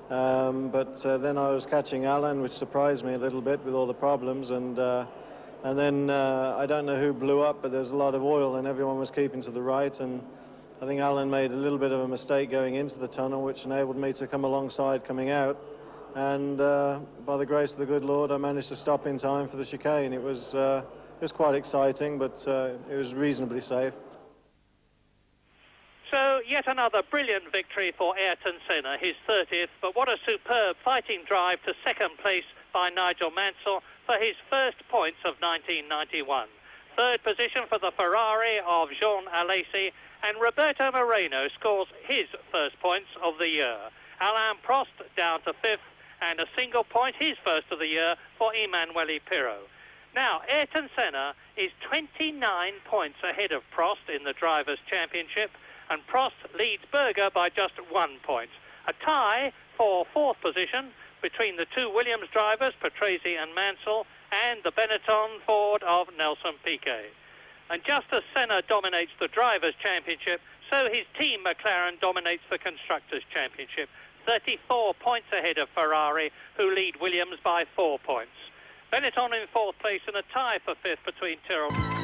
But then I was catching Alain, which surprised me a little bit with all the problems, and then I don't know who blew up, but there's a lot of oil and everyone was keeping to the right, and I think Alain made a little bit of a mistake going into the tunnel, which enabled me to come alongside coming out. and by the grace of the good Lord, I managed to stop in time for the chicane. It was quite exciting, but it was reasonably safe. So, yet another brilliant victory for Ayrton Senna, his 30th, but what a superb fighting drive to second place by Nigel Mansell for his first points of 1991. Third position for the Ferrari of Jean Alesi, and Roberto Moreno scores his first points of the year. Alain Prost down to 5th, and a single point, his first of the year, for Emanuele Pirro. Now, Ayrton Senna is 29 points ahead of Prost in the Drivers' Championship, and Prost leads Berger by just 1 point. A tie for 4th position between the two Williams drivers, Patrese and Mansell, and the Benetton Ford of Nelson Piquet. And just as Senna dominates the Drivers' Championship, so his team McLaren dominates the Constructors' Championship, 34 points ahead of Ferrari, who lead Williams by 4 points. Benetton in 4th place and a tie for 5th between Tyrrell.